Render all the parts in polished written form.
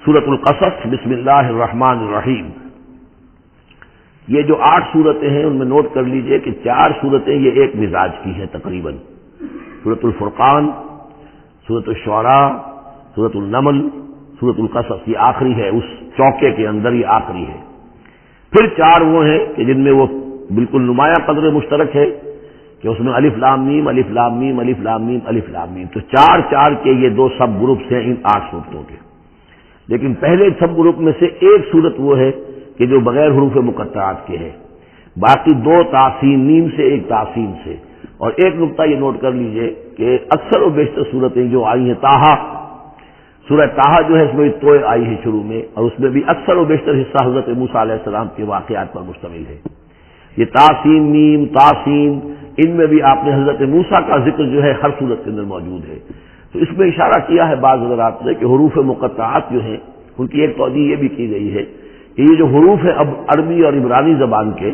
سورۃ القصص بسم اللہ الرحمن الرحیم. یہ جو 8 صورتیں ہیں ان میں نوٹ کر لیجئے کہ 4 صورتیں یہ ایک مزاج کی ہیں تقریباً. سورۃ الفرقان، سورۃ الشعراء، سورۃ النمل، سورۃ القصص، یہ آخری ہے اس چوکے کے اندر، یہ آخری ہے. پھر 4 وہ ہیں کہ جن میں وہ بالکل نمایاں قدر مشترک ہے کہ اس میں الف لام میم الف لام میم الف لام میم الف لام میم، تو 4 کے یہ 2 سب گروپس ہیں ان 8 صورتوں کے. لیکن پہلے سب گروپ میں سے ایک صورت وہ ہے کہ جو بغیر حروف مقطعات کے ہے، باقی 2 تاسین میم سے، ایک تاسین سے. اور ایک نقطہ یہ نوٹ کر لیجئے کہ اکثر و بیشتر صورتیں جو آئی ہیں، طٰہٰ، سورہ طٰہٰ جو ہے اس میں توئے آئی ہے شروع میں، اور اس میں بھی اکثر و بیشتر حصہ حضرت موسیٰ علیہ السلام کے واقعات پر مشتمل ہے. یہ تاسین میم تاسین، ان میں بھی آپ نے حضرت موسیٰ کا ذکر جو ہے ہر صورت کے اندر موجود ہے. تو اس میں اشارہ کیا ہے بعض حضرات نے کہ حروف مقطعات جو ہیں ان کی ایک توجیہ یہ بھی کی گئی ہے کہ یہ جو حروف ہیں اب عربی اور عبرانی زبان کے،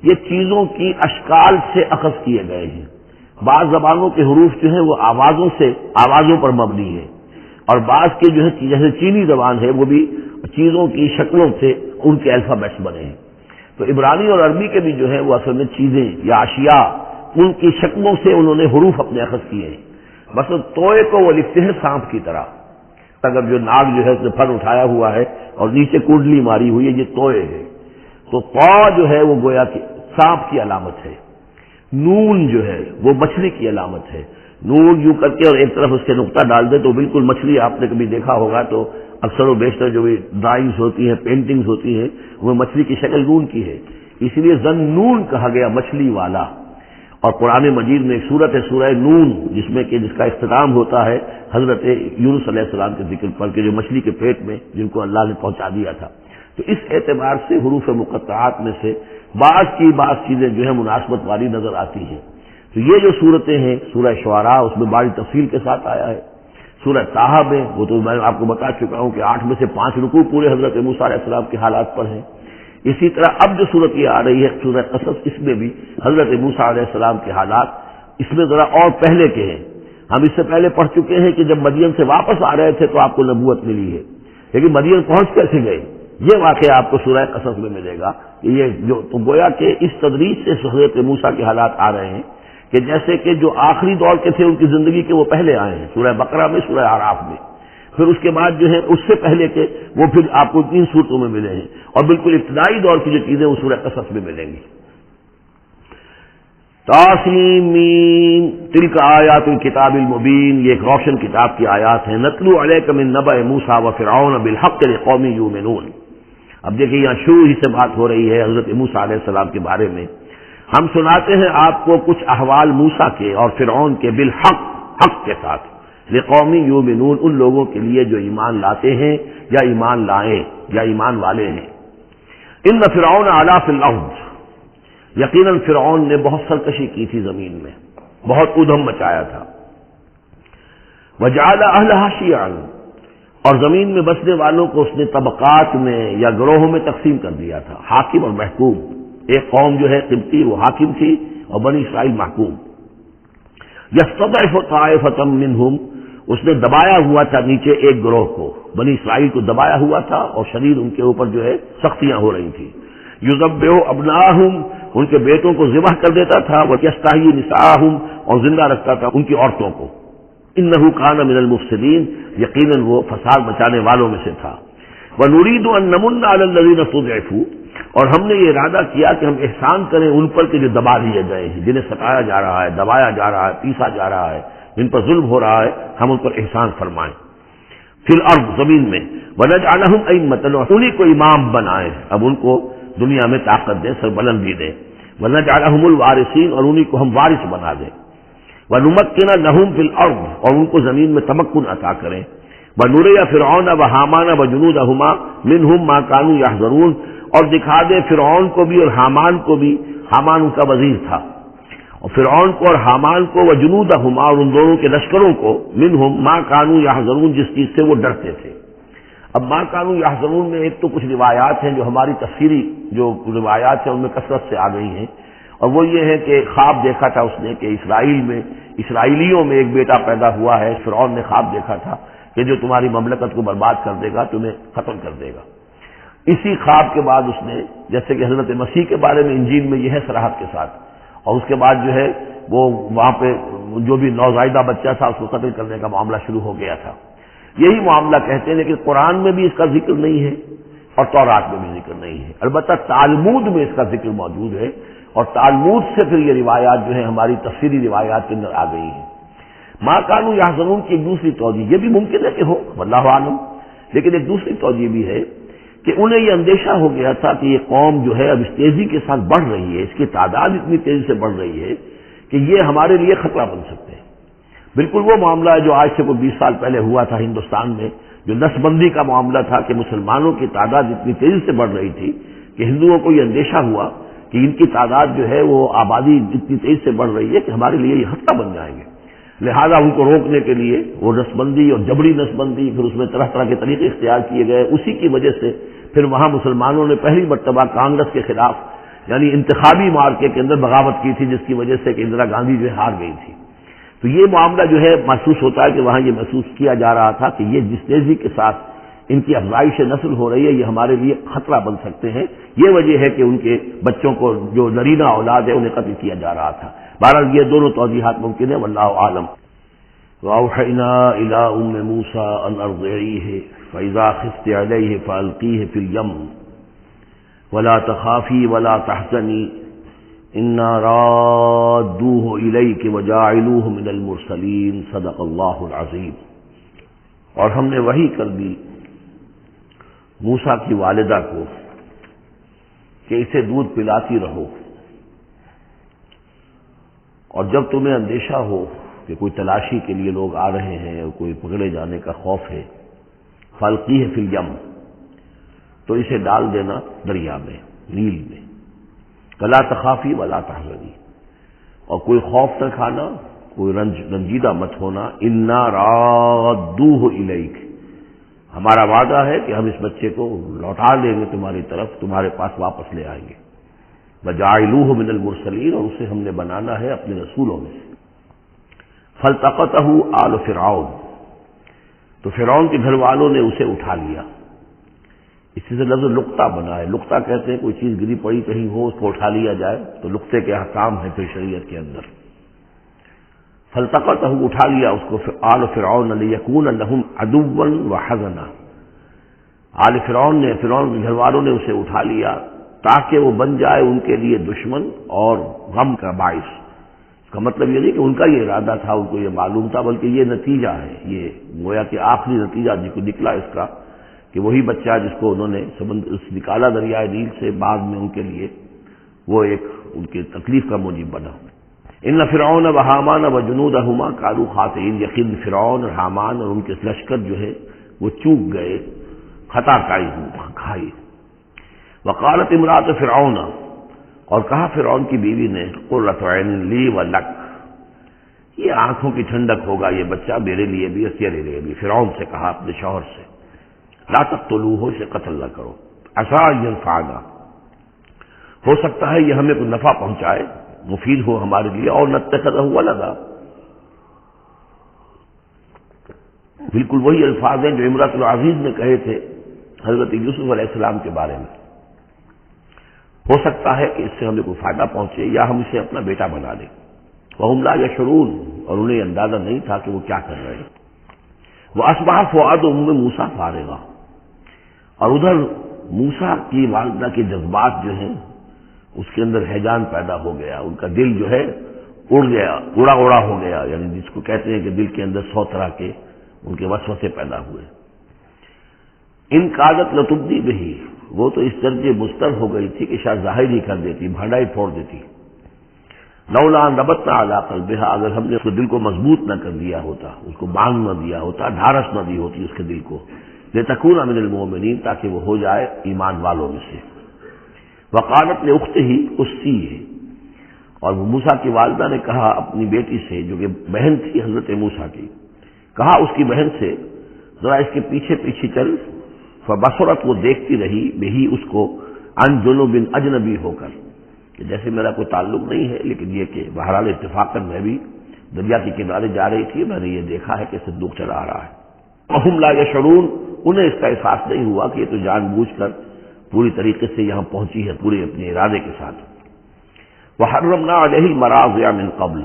یہ چیزوں کی اشکال سے اخذ کیے گئے ہیں. بعض زبانوں کے حروف جو ہیں وہ آوازوں پر مبنی ہے، اور بعض کے جو ہے جیسے چینی زبان ہے وہ بھی چیزوں کی شکلوں سے ان کے الفابیٹس بنے ہیں. تو عبرانی اور عربی کے بھی جو ہے وہ اصل میں چیزیں یا اشیاء، ان کی شکلوں سے انہوں نے حروف اپنے اخذ کیے ہیں. مثلا توئے کو وہ لکھتے ہیں سانپ کی طرح، اگر جو ناگ جو ہے اس نے پھر اٹھایا ہوا ہے اور نیچے کنڈلی ماری ہوئی ہے، یہ توئے ہے. تو طا جو ہے وہ گویا کہ سانپ کی علامت ہے. نون جو ہے وہ مچھلی کی علامت ہے. نون یوں کر کے اور ایک طرف اس کے نقطہ ڈال دے تو بالکل مچھلی، آپ نے کبھی دیکھا ہوگا تو اکثر و بیشتر جو بھی ڈرائنگز ہوتی ہیں، پینٹنگز ہوتی ہیں، وہ مچھلی کی شکل نون کی ہے، اس لیے ذن نون کہا گیا، مچھلی والا. اور قرآن مجید میں ایک سورت ہے سورہ نون جس میں کہ جس کا اختتام ہوتا ہے حضرت یونس علیہ السلام کے ذکر پر کہ جو مچھلی کے پیٹ میں جن کو اللہ نے پہنچا دیا تھا. تو اس اعتبار سے حروف مقطعات میں سے بعض چیزیں جو ہے مناسبت والی نظر آتی ہیں. تو یہ جو صورتیں ہیں، سورہ شعراء اس میں بڑی تفصیل کے ساتھ آیا ہے. سورہ طٰہٰ میں وہ تو میں آپ کو بتا چکا ہوں کہ 8 میں سے 5 رکوع پورے حضرت موسیٰ علیہ السلام کے حالات پر ہیں. اسی طرح اب جو صورت یہ آ رہی ہے سورہ قصص، اس میں بھی حضرت موسیٰ علیہ السلام کے حالات اس میں ذرا اور پہلے کے ہیں. ہم اس سے پہلے پڑھ چکے ہیں کہ جب مدین سے واپس آ رہے تھے تو آپ کو نبوت ملی ہے، لیکن مدین پہنچ کیسے گئے، یہ واقعہ آپ کو سورہ قصص میں ملے گا. کہ یہ جو تو گویا کہ اس تدریج سے حضرت موسیٰ کے حالات آ رہے ہیں کہ جیسے کہ جو آخری دور کے تھے ان کی زندگی کے وہ پہلے آئے ہیں سورہ بقرہ میں، سورہ اعراف میں. پھر اس کے بعد جو ہے اس سے پہلے کے وہ پھر آپ کو 3 صورتوں میں ملے ہیں، اور بالکل ابتدائی دور کی جو چیزیں وہ سورہ قصص میں ملیں گی. طاسین میم تلک آیات الکتاب المبین، یہ ایک روشن کتاب کی آیات ہیں. نتلو علیک من نبأ موسیٰ وفرعون بالحق لقوم یؤمنون. اب دیکھیں یہاں شروع ہی سے بات ہو رہی ہے حضرت موسیٰ علیہ السلام کے بارے میں. ہم سناتے ہیں آپ کو کچھ احوال موسیٰ کے اور فرعون کے، بالحق، حق کے ساتھ، لقوم یؤمنون، ان لوگوں کے لیے جو ایمان لاتے ہیں یا ایمان لائیں یا ایمان والے ہیں. ان فرعون علا فی الارض، یقیناً فرعون نے بہت سرکشی کی تھی زمین میں، بہت ادھم مچایا تھا. وجعل اہلہا شیعا، اور زمین میں بسنے والوں کو اس نے طبقات میں یا گروہوں میں تقسیم کر دیا تھا، حاکم اور محکوم. ایک قوم جو ہے قبطی وہ حاکم تھی اور بنی اسرائیل محکوم. یستضعف طائفۃ منہم، اس نے دبایا ہوا تھا نیچے ایک گروہ کو، بنی اسرائیل کو دبایا ہوا تھا اور شدید ان کے اوپر جو ہے سختیاں ہو رہی تھیں. یذبح ابناءہم، ان کے بیٹوں کو ذبح کر دیتا تھا. ویستحیی نساءہم، اور زندہ رکھتا تھا ان کی عورتوں کو. انہ کان من المفسدین، یقیناً وہ فساد مچانے والوں میں سے تھا. ونرید ان نمن علی الذین استضعفوا، اور ہم نے یہ ارادہ کیا کہ ہم احسان کریں ان پر کہ جو دبا دیے گئے ہیں، جنہیں ستایا جا رہا ہے، دبایا جا رہا ہے، پیسا جا رہا ہے، جن پر ظلم ہو رہا ہے، ہم ان پر احسان فرمائیں. فی الارض، زمین میں. ونجعلہم ائمۃ، انہیں کو امام بنائیں، اب ان کو دنیا میں طاقت دیں، سربلندی دیں. ونجعلہم الوارثین، اور انہیں کو ہم وارث بنا دیں. ونمکن لہم فی الارض، اور ان کو زمین میں تمکن عطا کریں. ونری فرعون وہامان وجنودہما منہم ما کانوا یحذرون، اور دکھا دے فرعون کو بھی اور حامان کو بھی، حامان ان کا وزیر تھا، اور فرعون کو اور حامان کو، وجنودہما، اور ان دونوں کے لشکروں کو، منہم ما کانوا یحذرون، جس چیز سے وہ ڈرتے تھے. اب ما کانوا یحذرون میں ایک تو کچھ روایات ہیں جو ہماری تفسیری جو روایات ہیں ان میں کثرت سے آ گئی ہیں، اور وہ یہ ہے کہ خواب دیکھا تھا اس نے کہ اسرائیلیوں میں ایک بیٹا پیدا ہوا ہے. فرعون نے خواب دیکھا تھا کہ جو تمہاری مملکت کو برباد کر دے گا، تمہیں ختم کر دے گا۔ اسی خواب کے بعد اس نے، جیسے کہ حضرت مسیح کے بارے میں انجیل میں یہ ہے صراحت کے ساتھ، اور اس کے بعد جو ہے وہ وہاں پہ جو بھی نوزائیدہ بچہ تھا اس کو قتل کرنے کا معاملہ شروع ہو گیا تھا۔ یہی معاملہ کہتے ہیں، لیکن قرآن میں بھی اس کا ذکر نہیں ہے اور تورات میں بھی ذکر نہیں ہے، البتہ تالمود میں اس کا ذکر موجود ہے، اور تالمود سے پھر یہ روایات جو ہیں ہماری تفسیری روایات کے اندر آ گئی ہیں۔ ما کانوا یحزنون کی ایک دوسری توجہ یہ بھی ممکن ہے کہ ہو، واللہ عالم، لیکن ایک دوسری توجہ بھی ہے کہ انہیں یہ اندیشہ ہو گیا تھا کہ یہ قوم جو ہے اب اس تیزی کے ساتھ بڑھ رہی ہے، اس کی تعداد اتنی تیزی سے بڑھ رہی ہے کہ یہ ہمارے لیے خطرہ بن سکتے ہیں۔ بالکل وہ معاملہ ہے جو آج سے کوئی 20 سال پہلے ہوا تھا ہندوستان میں، جو نسل بندی کا معاملہ تھا کہ مسلمانوں کی تعداد اتنی تیزی سے بڑھ رہی تھی کہ ہندوؤں کو یہ اندیشہ ہوا کہ ان کی تعداد جو ہے وہ آبادی اتنی تیزی سے بڑھ رہی ہے کہ ہمارے لیے یہ خطرہ بن جائیں گے، لہذا ان کو روکنے کے لیے وہ نسل بندی اور جبری نسل بندی، پھر اس میں طرح طرح کے طریقے اختیار کیے گئے۔ اسی کی وجہ سے پھر وہاں مسلمانوں نے پہلی مرتبہ کانگریس کے خلاف یعنی انتخابی مارکے کے اندر بغاوت کی تھی، جس کی وجہ سے کہ اندرا گاندھی جو ہے ہار گئی تھی۔ تو یہ معاملہ جو ہے محسوس ہوتا ہے کہ وہاں یہ محسوس کیا جا رہا تھا کہ یہ جس تیزی کے ساتھ ان کی افزائش نسل ہو رہی ہے یہ ہمارے لیے خطرہ بن سکتے ہیں۔ یہ وجہ ہے کہ ان کے بچوں کو جو نرینہ اولاد ہے انہیں قتل کیا جا رہا تھا۔ بہرحال یہ دونوں توضیحات ممکن ہیں، واللہ عالم۔ وَأَوْحَيْنَا إِلَىٰ أُمِّ مُوسَىٰ أَنْ أَرْضِعِيهِ فَإِذَا خِفْتِ عَلَيْهِ فَأَلْقِيهِ فِي الْيَمِّ وَلَا تَخَافِي وَلَا تَحْزَنِي إِنَّا رَادُّوهُ إِلَيْكِ وَجَاعِلُوهُ مِنَ الْمُرْسَلِينَ صدق اللہ العظیم۔ اور ہم نے وحی کر دی موسیٰ کی والدہ کو کہ اسے دودھ پلاتی رہو، اور جب تمہیں اندیشہ ہو کہ کوئی تلاشی کے لیے لوگ آ رہے ہیں اور کوئی پکڑے جانے کا خوف ہے، فَأَلْقِيهِ فِي الْيَمِّ، تو اسے ڈال دینا دریا میں، نیل میں، وَلَا تَخَافِي وَلَا تَحْزَنِي، اور کوئی خوف نہ کھانا، کوئی رنجیدہ مت ہونا، إِنَّا رَادُّوهُ إِلَيْكَ، ہمارا وعدہ ہے کہ ہم اس بچے کو لوٹا لیں گے تمہاری طرف، تمہارے پاس واپس لے آئیں گے، وَجَاعِلُوهُ مِنَ الْمُرْسَلِينَ، اور اسے ہم نے بنانا ہے اپنے رسولوں میں سے۔ فَالْتَقَطَهُ آلُ فِرْعَوْنَ، تو فرعون کے گھر والوں نے اسے اٹھا لیا۔ اسی سے لفظ لقطہ بنا ہے، لقطہ کہتے ہیں کوئی چیز گری پڑی کہیں ہو اس کو اٹھا لیا جائے، تو لقطے کے احکام ہیں پھر شریعت کے اندر۔ فَالْتَقَطَهُ، اٹھا لیا اس کو آلُ فِرْعَوْنَ لِيَكُونَ لَهُمْ عَدُوًّا وَحَزَنًا، آل فرعون نے، فرعون کے گھر والوں نے اسے اٹھا لیا تاکہ وہ بن جائے ان کے لیے دشمن اور غم کا باعث۔ اس کا مطلب یہ نہیں کہ ان کا یہ ارادہ تھا، ان کو یہ معلوم تھا، بلکہ یہ نتیجہ ہے، یہ گویا کہ آخری نتیجہ جس کو نکلا اس کا کہ وہی بچہ جس کو انہوں نے نکالا دریائے نیل سے، بعد میں ان کے لیے وہ ایک ان کی تکلیف کا موجب بنا۔ ان فرعون و حامان و جنودہما کانوا خاطئین، یقین فرعون اور حامان اور ان کے لشکر جو ہے وہ چوک گئے، خطا کھائی۔ وقالت امرأۃ فرعون، اور کہا فرعون کی بیوی نے، قرۃ عین لی ولک، یہ آنکھوں کی ٹھنڈک ہوگا یہ بچہ میرے لیے بھی اور تیرے لیے بھی۔ فرعون سے کہا اپنے شوہر سے، لا تقتلوہ، اسے قتل نہ کرو، عسیٰ ان ینفعنا، ہو سکتا ہے یہ ہمیں کوئی نفع پہنچائے، مفید ہو ہمارے لیے، اور نتخذہ ولدا، بالکل وہی الفاظ ہیں جو امرأۃ العزیز نے کہے تھے حضرت یوسف علیہ السلام کے بارے میں، ہو سکتا ہے کہ اس سے ہمیں کوئی فائدہ پہنچے یا ہم اسے اپنا بیٹا بنا لیں۔ وَهُمْ لَا يَشْعُرُونَ، اور انہیں اندازہ نہیں تھا کہ وہ کیا کر رہے ہیں۔ وَأَصْبَحَ فُؤَادُ أُمِّ مُوسَىٰ فَارِغًا، اور ادھر موسیٰ کی والدہ کے جذبات جو ہیں اس کے اندر ہیجان پیدا ہو گیا، ان کا دل جو ہے اڑ گیا، اڑا ہو گیا، یعنی جس کو کہتے ہیں کہ دل کے اندر 100 طرح کے ان کے وسوسے پیدا ہوئے۔ ان کادت لتبدی بہی، وہ تو اس درجے مستر ہو گئی تھی کہ شاید ظاہر ہی کر دیتی، بھانڈا ہی پھوڑ دیتی۔ لولا ان ربطنا علی قلبها، اگر ہم نے اس کے دل کو مضبوط نہ کر دیا ہوتا، اس کو باندھ نہ دیا ہوتا، ڈھارس نہ دی ہوتی اس کے دل کو، لتکون من المؤمنین، تاکہ وہ ہو جائے ایمان والوں میں سے۔ وقالت لاختہ قصیہ، اور موسیٰ کی والدہ نے کہا اپنی بیٹی سے جو کہ بہن تھی حضرت موسیٰ کی، کہا اس کی بہن سے ذرا اس کے پیچھے پیچھے چل۔ فبصرت، وہ دیکھتی رہی، بہی اس کو، عن جنب، اجنبی ہو کر، کہ جیسے میرا کوئی تعلق نہیں ہے، لیکن یہ کہ بہرحال اتفاقاً میں بھی دریا کے کنارے جا رہی تھی، میں نے یہ دیکھا ہے کہ صندوق چلا آ رہا ہے۔ وہم لا یشعرون، انہیں اس کا احساس نہیں ہوا کہ یہ تو جان بوجھ کر پوری طریقے سے یہاں پہنچی ہے، پورے اپنے ارادے کے ساتھ۔ وحرمنا علیہ المراضع من قبل،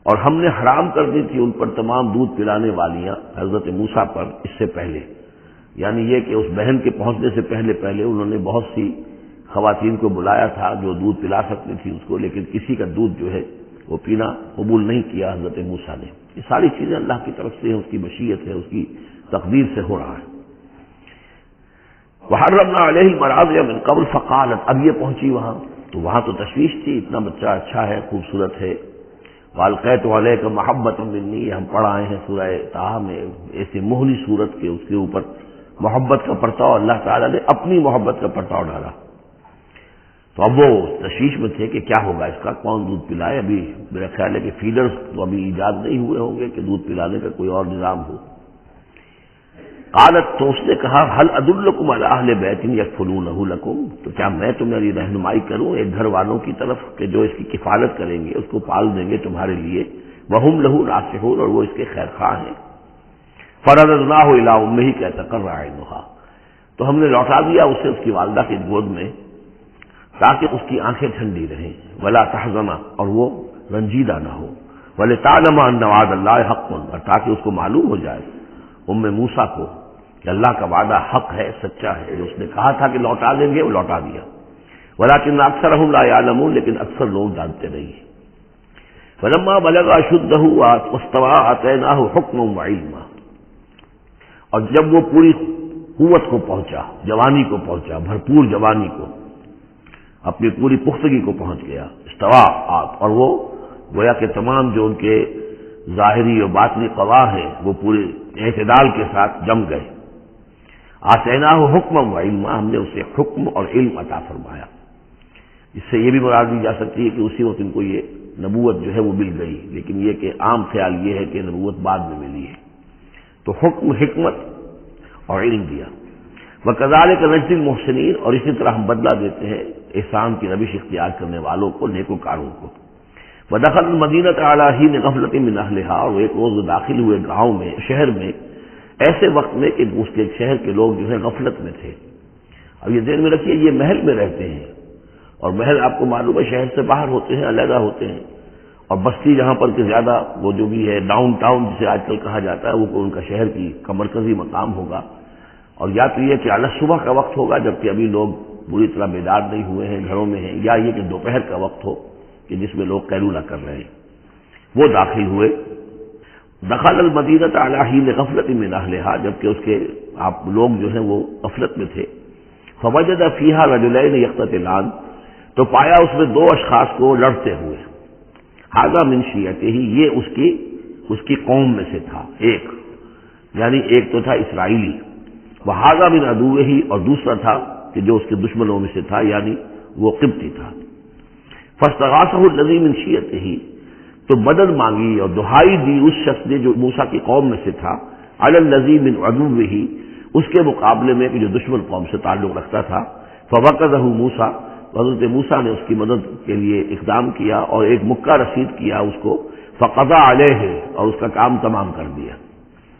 اور ہم نے حرام کر دی تھی ان پر تمام دودھ پلانے والیاں حضرت موسیٰ پر اس سے پہلے، یعنی یہ کہ اس بہن کے پہنچنے سے پہلے پہلے انہوں نے بہت سی خواتین کو بلایا تھا جو دودھ پلا سکتی تھی اس کو، لیکن کسی کا دودھ جو ہے وہ پینا قبول نہیں کیا حضرت موسیٰ نے۔ یہ ساری چیزیں اللہ کی طرف سے ہیں، اس کی مشیت ہے، اس کی تقدیر سے ہو رہا ہے۔ وحرمنا علیہ المراضع من قبل فقالت، اب یہ پہنچی وہاں تو وہاں تو تشویش تھی، اتنا بچہ اچھا ہے، خوبصورت ہے۔ والقیت علیک محبۃ منی، ہم پڑھ آئے ہیں سورہ طٰہٰ میں، ایسے مہلی صورت کے اس کے اوپر محبت کا پرتاؤ اللہ تعالیٰ نے اپنی محبت کا پرتاؤ ڈالا۔ تو اب وہ تشویش میں تھے کہ کیا ہوگا اس کا، کون دودھ پلائے۔ ابھی میرا خیال ہے کہ فیڈرز تو ابھی ایجاد نہیں ہوئے ہوں گے کہ دودھ پلانے کا کوئی اور نظام ہو۔ قالت، تو اس نے کہا هل ادلکم علی اہل بیت یکفلونہ لکم، تو کیا میں تمہاری رہنمائی کروں ایک گھر والوں کی طرف کہ جو اس کی کفالت کریں گے، اس کو پال دیں گے تمہارے لیے، وہم لہ ناصحون، اور وہ اس کے خیر خواہ ہیں۔ فرددناہ الی امہ کی تقر عینہا، تو ہم نے لوٹا دیا اسے اس کی والدہ کی گود میں تاکہ اس کی آنکھیں ٹھنڈی رہیں، ولا تحزن، اور وہ رنجیدہ نہ ہو، ولتعلم ان وعد اللہ حق، اور تاکہ اس کو معلوم ہو جائے ام موسیٰ کو کہ اللہ کا وعدہ حق ہے، سچا ہے، جو اس نے کہا تھا کہ لوٹا دیں گے وہ لوٹا دیا۔ ولکن اکثرهم لا يعلمون، لیکن اکثر لوگ جانتے نہیں ہیں۔ فلما بلغ اشدہ واستوى آتیناہ حکما وعلما، اور جب وہ پوری قوت کو پہنچا، جوانی کو پہنچا، بھرپور جوانی کو، اپنی پوری پختگی کو پہنچ گیا، استوا، اور وہ گویا کہ تمام جو ان کے ظاہری اور باطنی قوا ہیں وہ پورے اعتدال کے ساتھ جم گئے۔ آتیناہ حکما وعلما، ہم نے اسے حکم اور علم عطا فرمایا۔ اس سے یہ بھی مراد دی جا سکتی ہے کہ اسی وقت ان کو یہ نبوت جو ہے وہ مل گئی، لیکن یہ کہ عام خیال یہ ہے کہ نبوت بعد میں ملی ہے۔ تو حکم، حکمت اور علم دیا۔ وَكَذَلِكَ نَجْزِي الْمُحْسِنِينَ، اور اسی طرح ہم بدلہ دیتے ہیں احسان کی روش اختیار کرنے والوں کو، نیکوکاروں کو۔ وَدَخَلَ الْمَدِينَةَ عَلَىٰ حِينِ غَفْلَةٍ مِّنْ أَهْلِهَا، اور ایک روز داخل ہوئے گاؤں میں، شہر میں، ایسے وقت میں کہ اس کے شہر کے لوگ جو ہے غفلت میں تھے۔ اب یہ ذہن میں رکھیے یہ محل میں رہتے ہیں، اور محل آپ کو معلوم ہے شہر سے باہر ہوتے ہیں، علیحدہ ہوتے ہیں، اور بستی جہاں پر کہ زیادہ وہ جو بھی ہے ڈاؤن ٹاؤن جسے آج کل کہا جاتا ہے، وہ ان کا شہر کا مرکزی مقام ہوگا، اور یا تو یہ کہ اعلیٰ صبح کا وقت ہوگا جبکہ ابھی لوگ پوری طرح بیدار نہیں ہوئے ہیں، گھروں میں ہیں، یا یہ کہ دوپہر کا وقت ہو کہ جس میں لوگ قیلولہ کر رہے ہیں۔ وہ داخل ہوئے۔ دخل المدینۃ علی حین غفلۃ من اہلہا، جبکہ اس کے آپ لوگ جو ہیں وہ غفلت میں تھے۔ فوجد فیہا رجلین یقتتلان، تو پایا اس میں دو اشخاص کو لڑتے ہوئے۔ ھذا من شیعتہ، یہ اس کی قوم میں سے تھا، ایک یعنی ایک تو تھا اسرائیلی، وھذا من عدوہ، اور دوسرا تھا کہ جو اس کے دشمنوں میں سے تھا یعنی وہ قبطی تھا۔ فاستغاثہ الذی من شیعتہ، تو مدد مانگی اور دہائی دی اس شخص نے جو موسیٰ کی قوم میں سے تھا، علی الذی من عدوہ، اس کے مقابلے میں کہ جو دشمن قوم سے تعلق رکھتا تھا۔ فوقظہ موسیٰ، حضرت موسیٰ نے اس کی مدد کے لیے اقدام کیا اور ایک مکہ رسید کیا اس کو، فقضى علیہ، اور اس کا کام تمام کر دیا،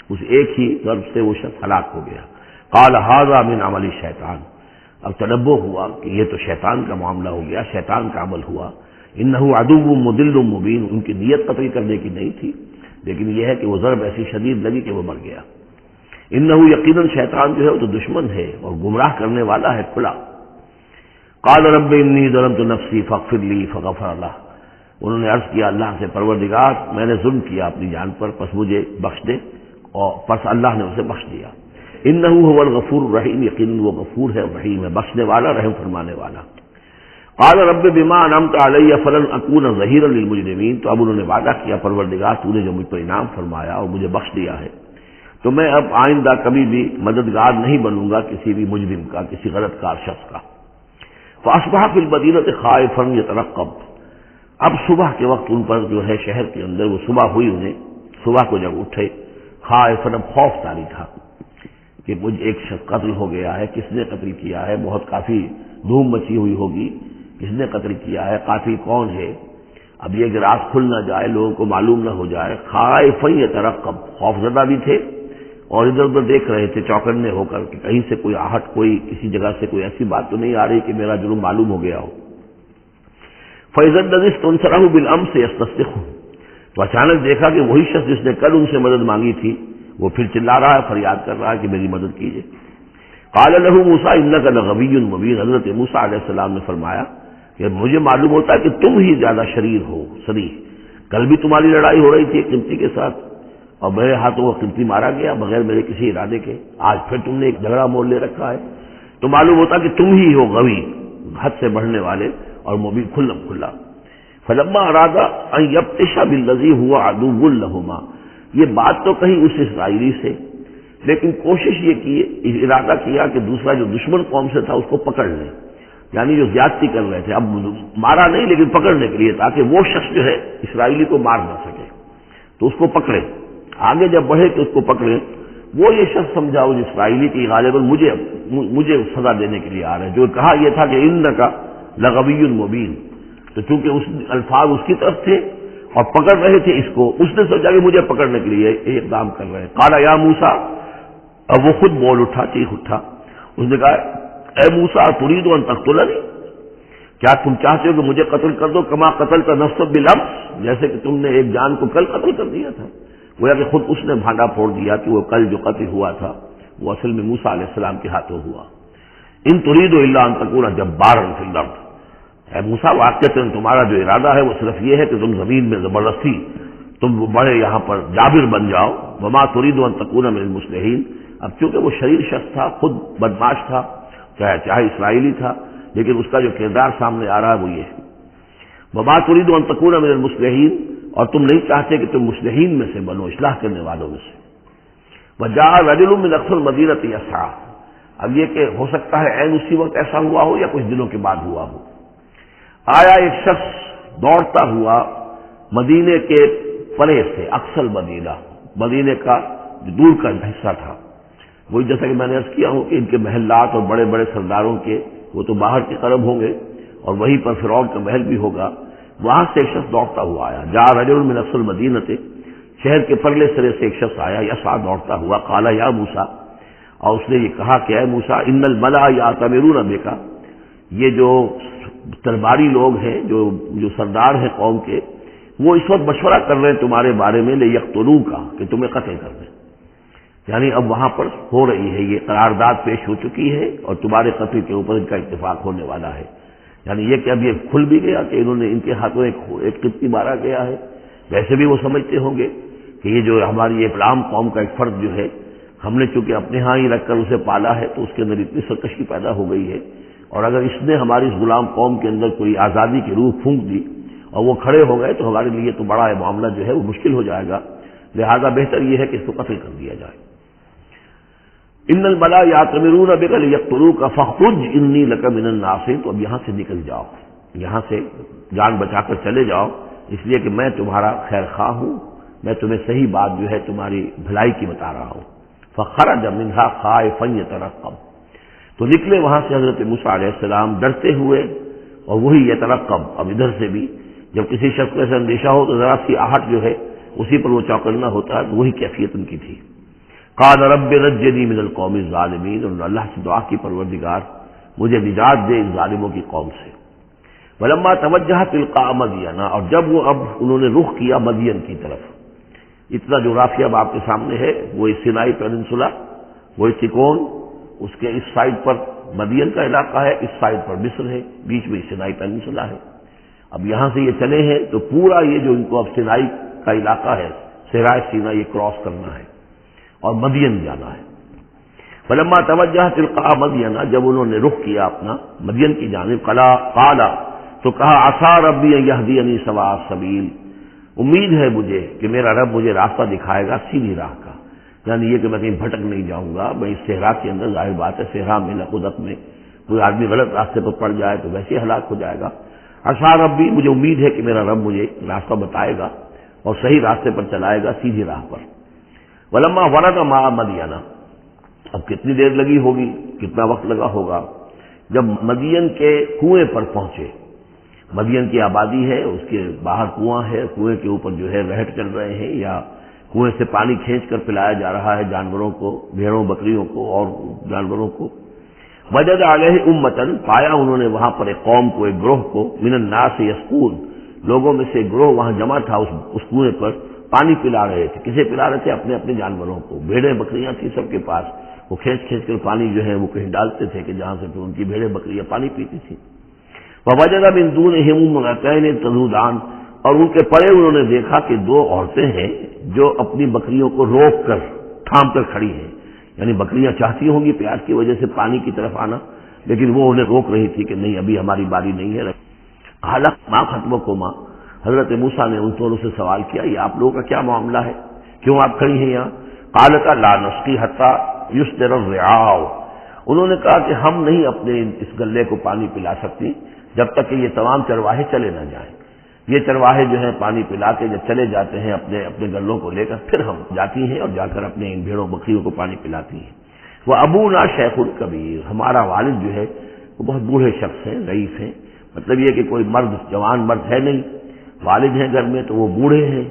اس ایک ہی ضرب سے وہ شخص ہلاک ہو گیا۔ قال ھذا من عمل الشیطان، اب تنبہ ہوا کہ یہ تو شیطان کا معاملہ ہو گیا، شیطان کا عمل ہوا۔ انہ عدو مضل مبین، ان کی نیت قتل کرنے کی نہیں تھی، لیکن یہ ہے کہ وہ ضرب ایسی شدید لگی کہ وہ مر گیا۔ انہ یقیناً شیطان جو ہے وہ تو دشمن ہے اور گمراہ کرنے والا ہے کھلا۔ قال رب انی ظلمت نفسی فاغفر لی فغفر لہ، انہوں نے عرض کیا اللہ سے، پروردگار میں نے ظلم کیا اپنی جان پر، پس مجھے بخش دے، اور پس اللہ نے اسے بخش دیا۔ انہ هو الغفور الرحیم، یقیناً وہ غفور ہے، رحیم ہے، بخشنے والا، رحم فرمانے والا۔ قال رب بما انعمت علی فلن اکون ظہیرا للمجرمین، تو اب انہوں نے وعدہ کیا پروردگار تو نے جو مجھ پر انعام فرمایا اور مجھے بخش دیا ہے تو میں اب آئندہ کبھی بھی مددگار نہیں بنوں گا کسی بھی مجرم کا، کسی غلط کار شخص کا۔ فاصبح فی المدینۃ خائفا یترقب، اب صبح کے وقت ان پر جو ہے شہر کے اندر، وہ صبح ہوئی انہیں، صبح کو جب اٹھے، خائفا، اب خوف طاری تھا کہ مجھ ایک شخص قتل ہو گیا ہے، کس نے قتل کیا ہے، بہت کافی دھوم مچی ہوئی ہوگی، کس نے قتل کیا ہے، قاتل کون ہے، اب یہ کہ راز کھل نہ جائے، لوگوں کو معلوم نہ ہو جائے۔ خائفا یترقب، خوف زدہ بھی تھے اور ادھر ادھر دیکھ رہے تھے چوکنے ہو کر کہ کہیں سے کوئی آہٹ، کوئی کسی جگہ سے کوئی ایسی بات تو نہیں آ رہی کہ میرا جرم معلوم ہو گیا ہو۔ فَإِذَا الَّذِي اسْتَنصَرَهُ بِالْأَمْسِ يَسْتَصْرِخُهُ، تو اچانک دیکھا کہ وہی شخص جس نے کل ان سے مدد مانگی تھی وہ پھر چلا رہا ہے، فریاد کر رہا ہے کہ میری مدد کیجیے۔ قال له موسیٰ انک لغوی مبین، حضرت موسیٰ علیہ السلام نے فرمایا کہ مجھے معلوم ہوتا ہے کہ تم ہی زیادہ شریر ہو، صریح۔ کل بھی تمہاری لڑائی ہو رہی تھی ایک قبطی کے ساتھ اور میرے ہاتھوں وہ قبطی مارا گیا بغیر میرے کسی ارادے کے، آج پھر تم نے ایک جھگڑا مول لے رکھا ہے، تو معلوم ہوتا کہ تم ہی ہو غوی، حد سے بڑھنے والے، اور مبین کھلم کھلا۔ فلما اراد ان یبطش بالذی هو عدو لهما، یہ بات تو کہیں اس اسرائیلی سے، لیکن کوشش یہ کی، ارادہ کیا کہ دوسرا جو دشمن قوم سے تھا اس کو پکڑ لیں، یعنی جو زیادتی کر رہے تھے، اب مارا نہیں لیکن پکڑنے کے لیے، تاکہ وہ شخص جو ہے اسرائیلی کو مار نہ سکے، تو اس کو پکڑے، آگے جب بڑھے تو اس کو پکڑے۔ وہ یہ شخص سمجھا اس اسرائیلی کی غالباً مجھے سزا دینے کے لیے آ رہے ہیں، جو کہا یہ تھا کہ انک لغوی مبین، تو چونکہ اس الفاظ اس کی طرف تھے اور پکڑ رہے تھے اس کو، اس نے سوچا کہ مجھے پکڑنے کے لیے یہ اقدام کر رہے ہیں۔ قال یا موسیٰ، اب وہ خود بول اٹھا، چیخ اٹھا، اس نے کہا اے موسیٰ ترید ان تقتلنی، کیا تم چاہتے ہو کہ مجھے قتل کر دو، کما قتلت نفسا بالامس، جیسے کہ تم نے ایک جان کو کل قتل کر دیا تھا۔ گویا کہ خود اس نے بھانڈا پھوڑ دیا کہ وہ کل جو قتل ہوا تھا وہ اصل میں موسیٰ علیہ السلام کے ہاتھوں ہوا۔ ان ترید الا ان تکون جبارا فی الارض، اے موسیٰ واقعتاً تمہارا جو ارادہ ہے وہ صرف یہ ہے کہ تم زمین میں زبردستی تم بڑے یہاں پر جابر بن جاؤ، وما ترید ان تکون من المصلحین، اب چونکہ وہ شریر شخص تھا، خود بدماش تھا، چاہے اسرائیلی تھا، لیکن اس کا جو کردار سامنے آ رہا ہے وہ یہ ہے، وما ترید ان تکون من المصلحین، اور تم نہیں چاہتے کہ تم مصلحین میں سے بنو، اصلاح کرنے والوں میں سے۔ وجاء رجل من اقصى المدینہ یسعی، اب یہ کہ ہو سکتا ہے عین اسی وقت ایسا ہوا ہو یا کچھ دنوں کے بعد ہوا ہو، آیا ایک شخص دوڑتا ہوا مدینے کے پرے سے، اقصى المدینہ، مدینے کا دور کا حصہ تھا، وہی جیسا کہ میں نے عرض کیا ہوں کہ ان کے محلات اور بڑے بڑے سرداروں کے وہ تو باہر کے قرب ہوں گے اور وہیں پر فرعون کا محل بھی ہوگا، وہاں سے ایک شخص دوڑتا ہوا آیا، جاء رجل من اقصى المدینہ، شہر کے پرلے سرے سے ایک شخص آیا، یسعی دوڑتا ہوا، قال یا موسیٰ، اور اس نے یہ کہا کہ اے موسیٰ ان الملأ یأتمرون بک، یہ جو درباری لوگ ہیں، جو سردار ہیں قوم کے، وہ اس وقت مشورہ کر رہے ہیں تمہارے بارے میں لیقتلوک، کہ تمہیں قتل کر دیں، یعنی اب وہاں پر ہو رہی ہے، یہ قرارداد پیش ہو چکی ہے اور تمہارے قتل کے اوپر ان کا اتفاق ہونے والا ہے، یعنی یہ کہ اب یہ کھل بھی گیا کہ انہوں نے ان کے ہاتھوں ایک قبطی مارا گیا ہے۔ ویسے بھی وہ سمجھتے ہوں گے کہ یہ جو ہماری یہ غلام قوم کا ایک فرد جو ہے، ہم نے چونکہ اپنے ہاں ہی رکھ کر اسے پالا ہے تو اس کے اندر اتنی سرکشی پیدا ہو گئی ہے، اور اگر اس نے ہماری اس غلام قوم کے اندر کوئی آزادی کی روح پھونک دی اور وہ کھڑے ہو گئے تو ہمارے لیے تو بڑا معاملہ جو ہے وہ مشکل ہو جائے گا، لہذا بہتر یہ ہے کہ اس کو قتل کر دیا جائے۔ ان الملأ یأتمرون بک لیقتلوک فاخرج انی لک من الناصرین، تو اب یہاں سے نکل جاؤ، یہاں سے جان بچا کر چلے جاؤ، اس لیے کہ میں تمہارا خیر خواہ ہوں، میں تمہیں صحیح بات جو ہے تمہاری بھلائی کی بتا رہا ہوں۔ فخرج منها خائفا یترقب، تو نکلے وہاں سے حضرت موسیٰ علیہ السلام ڈرتے ہوئے، اور وہی یترقب، اب ادھر سے بھی جب کسی شخص کو ایسا اندیشہ ہو تو ذرا سی آہٹ جو ہے اسی پر وہ چوکنا ہوتا ہے، وہی کیفیت ان کی تھی۔ قال رب نجنی من القوم الظالمین، اور اللہ سے دعا کی پروردگار مجھے نجات دے ان ظالموں کی قوم سے۔ ولما توجہ تلقاء مدین، اور جب وہ اب انہوں نے رخ کیا مدین کی طرف، اتنا جغرافیہ اب آپ کے سامنے ہے، وہ سینائی پیننسولا، وہ تکون، اس کے اس سائڈ پر مدین کا علاقہ ہے، اس سائڈ پر مصر ہے، بیچ میں سینائی پیننسولا ہے۔ اب یہاں سے یہ چلے ہیں تو پورا یہ جو ان کو اب سینائی کا علاقہ ہے، صحرائے سینا، یہ کراس کرنا ہے اور مدین جانا ہے۔ فلما توجہ تلقاء مدین، جب انہوں نے رخ کیا اپنا مدین کی جانب، قال، تو کہا عسیٰ ربی ان یہدینی سواء السبیل، امید ہے مجھے کہ میرا رب مجھے راستہ دکھائے گا سیدھی راہ کا، یعنی یہ کہ میں کہیں بھٹک نہیں جاؤں گا۔ میں اس صحرا کے اندر ظاہر بات ہے، صحرا میں لقدت میں کوئی آدمی غلط راستے پر پڑ جائے تو ویسے ہلاک ہو جائے گا۔ عسیٰ ربی، مجھے امید ہے کہ میرا رب مجھے راستہ بتائے گا اور صحیح راستے پر چلائے گا، سیدھی راہ پر۔ ولما ورد ماء مدین، اب کتنی دیر لگی ہوگی، کتنا وقت لگا ہوگا، جب مدین کے کنویں پر پہنچے، مدین کی آبادی ہے، اس کے باہر کنواں ہے، کنویں کے اوپر جو ہے رہٹ چل رہے ہیں یا کنویں سے پانی کھینچ کر پلایا جا رہا ہے جانوروں کو، بھیڑوں بکریوں کو اور جانوروں کو۔ وجد علیہ امتن، پایا انہوں نے وہاں پر ایک قوم کو، ایک گروہ کو، من الناس یسقون، لوگوں میں سے ایک گروہ وہاں جمع تھا اس کنویں پر، پانی پلا رہے تھے۔ کسے پلا رہے تھے؟ اپنے اپنے جانوروں کو، بھیڑیں بکریاں تھیں سب کے پاس، وہ کھینچ کھینچ کر پانی جو ہے وہ کہیں ڈالتے تھے کہ جہاں سے پھر ان کی بھیڑیں بکریاں پانی پیتی تھیں۔ ووجد من دونہم امرأتین تذودان، اور ان کے پرے انہوں نے دیکھا کہ دو عورتیں ہیں جو اپنی بکریوں کو روک کر تھام کر کھڑی ہیں، یعنی بکریاں چاہتی ہوں گی پیاس کی وجہ سے پانی کی طرف آنا، لیکن وہ انہیں روک رہی تھی کہ نہیں ابھی ہماری باری نہیں ہے۔ حالت ماں خطبکما، حضرت موسیٰ نے ان دونوں سے سوال کیا یہ آپ لوگوں کا کیا معاملہ ہے، کیوں آپ کھڑی ہیں یہاں؟ قالتا لا نسقی حتی یصدر الرعاء، انہوں نے کہا کہ ہم نہیں اپنے اس گلے کو پانی پلا سکتی جب تک کہ یہ تمام چرواہے چلے نہ جائیں۔ یہ چرواہے جو ہیں پانی پلا کے جب چلے جاتے ہیں اپنے اپنے گلوں کو لے کر، پھر ہم جاتی ہیں اور جا کر اپنے ان بھیڑوں بکریوں کو پانی پلاتی ہیں۔ وہ ابونا شیخ الکبیر، ہمارا والد جو ہے وہ بہت بوڑھے شخص ہیں، ضعیف ہیں، مطلب یہ کہ کوئی مرد جوان مرد ہے نہیں، والد ہیں گھر میں تو وہ بوڑھے ہیں،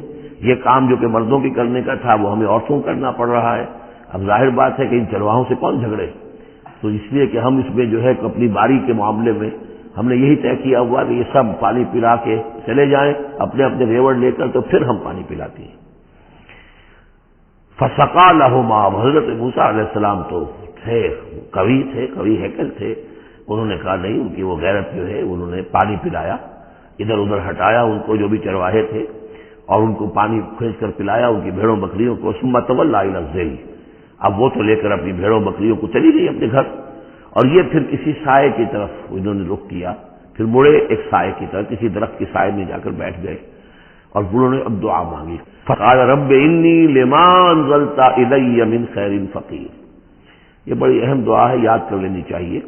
یہ کام جو کہ مردوں کی کرنے کا تھا وہ ہمیں عورتوں کو کرنا پڑ رہا ہے۔ اب ظاہر بات ہے کہ ان چرواہوں سے کون جھگڑے، تو اس لیے کہ ہم اس میں جو ہے اپنی باری کے معاملے میں ہم نے یہی طے کیا ہوا کہ یہ سب پانی پلا کے چلے جائیں اپنے اپنے ریوڑ لے کر، تو پھر ہم پانی پلاتی ہیں۔ فسقا لہما، حضرت موسیٰ علیہ السلام تو تھے قوی ہیکل تھے، انہوں نے کہا نہیں، ان کی وہ غیرت جو ہے انہوں نے پانی پلایا، ادھر ادھر ہٹایا ان کو جو بھی چرواہے تھے اور ان کو پانی کھینچ کر پلایا ان کی بھیڑوں بکریوں کو۔ ثم تولی الی الظل، اب وہ تو لے کر اپنی بھیڑوں بکریوں کو چلی گئی اپنے گھر، اور یہ پھر کسی سائے کی طرف انہوں نے رخ کیا، پھر مڑے ایک سائے کی طرف، کسی درخت کی سائے میں جا کر بیٹھ گئے اور انہوں نے اب دعا مانگی۔ فقال رب انی لما انزلت الی من خیر فقیر، یہ بڑی اہم دعا ہے، یاد کر لینی چاہیے۔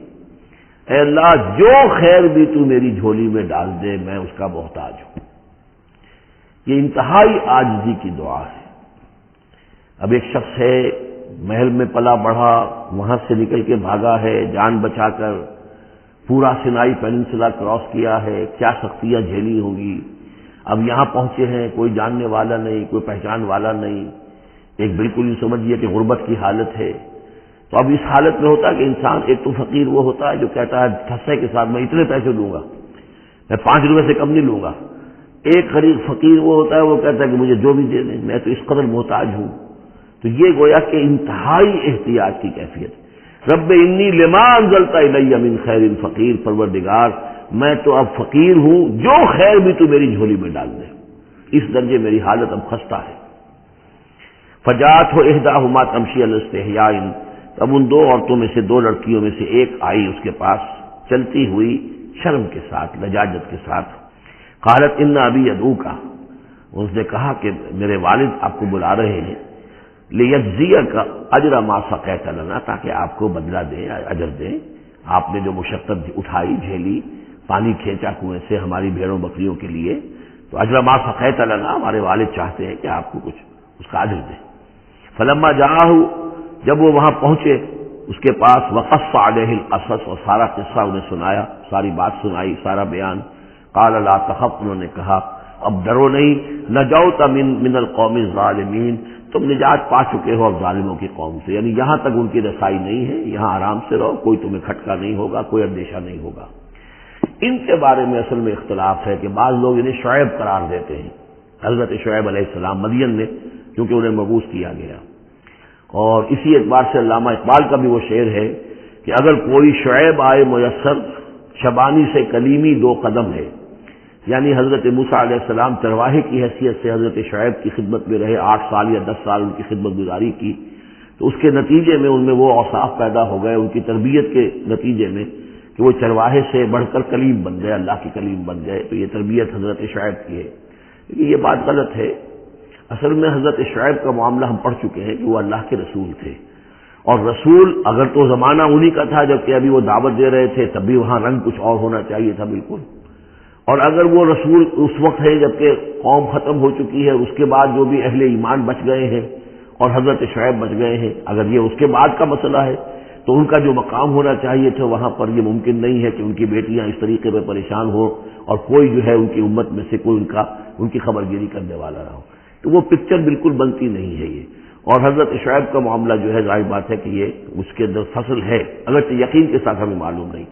اے اللہ جو خیر بھی تو میری جھولی میں ڈال دے میں اس کا محتاج ہوں۔ یہ انتہائی عاجزی کی دعا ہے۔ اب ایک شخص ہے محل میں پلا بڑھا، وہاں سے نکل کے بھاگا ہے جان بچا کر، پورا سینائی پیننسلا کراس کیا ہے، کیا سختیاں جھیلی ہوں گی، اب یہاں پہنچے ہیں، کوئی جاننے والا نہیں، کوئی پہچان والا نہیں، ایک بالکل یہ سمجھیے کہ غربت کی حالت ہے۔ تو اب اس حالت میں ہوتا ہے کہ انسان، ایک تو فقیر وہ ہوتا ہے جو کہتا ہے ٹھسے کے ساتھ میں اتنے پیسے دوں گا، میں 5 روپے سے کم نہیں لوں گا۔ ایک غریب فقیر وہ ہوتا ہے وہ کہتا ہے کہ مجھے جو بھی دے دیں، میں تو اس قدر محتاج ہوں۔ تو یہ گویا کہ انتہائی احتیاط کی کیفیت۔ رب انی لما انزلت الی من خیر فقیر، پروردگار میں تو اب فقیر ہوں، جو خیر بھی تو میری جھولی میں ڈال دے، اس درجے میری حالت اب خستہ ہے۔ فجاءت احداہما تمشی علی استحیاء، اب ان 2 عورتوں میں سے 2 لڑکیوں میں سے ایک آئی اس کے پاس چلتی ہوئی شرم کے ساتھ، لجاجت کے ساتھ۔ قالت ان ابی یدعوک، اس نے کہا کہ میرے والد آپ کو بلا رہے ہیں، لیجزیک اجر ما سقیت لنا، تاکہ آپ کو بدلہ دیں، اجر دیں، آپ نے جو مشقت اٹھائی جھیلی، پانی کھینچا کنویں سے ہماری بھیڑوں بکریوں کے لیے، تو اجر ما سقیت لنا، ہمارے والد چاہتے ہیں کہ آپ کو کچھ اس کا اجر دیں۔ فلما جاءہ، جب وہ وہاں پہنچے اس کے پاس، وقص علیہ القصص، اور سارا قصہ انہیں سنایا، ساری بات سنائی، سارا بیان۔ قال لا تخف، انہوں نے کہا اب ڈرو نہیں، نجوت من القوم الظالمین، تم نجات پا چکے ہو اب ظالموں کی قوم سے، یعنی یہاں تک ان کی رسائی نہیں ہے، یہاں آرام سے رہو، کوئی تمہیں کھٹکا نہیں ہوگا، کوئی اندیشہ نہیں ہوگا۔ ان کے بارے میں اصل میں اختلاف ہے کہ بعض لوگ انہیں شعیب قرار دیتے ہیں، حضرت شعیب علیہ السلام مدین میں، کیونکہ انہیں مبعوث کیا گیا۔ اور اسی اعتبار سے علامہ اقبال کا بھی وہ شعر ہے کہ اگر کوئی شعیب آئے میسر، شبانی سے کلیمی 2 قدم ہے، یعنی حضرت موسیٰ علیہ السلام چرواہے کی حیثیت سے حضرت شعیب کی خدمت میں رہے، 8 سال یا 10 سال ان کی خدمت گزاری کی، تو اس کے نتیجے میں ان میں وہ اوصاف پیدا ہو گئے، ان کی تربیت کے نتیجے میں کہ وہ چرواہے سے بڑھ کر کلیم بن گئے، اللہ کی کلیم بن گئے، تو یہ تربیت حضرت شعیب کی ہے۔ لیکن یہ بات غلط ہے، اصل میں حضرت شعیب کا معاملہ ہم پڑھ چکے ہیں کہ وہ اللہ کے رسول تھے، اور رسول اگر تو زمانہ انہی کا تھا جبکہ ابھی وہ دعوت دے رہے تھے، تب بھی وہاں رنگ کچھ اور ہونا چاہیے تھا بالکل، اور اگر وہ رسول اس وقت ہے جبکہ قوم ختم ہو چکی ہے، اس کے بعد جو بھی اہل ایمان بچ گئے ہیں اور حضرت شعیب بچ گئے ہیں، اگر یہ اس کے بعد کا مسئلہ ہے تو ان کا جو مقام ہونا چاہیے تھا وہاں پر یہ ممکن نہیں ہے کہ ان کی بیٹیاں اس طریقے پہ پریشان ہو اور کوئی جو ہے ان کی امت میں سے کوئی ان کی خبر گیری کرنے والا نہ ہو۔ تو وہ پکچر بالکل بنتی نہیں ہے یہ. اور حضرت شعیب کا معاملہ جو ہے ظاہر بات ہے کہ یہ اس کے اندر فصل ہے، اگرچہ یقین کے ساتھ ہمیں معلوم نہیں.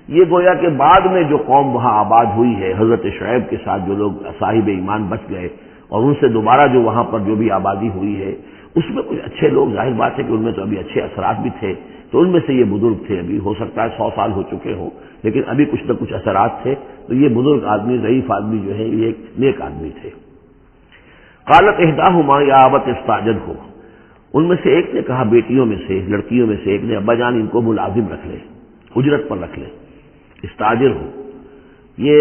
یہ گویا کہ بعد میں جو قوم وہاں آباد ہوئی ہے حضرت شعیب کے ساتھ، جو لوگ صاحب ایمان بچ گئے اور ان سے دوبارہ جو وہاں پر جو بھی آبادی ہوئی ہے، اس میں کچھ اچھے لوگ، ظاہر بات ہے کہ ان میں تو ابھی اچھے اثرات بھی تھے، تو ان میں سے یہ بزرگ تھے. ابھی ہو سکتا ہے 100 سال ہو چکے ہوں، لیکن ابھی کچھ نہ کچھ اثرات تھے. تو یہ بزرگ آدمی، ضعیف آدمی جو ہے، یہ ایک نیک آدمی تھے. قالت احداہما یا ابت استاجرہ، ان میں سے ایک نے کہا، بیٹیوں میں سے، لڑکیوں میں سے ایک نے، ابا جان ان کو ملازم رکھ لے، اجرت پر رکھ لے. استاجر ہو، یہ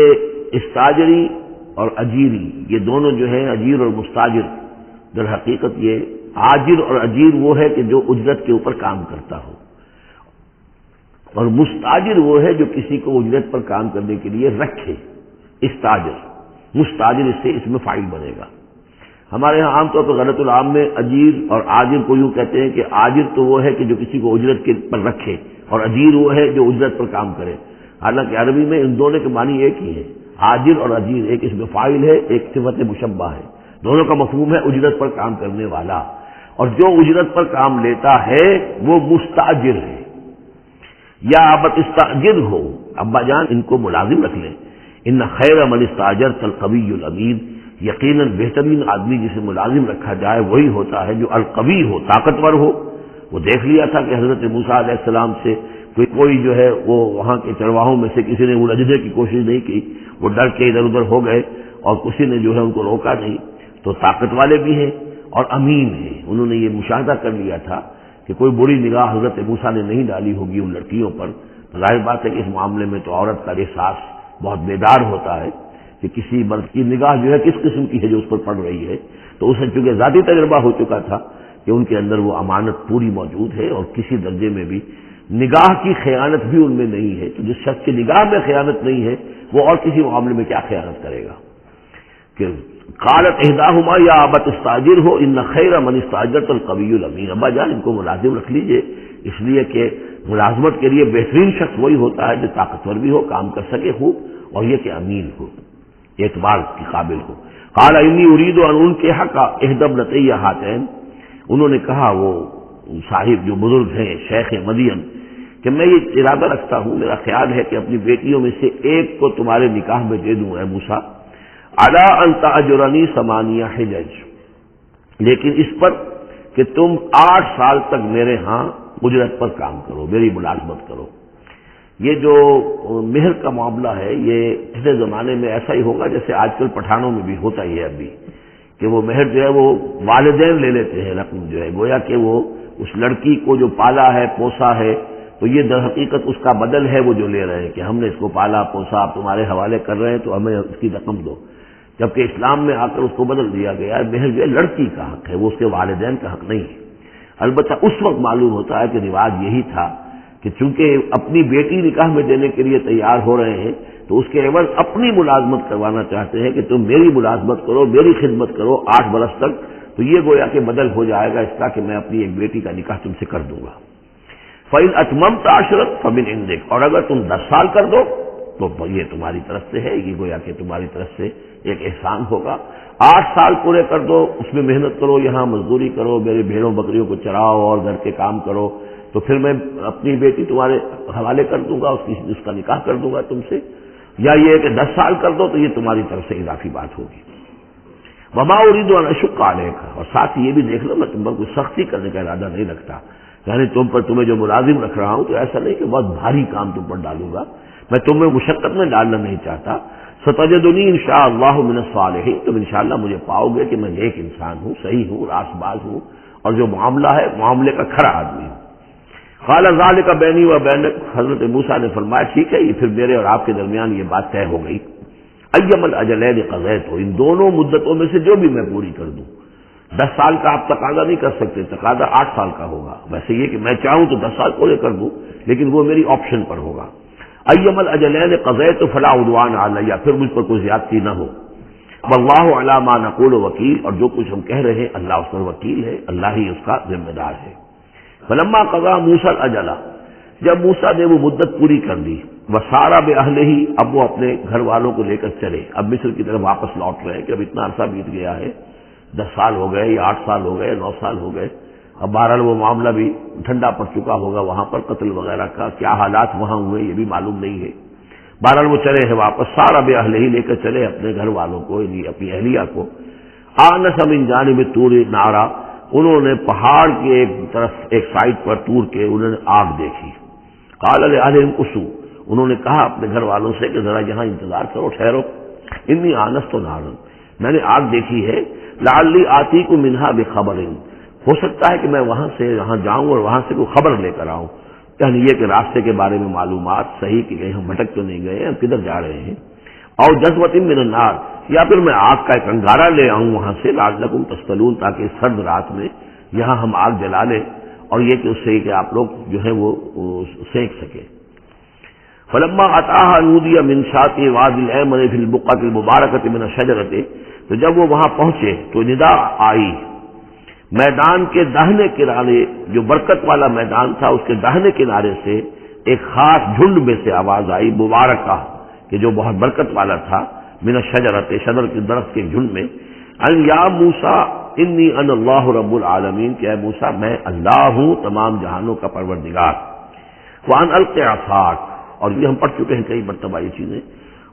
استاجری اور اجیری، یہ دونوں جو ہے اجیر اور مستاجر، در حقیقت یہ آجر اور اجیر وہ ہے کہ جو اجرت کے اوپر کام کرتا ہو، اور مستاجر وہ ہے جو کسی کو اجرت پر کام کرنے کے لیے رکھے. استاجر، مستاجر اس سے اس میں فاعل بنے گا. ہمارے ہاں عام طور پر غلط العام میں اجیر اور آجر کو یوں کہتے ہیں کہ آجر تو وہ ہے کہ جو کسی کو اجرت کے پر رکھے، اور اجیر وہ ہے جو اجرت پر کام کرے. حالانکہ عربی میں ان دونوں کے معنی ایک ہی ہے. آجر اور اجیر، ایک اس میں فاعل ہے، ایک صفت مشبہ ہے. دونوں کا مفہوم ہے اجرت پر کام کرنے والا، اور جو اجرت پر کام لیتا ہے وہ مستاجر ہے. یا ابت استاجر ہو، ابا جان ان کو ملازم رکھ لیں. ان خیر من استاجرت القوی الامین، یقیناً بہترین آدمی جسے ملازم رکھا جائے وہی ہوتا ہے جو القوی ہو، طاقتور ہو. وہ دیکھ لیا تھا کہ حضرت موسیٰ علیہ السلام سے کوئی جو ہے وہ وہاں کے چرواہوں میں سے کسی نے الجھنے کی کوشش نہیں کی، وہ ڈر کے ادھر ادھر ہو گئے اور کسی نے جو ہے ان کو روکا نہیں. تو طاقت والے بھی ہیں اور امین ہیں. انہوں نے یہ مشاہدہ کر لیا تھا کہ کوئی بری نگاہ حضرت موسیٰ نے نہیں ڈالی ہوگی ان لڑکیوں پر. ظاہر بات ہے کہ اس معاملے میں تو عورت کا احساس بہت بیدار ہوتا ہے کہ کسی مرد کی نگاہ جو ہے کس قسم کی ہے جو اس پر پڑ رہی ہے. تو اسے چونکہ ذاتی تجربہ ہو چکا تھا کہ ان کے اندر وہ امانت پوری موجود ہے، اور کسی درجے میں بھی نگاہ کی خیانت بھی ان میں نہیں ہے. تو جس شخص کی نگاہ میں خیانت نہیں ہے وہ اور کسی معاملے میں کیا خیانت کرے گا. کہ قالت احداہما یا ابت استاجر ہو ان خیر من استاجرت القوی الامین، ابا جان ان کو ملازم رکھ لیجئے، اس لیے کہ ملازمت کے لیے بہترین شخص وہی ہوتا ہے جو طاقتور بھی ہو، کام کر سکے خوب، اور یہ کہ امین ہو، اعتبار کے قابل ہو. قال انی اريد ان انکحک احدی ابنتی ہاتین، انہوں نے کہا وہ صاحب جو بزرگ ہیں شیخ مدین کہ میں یہ ارادہ رکھتا ہوں، میرا خیال ہے کہ اپنی بیٹیوں میں سے ایک کو تمہارے نکاح میں دے دوں اے موسیٰ، علی ان تأجرنی 8 حجج، لیکن اس پر کہ تم 8 سال تک میرے ہاں اجرت پر کام کرو، میری ملازمت کرو. یہ جو مہر کا معاملہ ہے یہ پچھلے زمانے میں ایسا ہی ہوگا جیسے آج کل پٹھانوں میں بھی ہوتا ہی ہے ابھی، کہ وہ مہر جو ہے وہ والدین لے لیتے ہیں رقم جو ہے، گویا کہ وہ اس لڑکی کو جو پالا ہے پوسا ہے تو یہ در حقیقت اس کا بدل ہے وہ جو لے رہے ہیں کہ ہم نے اس کو پالا پوسا، آپ تمہارے حوالے کر رہے ہیں تو ہمیں اس کی رقم دو. جبکہ اسلام میں آ کر اس کو بدل دیا گیا ہے، مہر جو ہے لڑکی کا حق ہے، وہ اس کے والدین کا حق نہیں ہے. البتہ اس وقت معلوم ہوتا ہے کہ رواج یہی تھا کہ چونکہ اپنی بیٹی نکاح میں دینے کے لیے تیار ہو رہے ہیں تو اس کے عوض اپنی ملازمت کروانا چاہتے ہیں کہ تم میری ملازمت کرو، میری خدمت کرو 8 برس تک، تو یہ گویا کہ بدل ہو جائے گا اس کا کہ میں اپنی ایک بیٹی کا نکاح تم سے کر دوں گا. فَإِنْ أَتْمَمْتَ عَشْرًا فَمِنْ عِنْدِكَ، اور اگر تم 10 سال کر دو تو یہ تمہاری طرف سے ہے، یہ گویا کہ تمہاری طرف سے ایک احسان ہوگا. 8 سال پورے کر دو، اس میں محنت کرو، یہاں مزدوری کرو، میرے بھیڑوں بکریوں کو چراؤ اور گھر کے کام کرو، تو پھر میں اپنی بیٹی تمہارے حوالے کر دوں گا، اس کا نکاح کر دوں گا تم سے. یا یہ کہ 10 سال کر دو تو یہ تمہاری طرف سے اضافی بات ہوگی. وما اريد ان اشق عليك، اور ساتھ یہ بھی دیکھ لو میں تم پر کوئی سختی کرنے کا ارادہ نہیں رکھتا، یعنی تمہیں جو ملازم رکھ رہا ہوں تو ایسا نہیں کہ بہت بھاری کام تم پر ڈالوں گا، میں تمہیں مشقت میں ڈالنا نہیں چاہتا. ستجدنی انشاءاللہ من الصالحین، تم انشاءاللہ مجھے پاؤ گے کہ میں نیک انسان ہوں، صحیح ہوں، راست باز ہوں، اور جو معاملہ ہے معاملے کا کھرا آدمی ہوں. قال ذلك بینی و بینک، حضرت موسیٰ نے فرمایا ٹھیک ہے، یہ پھر میرے اور آپ کے درمیان یہ بات طے ہو گئی. ایما الاجلین قضیت، ان دونوں مدتوں میں سے جو بھی میں پوری کر دوں. 10 سال کا آپ تقاضا نہیں کر سکتے، تقاضا 8 سال کا ہوگا. ویسے یہ کہ میں چاہوں تو 10 سال پورے کر دوں، لیکن وہ میری آپشن پر ہوگا. ایما الاجلین قضیت فلا عدوان علی، پھر مجھ پر کوئی زیادتی نہ ہو. واللہ علی ما نقول وکیل، اور جو کچھ ہم کہہ رہے ہیں اللہ اس پر وکیل ہے، اللہ ہی اس کا ذمہ دار ہے. فلما قضى موسیٰ الاجل، جب موسیٰ نے وہ مدت پوری کر دی، وسارا باہلہ، اب وہ اپنے گھر والوں کو لے کر چلے، اب مصر کی طرف واپس لوٹ رہے ہیں کہ اب اتنا عرصہ بیت گیا ہے، 10 سال ہو گئے یا 8 سال ہو گئے 9 سال ہو گئے. اب بہرحال وہ معاملہ بھی ٹھنڈا پڑ چکا ہوگا وہاں پر قتل وغیرہ کا کیا حالات وہاں ہوئے یہ بھی معلوم نہیں ہے. بہرحال وہ چلے ہیں واپس سارا بے اہل ہی لے کر چلے اپنے گھر والوں کو اپنی اہلیہ کو. آنس من جانب طور نارا انہوں نے پہاڑ کے ایک طرف ایک سائڈ پر طور کے انہوں نے آگ دیکھی. قال لأهلهم قصوا انہوں نے کہا اپنے گھر والوں سے کہ ذرا یہاں انتظار کرو ٹھہرو. انی آنست نارا میں نے آگ دیکھی ہے. لعلی آتیکم منہا بخبر ہو سکتا ہے کہ میں وہاں سے یہاں جاؤں اور وہاں سے کوئی خبر لے کر آؤں. یعنی یہ کہ راستے کے بارے میں معلومات صحیح کہ کہیں ہم بھٹک تو نہیں گئے ہم کدھر جا رہے ہیں. اور جذبۃ من النار یا پھر میں آگ کا ایک انگارہ لے آؤں وہاں سے لعلکم تصطلون تاکہ اس سرد رات میں یہاں ہم آگ جلا لیں اور یہ کہ اس سے کہ آپ لوگ جو ہے وہ سینک سکیں. فلما اتاها نودی من شاطئ وادی الایمن فی البقعۃ المبارکۃ من الشجرۃ تو جب وہ وہاں پہنچے تو ندا آئی میدان کے داہنے کنارے جو برکت والا میدان تھا اس کے داہنے کنارے سے ایک خاص جھنڈ میں سے آواز آئی مبارکہ کہ جو بہت برکت والا تھا من الشجرۃ شجر کے درخت کے جھنڈ میں ان یا موسیٰ انی ان اللہ رب العالمین کہ اے موسیٰ میں اللہ ہوں تمام جہانوں کا پروردگار. وان الق عصاک اور یہ ہم پڑھ چکے ہیں کئی مرتبہ یہ چیزیں.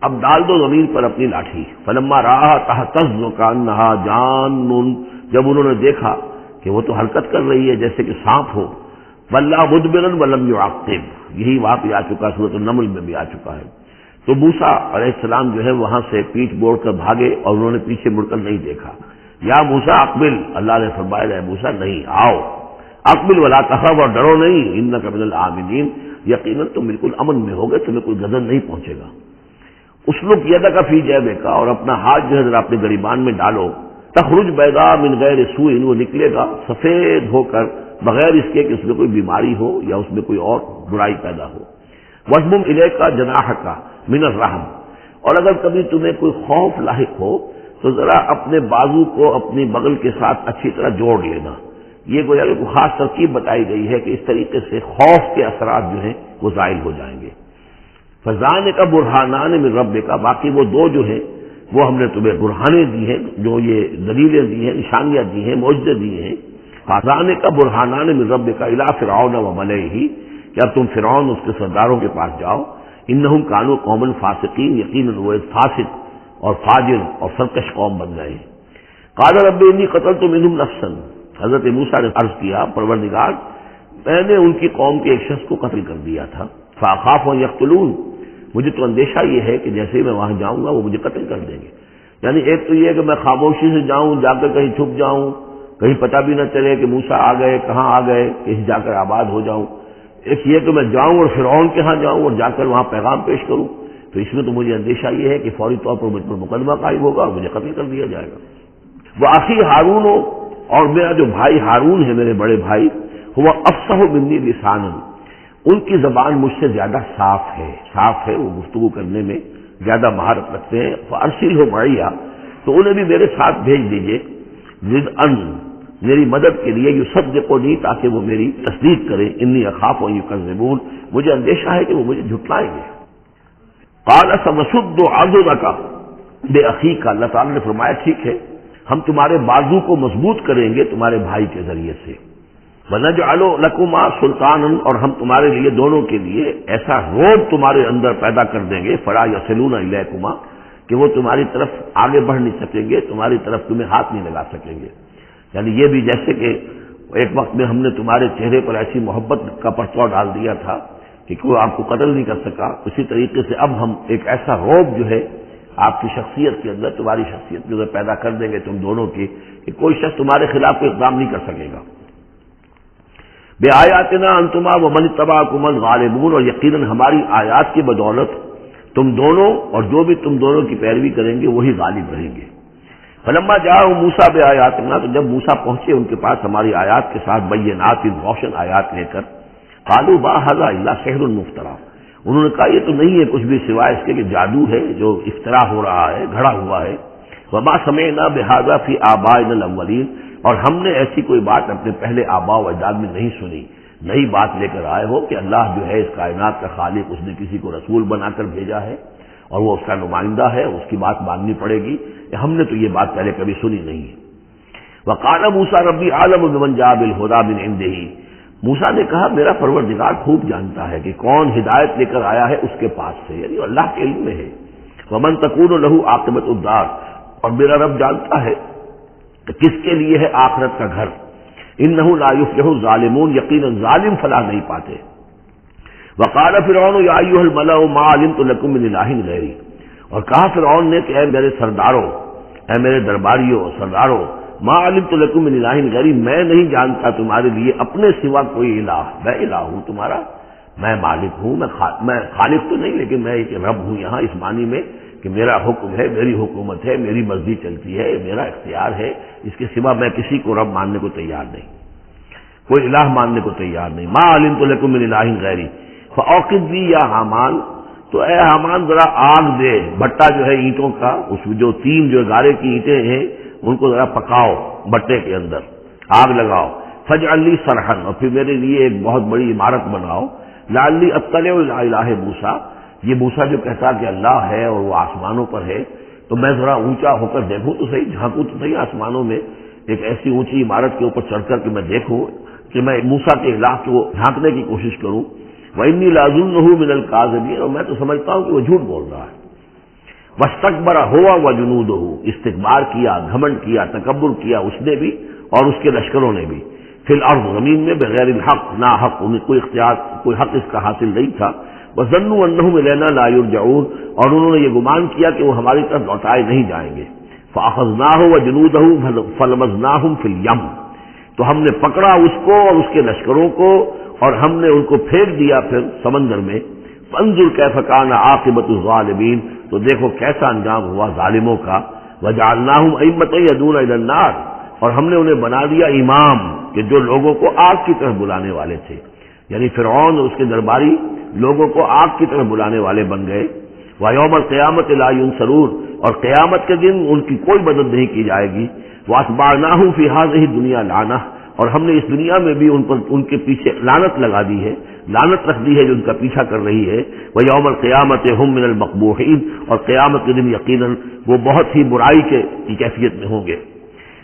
اب ڈال دو زمین پر اپنی لاٹھی. فلما رآہا تہتز کانہا جان جب انہوں نے دیکھا کہ وہ تو حرکت کر رہی ہے جیسے کہ سانپ ہو. ولا مدبرا ولم يعقب یہی واقعہ آ چکا سورۃ النمل میں بھی آ چکا ہے. تو موسیٰ علیہ السلام جو ہے وہاں سے پیٹھ موڑ کر بھاگے اور انہوں نے پیچھے مڑ کر نہیں دیکھا. یا موسیٰ اقبل اللہ نے فرمایا اے موسیٰ نہیں آؤ اقبل ولا تخف اور ڈرو نہیں انک من الآمنین یقیناً تم بالکل امن میں ہوگے تمہیں کوئی غضب نہیں پہنچے گا. اسلک یدک فی جیبک اور اپنا ہاتھ جو ہے ذرا اپنے گریبان میں ڈالو. تخرج بیضاء من غیر سوء وہ نکلے گا سفید ہو کر بغیر اس کے کہ اس میں کوئی بیماری ہو یا اس میں کوئی اور برائی پیدا ہو. وضمم الیک جناحک من الرحم اور اگر کبھی تمہیں کوئی خوف لاحق ہو تو ذرا اپنے بازو کو اپنی بغل کے ساتھ اچھی طرح جوڑ لینا. یہ گویا کہ خاص ترکیب بتائی گئی ہے کہ اس طریقے سے خوف کے اثرات جو ہیں وہ زائل ہو جائیں گے. فذانک برہانان من ربک باقی وہ دو جو ہیں وہ ہم نے تمہیں برہانے دی ہیں جو یہ دلیلیں دی ہیں نشانیاں دی ہیں معجزے دیے ہیں. فذانک برہانان من ربک الی فرعون وملئہ کہ اب تم فرعون اس کے سرداروں کے پاس جاؤ. انہم کانوا قوما فاسقین یقیناً وہ ایک فاسق اور فاجر اور سرکش قوم بن گئے. قال رب انی قتلت منہم نفسا حضرت موسیٰ نے عرض کیا پروردگار میں نے ان کی قوم کے ایک شخص کو قتل کر دیا تھا. فاخاف ان یقتلون مجھے تو اندیشہ یہ ہے کہ جیسے ہی میں وہاں جاؤں گا وہ مجھے قتل کر دیں گے. یعنی ایک تو یہ کہ میں خاموشی سے جاؤں جا کر کہیں چھپ جاؤں کہیں پتہ بھی نہ چلے کہ موسیٰ آ گئے کہاں آ گئے کہیں جا کر آباد ہو جاؤں. ایک یہ کہ میں جاؤں اور فرعون کے ہاں جاؤں اور جا کر وہاں پیغام پیش کروں. تو اس میں تو مجھے اندیشہ یہ ہے کہ فوری طور پر مجھ پر مقدمہ قائم ہوگا اور مجھے قتل کر دیا جائے گا. وہ آخی ہارون اور میرا جو بھائی ہارون ہے میرے بڑے بھائی وہ افصح منی لسانا ان کی زبان مجھ سے زیادہ صاف ہے وہ گفتگو کرنے میں زیادہ مہارت رکھتے ہیں. فارسلہ معیا تو انہیں بھی میرے ساتھ بھیج دیجیے ضدعا میری مدد کے لیے یصدقونی تاکہ وہ میری تصدیق کرے. انی اخاف ان یکذبون مجھے اندیشہ ہے کہ وہ مجھے جھٹلائیں گے. قال سنشد عضدک باخیک اللہ تعالیٰ نے فرمایا ٹھیک ہے ہم تمہارے بازو کو مضبوط کریں گے تمہارے بھائی کے ذریعے سے. وَنَجْعَلُ لَكُمَا سُلْطَانًا اور ہم تمہارے لیے دونوں کے لیے ایسا روب تمہارے اندر پیدا کر دیں گے فَلَا يَصِلُونَ إِلَيْكُمَا کہ وہ تمہاری طرف آگے بڑھ نہیں سکیں گے تمہاری طرف تمہیں ہاتھ نہیں لگا سکیں گے. یعنی یہ بھی جیسے کہ ایک وقت میں ہم نے تمہارے چہرے پر ایسی محبت کا پرچاؤ ڈال دیا تھا کہ کوئی آپ کو قتل نہیں کر سکا اسی طریقے سے اب ہم ایک ایسا روب جو ہے آپ کی شخصیت کے اندر تمہاری شخصیت کے اندر پیدا کر دیں گے تم دونوں کی کہ کوئی شخص تمہارے خلاف کوئی اقدام نہیں کر سکے گا. بِآیاتنا انتما ومن اتبعکم الغالبون اور یقیناً ہماری آیات کی بدولت تم دونوں اور جو بھی تم دونوں کی پیروی کریں گے وہی غالب رہیں گے. فلما جاءوا موسیٰ بآیاتنا تو جب موسیٰ پہنچے ان کے پاس ہماری آیات کے ساتھ بینات روشن آیات لے کر قالوا ما ھذا الا سحر مفترى انہوں نے کہا یہ تو نہیں ہے کچھ بھی سوائے اس کے کہ جادو ہے جو افترا ہو رہا ہے گھڑا ہوا ہے. وما سمعنا بهذا في آبائنا الاولین اور ہم نے ایسی کوئی بات اپنے پہلے آباء و اجداد میں نہیں سنی. نئی بات لے کر آئے ہو کہ اللہ جو ہے اس کائنات کا خالق اس نے کسی کو رسول بنا کر بھیجا ہے اور وہ اس کا نمائندہ ہے اس کی بات ماننی پڑے گی. ہم نے تو یہ بات پہلے کبھی سنی نہیں ہے. وقال موسیٰ ربی عالم بمن جاء بالہدی من عنده، موسیٰ نے کہا میرا پروردگار خوب جانتا ہے کہ کون ہدایت لے کر آیا ہے اس کے پاس سے، یعنی اللہ کے علم میں ہے۔ ومن تکون له عاقبۃ الدار، اور میرا رب جانتا ہے کہ کس کے لیے ہے آخرت کا گھر۔ انہ لا یفلح الظالمون، یقیناً ظالم فلاح نہیں پاتے۔ وقال فرعون یا ایھا الملأ ما علمت لکم من الہ غیری، اور کہا فرعون نے کہ اے میرے سرداروں، اے میرے درباریوں سرداروں، ما علمت لکم من الہ غیری، میں نہیں جانتا تمہارے لیے اپنے سوا کوئی الہ، میں الہ ہوں تمہارا، میں مالک ہوں، میں خالق تو نہیں لیکن میں ایک رب ہوں یہاں اس معنی میں کہ میرا حکم ہے، میری حکومت ہے، میری مرضی چلتی ہے، میرا اختیار ہے، اس کے سوا میں کسی کو رب ماننے کو تیار نہیں، کوئی الہ ماننے کو تیار نہیں۔ ما علمت لکم من الہ غیری فاوقد بی یا حامان، تو اے حامان ذرا آگ دے، بھٹا جو ہے اینٹوں کا، اس جو تین جو گارے کی اینٹیں ہیں ان کو ذرا پکاؤ بٹے کے اندر، آگ لگاؤ، فاجعل لی صرحا، اور پھر میرے لیے ایک بہت بڑی عمارت بناؤ، لعلی اطلع الی الہ موسیٰ، یہ موسیٰ جو کہتا کہ اللہ ہے اور وہ آسمانوں پر ہے، تو میں ذرا اونچا ہو کر دیکھوں تو صحیح، جھانکوں تو صحیح آسمانوں میں، ایک ایسی اونچی عمارت کے اوپر چڑھ کر کے میں دیکھوں کہ میں موسیٰ کے الہ کو جھانکنے کی کوشش کروں۔ وإنی لأظنہ من الکاذبین، اور میں تو سمجھتا ہوں کہ وہ جھوٹ بول رہا ہے۔ واستکبر هو وجنودہ، استکبار کیا، گھمنڈ کیا، تکبر کیا اس نے بھی اور اس کے لشکروں نے بھی، فی الارض، زمین میں، بغیر الحق، نا حق، انہیں کوئی اختیار، کوئی حق اس کا حاصل نہیں تھا۔ وظنوا انہم الینا لا یرجعون، اور انہوں نے یہ گمان کیا کہ وہ ہماری طرف لوٹائے نہیں جائیں گے۔ فاخذناہ وجنودہ فلمزناہم فی الیم، تو ہم نے پکڑا اس کو اور اس کے لشکروں کو اور ہم نے ان کو پھینک دیا پھر سمندر میں۔ فانظر کیف کان عاقبۃ الظالمین، تو دیکھو کیسا انجام ہوا ظالموں کا۔ وجعلناہم ائمۃ یدعون الی النار، اور ہم نے انہیں بنا دیا امام کہ جو لوگوں کو آگ کی طرف بلانے والے تھے، یعنی فرعون اور اس کے درباری لوگوں کو آگ کی طرف بلانے والے بن گئے۔ ویوم القیامۃ لا ینصرون، اور قیامت کے دن ان کی کوئی مدد نہیں کی جائے گی۔ واتبعناہم فی ہذہ الدنیا لعنہ، اور ہم نے اس دنیا میں بھی ان پر ان کے پیچھے لعنت لگا دی ہے، لعنت رکھ دی ہے جو ان کا پیچھا کر رہی ہے۔ ویوم القیامۃ ہم من المقبوحین، اور قیامت کے دن یقیناً وہ بہت ہی برائی کی کیفیت میں ہوں گے۔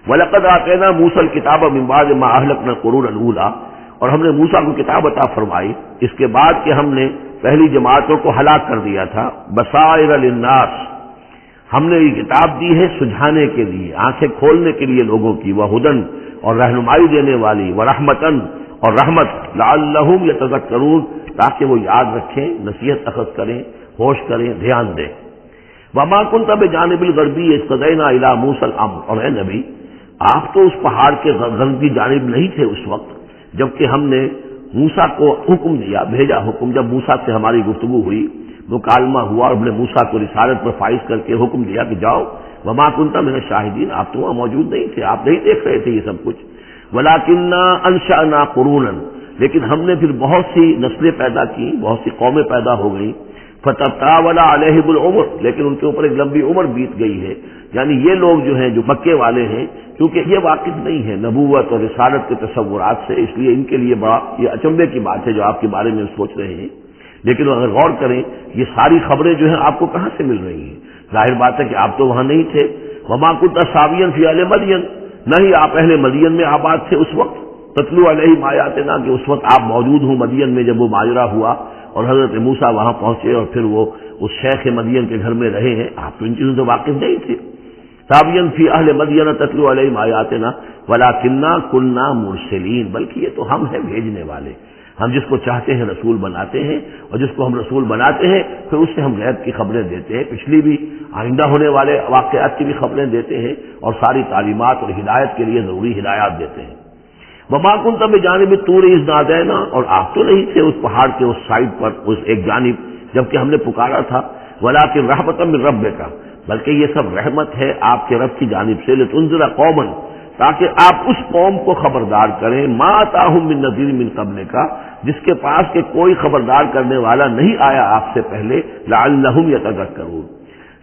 وَلَقَدْ آتَيْنَا مُوسَى الْكِتَابَ مِنْ بَعْدِ مَا أَهْلَكْنَا الْقُرُونَ الْأُولَىٰ، اور ہم نے موسیٰ کو کتاب عطا فرمائی اس کے بعد کہ ہم نے پہلی جماعتوں کو ہلاک کر دیا تھا۔ بصائر للناس، ہم نے یہ کتاب دی ہے سجھانے کے لیے، آنکھیں کھولنے کے لیے لوگوں کی، وہدن، اور رہنمائی دینے والی، ورحمتن، اور رحمت، لعلہم یتذکرون، تاکہ وہ یاد رکھیں، نصیحت اخذ کریں، ہوش کریں، دھیان دیں۔ وما کنت بجانب الغربی اذ قضینا الی موسیٰ الامر، اور اے نبی آپ تو اس پہاڑ کے غربی جانب نہیں تھے اس وقت جبکہ ہم نے موسیٰ کو حکم دیا، بھیجا حکم، جب موسیٰ سے ہماری گفتگو ہوئی، مکالمہ ہوا، اور ہم نے موسیٰ کو رسالت پر فائز کر کے حکم دیا کہ جاؤ۔ وما کنت من الشاہدین، آپ تو وہاں موجود نہیں تھے، آپ نہیں دیکھ رہے تھے یہ سب کچھ۔ ولکننا انشأنا قرونا، لیکن ہم نے پھر بہت سی نسلیں پیدا کی، بہت سی قومیں پیدا ہو گئیں۔ فتطاول علیہم العمر، لیکن ان کے اوپر ایک لمبی عمر بیت گئی ہے، یعنی یہ لوگ جو ہیں جو مکے والے ہیں، کیونکہ یہ واقف نہیں ہے نبوت اور رسالت کے تصورات سے، اس لیے ان کے لیے بڑا یہ اچنبے کی بات ہے جو آپ کے بارے میں سوچ رہے ہیں۔ لیکن اگر غور کریں یہ ساری خبریں جو ہیں آپ کو کہاں سے مل رہی ہیں؟ ظاہر بات ہے کہ آپ تو وہاں نہیں تھے۔ وما كنت ساويا في اهل مدين، نہ ہی آپ اہل مدین میں آباد تھے اس وقت۔ تتلو علیہم آیاتنا، کہ اس وقت آپ موجود ہوں مدین میں جب وہ ماجرا ہوا اور حضرت موسیٰ وہاں پہنچے اور پھر وہ اس شیخ مدین کے گھر میں رہے ہیں، آپ تو ان چیزوں سے واقف نہیں تھے۔ ساويا في اهل مدين تتلو علیہم آیاتنا ولكننا كنا مرسلین، بلکہ یہ تو ہم ہیں بھیجنے والے، ہم جس کو چاہتے ہیں رسول بناتے ہیں، اور جس کو ہم رسول بناتے ہیں پھر اس سے ہم غیب کی خبریں دیتے ہیں، پچھلی بھی آئندہ ہونے والے واقعات کی بھی خبریں دیتے ہیں، اور ساری تعلیمات اور ہدایت کے لیے ضروری ہدایات دیتے ہیں۔ وما كنت بجانب الطور اذ نادینا، اور آپ تو نہیں تھے اس پہاڑ کے اس سائڈ پر، اس ایک جانب جبکہ ہم نے پکارا تھا۔ ولکن رحمۃ من ربک، بلکہ یہ سب رحمت ہے آپ کے رب کی جانب سے، لتنذر قوما، تاکہ آپ اس قوم کو خبردار کریں، ما اتاہم من نذیر من قبلک، جس کے پاس کہ کوئی خبردار کرنے والا نہیں آیا آپ سے پہلے، لعلہم یتذکرون،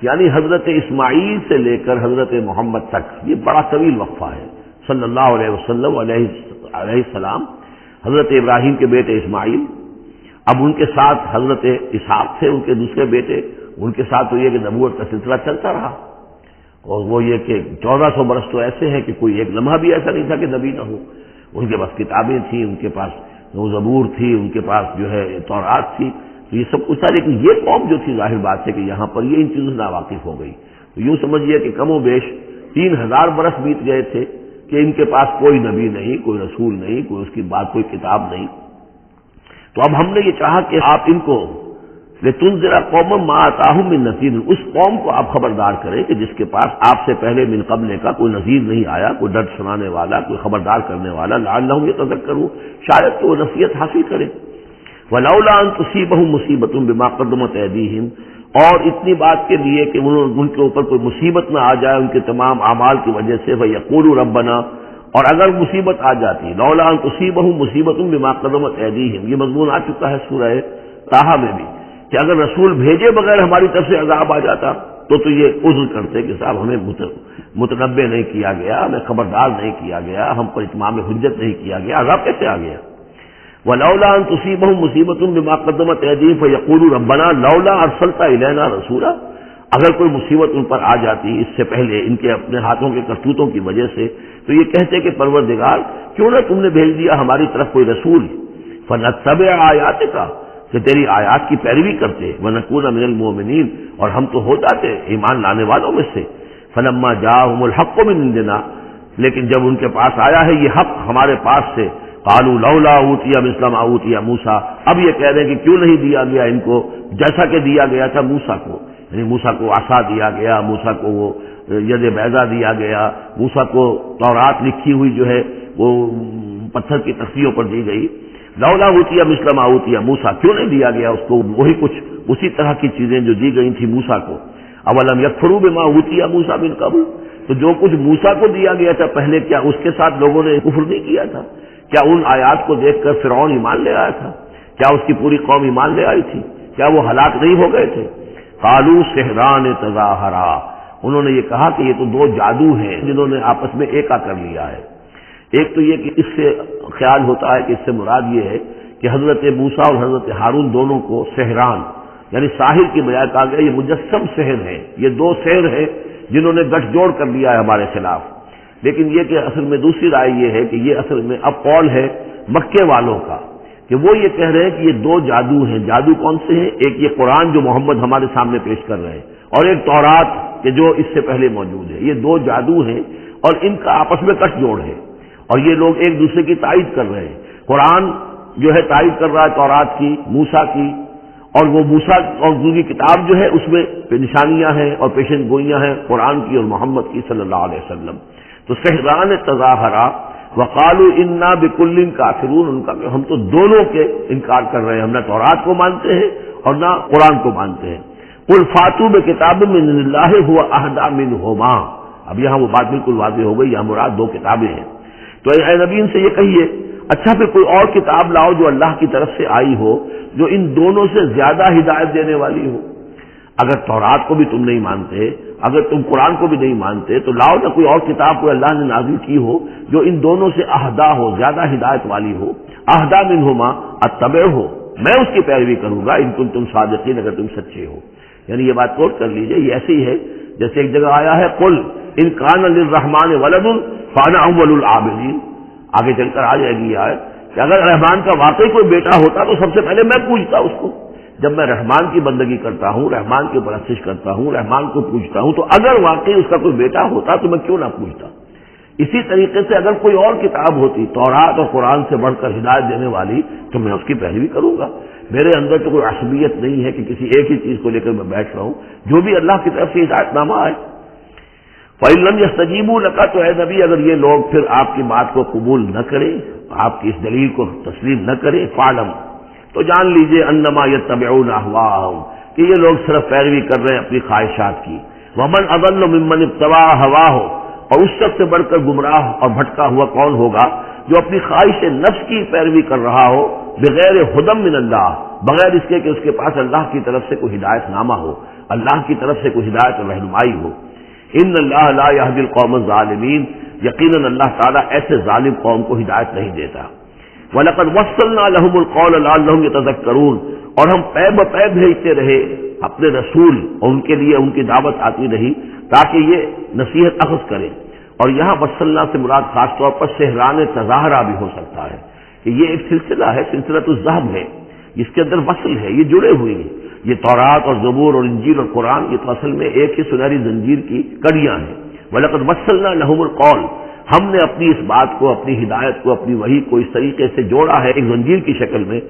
یعنی حضرت اسماعیل سے لے کر حضرت محمد تک یہ بڑا طویل وقفہ ہے۔ صلی اللہ علیہ وسلم علیہ السلام، حضرت ابراہیم کے بیٹے اسماعیل، اب ان کے ساتھ حضرت اسحاق تھے ان کے دوسرے بیٹے، ان کے ساتھ تو یہ کہ نبوت کا سلسلہ چلتا رہا، اور وہ یہ کہ 1400 برس تو ایسے ہیں کہ کوئی ایک لمحہ بھی ایسا نہیں تھا کہ نبی نہ ہو. ان کے پاس کتابیں تھیں، ان کے پاس زبور تھی، ان کے پاس جو ہے تورات تھی، تو یہ سب کچھ تھا. لیکن یہ قوم جو تھی ظاہر بات ہے کہ یہاں پر یہ ان چیزوں سے ناواقف ہو گئی. تو یوں سمجھیے کہ کم و بیش 3000 برس بیت گئے تھے کہ ان کے پاس کوئی نبی نہیں، کوئی رسول نہیں، کوئی اس کی بات کوئی کتاب نہیں. تو اب ہم نے یہ چاہا کہ آپ ان کو لتنذر قوما ما آتاہم من نذیر، اس قوم کو آپ خبردار کریں کہ جس کے پاس آپ سے پہلے من قبل کا کوئی نذیر نہیں آیا، کوئی ڈر سنانے والا، کوئی خبردار کرنے والا، لعلہم یتذکرون، شاید کہ وہ نصیحت حاصل کریں. ولولا ان تصیبہم مصیبۃ بما قدمت ایدیہم، اور اتنی بات کے لیے کہ ان کے اوپر کوئی مصیبت نہ آ جائے ان کے تمام اعمال کی وجہ سے، فیقولوا ربنا، اور اگر مصیبت آ جاتی، لولا ان تصیبہم مصیبۃ بما قدمت ایدیہم، یہ مضمون آ چکا ہے سورہ طٰہٰ میں بھی کہ اگر رسول بھیجے بغیر ہماری طرف سے عذاب آ جاتا تو یہ عذر کرتے کہ صاحب ہمیں متنبع نہیں کیا گیا، ہمیں خبردار نہیں کیا گیا، ہم پر اتمام حجت نہیں کیا گیا، عذاب کیسے آ گیا. وَلَوْلَا أَن تُصِيبَهُم مُّصِيبَةٌ بِمَا قَدَّمَتْ أَيْدِيهِمْ فَيَقُولُوا رَبَّنَا لَوْلَا أَرْسَلْتَ إِلَيْنَا رَسُولًا، اگر کوئی مصیبت ان پر آ جاتی اس سے پہلے ان کے اپنے ہاتھوں کے کرتوتوں کی وجہ سے، تو یہ کہتے کہ پروردگار کیوں نہ تم نے بھیج دیا ہماری طرف کوئی رسول، فَنَتَّبِعَ آيَاتِكَ، کہ تیری آیات کی پیروی کرتے، وَنَكُونَ مِنَ الْمُؤْمِنِينَ، اور ہم تو ہو جاتے ایمان لانے والوں میں سے. فَلَمَّا جَاءَهُمُ الْحَقُّ مِنْ عِندِنَا، لیکن جب ان کے پاس آیا ہے یہ حق ہمارے پاس سے، قالوا لولا اوتي مثل ما اوتي موسیٰ، اب یہ کہہ رہے ہیں کہ کیوں نہیں دیا گیا ان کو جیسا کہ دیا گیا تھا موسیٰ کو، یعنی موسیٰ کو عصا دیا گیا، موسیٰ کو وہ ید بیضا دیا گیا، موسیٰ کو تورات لکھی ہوئی جو ہے وہ پتھر کی تختیوں پر دی گئی. لولا اوتي مثل ما اوتي موسیٰ، کیوں نہیں دیا گیا اس کو وہی کچھ اسی طرح کی چیزیں جو دی گئی تھی موسیٰ کو. اولم یکفروا بما اوتي موسیٰ من قبل، تو جو کچھ موسیٰ کو دیا گیا تھا پہلے، کیا اس کے ساتھ لوگوں نے کفر نہیں کیا تھا؟ کیا ان آیات کو دیکھ کر فرعون ایمان لے آیا تھا؟ کیا اس کی پوری قوم ایمان لے آئی تھی؟ کیا وہ ہلاک نہیں ہو گئے تھے؟ قالوا سحران تظاہرا، انہوں نے یہ کہا کہ یہ تو دو جادو ہیں جنہوں نے آپس میں ایکا کر لیا ہے. ایک تو یہ کہ اس سے خیال ہوتا ہے کہ اس سے مراد یہ ہے کہ حضرت موسیٰ اور حضرت ہارون دونوں کو سحران یعنی ساحر کی بجائے کہا گیا یہ مجسم سحر ہیں، یہ دو سحر ہیں جنہوں نے گٹھ جوڑ کر لیا ہے ہمارے خلاف. لیکن یہ کہ اصل میں دوسری رائے یہ ہے کہ یہ اصل میں اب قول ہے مکے والوں کا کہ وہ یہ کہہ رہے ہیں کہ یہ دو جادو ہیں. جادو کون سے ہیں؟ ایک یہ قرآن جو محمد ہمارے سامنے پیش کر رہے ہیں، اور ایک تورات کہ جو اس سے پہلے موجود ہے. یہ دو جادو ہیں اور ان کا آپس میں گٹھ جوڑ ہے، اور یہ لوگ ایک دوسرے کی تائید کر رہے ہیں. قرآن جو ہے تائید کر رہا ہے تورات کی، موسیٰ کی، اور وہ موسیٰ اور دوسری کتاب جو ہے اس میں نشانیاں ہیں اور پیشن گوئیاں ہیں قرآن کی اور محمد کی صلی اللہ علیہ وسلم. تو سحران تظاہرا وقالوا انا بکل کافرون، ان کا کہ ہم تو دونوں کے انکار کر رہے ہیں، ہم نہ تورات کو مانتے ہیں اور نہ قرآن کو مانتے ہیں. قل فاتوا بکتاب من اللہ هو اہدی منہما، اب یہاں وہ بات بالکل واضح ہو گئی، یہاں مراد دو کتابیں ہیں. تو اے نبی ان سے یہ کہیے اچھا پھر کوئی اور کتاب لاؤ جو اللہ کی طرف سے آئی ہو، جو ان دونوں سے زیادہ ہدایت دینے والی ہو. اگر تورات کو بھی تم نہیں مانتے، اگر تم قرآن کو بھی نہیں مانتے، تو لاؤ نہ کوئی اور کتاب کوئی اللہ نے نازل کی ہو جو ان دونوں سے اہدا ہو، زیادہ ہدایت والی ہو. اہدا منہما اتبع ہو، میں اس کی پیروی کروں گا ان کنتم صادقین، اگر تم سچے ہو. یعنی یہ بات نوٹ کر لیجئے، یہ ایسے ہی ہے جیسے ایک جگہ آیا ہے قل ان کان للرحمن ولد فانا اول العابدین، آگے چل کر آ جائے گی یہ آیت کہ اگر رحمان کا واقعی کوئی بیٹا ہوتا تو سب سے پہلے میں پوچھتا اس کو. جب میں رحمان کی بندگی کرتا ہوں، رحمان کی پرستش کرتا ہوں، رحمان کو پوچھتا ہوں، تو اگر واقعی اس کا کوئی بیٹا ہوتا تو میں کیوں نہ پوچھتا. اسی طریقے سے اگر کوئی اور کتاب ہوتی تورات اور قرآن سے بڑھ کر ہدایت دینے والی تو میں اس کی پیروی کروں گا. میرے اندر تو کوئی عصبیت نہیں ہے کہ کسی ایک ہی چیز کو لے کر میں بیٹھ رہا ہوں، جو بھی اللہ کی طرف سے ہدایت نامہ آئے. فَإِن لَّمْ يَسْتَجِيبُوا لَكَ، تو اے نبی اگر یہ لوگ پھر آپ کی بات کو قبول نہ کریں، آپ کی اس دلیل کو تسلیم نہ کریں، فَاعْلَمْ، تو جان لیجئے انما یتبعون اہواءہم، کہ یہ لوگ صرف پیروی کر رہے ہیں اپنی خواہشات کی. ومن اضل ممن اتبع ہواہ، اور اس شخص سے بڑھ کر گمراہ اور بھٹکا ہوا کون ہوگا جو اپنی خواہش نفس کی پیروی کر رہا ہو، بغیر ہدی من اللہ، بغیر اس کے کہ اس کے پاس اللہ کی طرف سے کوئی ہدایت نامہ ہو، اللہ کی طرف سے کوئی ہدایت اور رہنمائی ہو. ان اللہ لا یہدی القوم الظالمین، یقیناً اللہ تعالیٰ ایسے ظالم قوم کو ہدایت نہیں دیتا. وَلَقَدْ وَصَّلْنَا لَهُمُ الْقَوْلَ لَعَلَّهُمْ يَتَذَكَّرُونَ، اور ہم پے بپے بھیجتے رہے اپنے رسول اور ان کے لیے ان کی دعوت آتی رہی تاکہ یہ نصیحت اخذ کریں. اور یہاں وصلنا سے مراد خاص طور پر سہران تظاہرہ بھی ہو سکتا ہے کہ یہ ایک سلسلہ ہے، سلسلۃ الذہب ہے، جس کے اندر وصل ہے، یہ جڑے ہوئے ہیں. یہ تورات اور زبور اور انجیل اور قرآن یہ تو اصل میں ایک ہی سنہری زنجیر کی کڑیاں ہیں. وَلَقَدْ وَصَّلْنَا لَهُمُ الْقَوْلَ، ہم نے اپنی اس بات کو، اپنی ہدایت کو، اپنی وحی کو اس طریقے سے جوڑا ہے ایک زنجیر کی شکل میں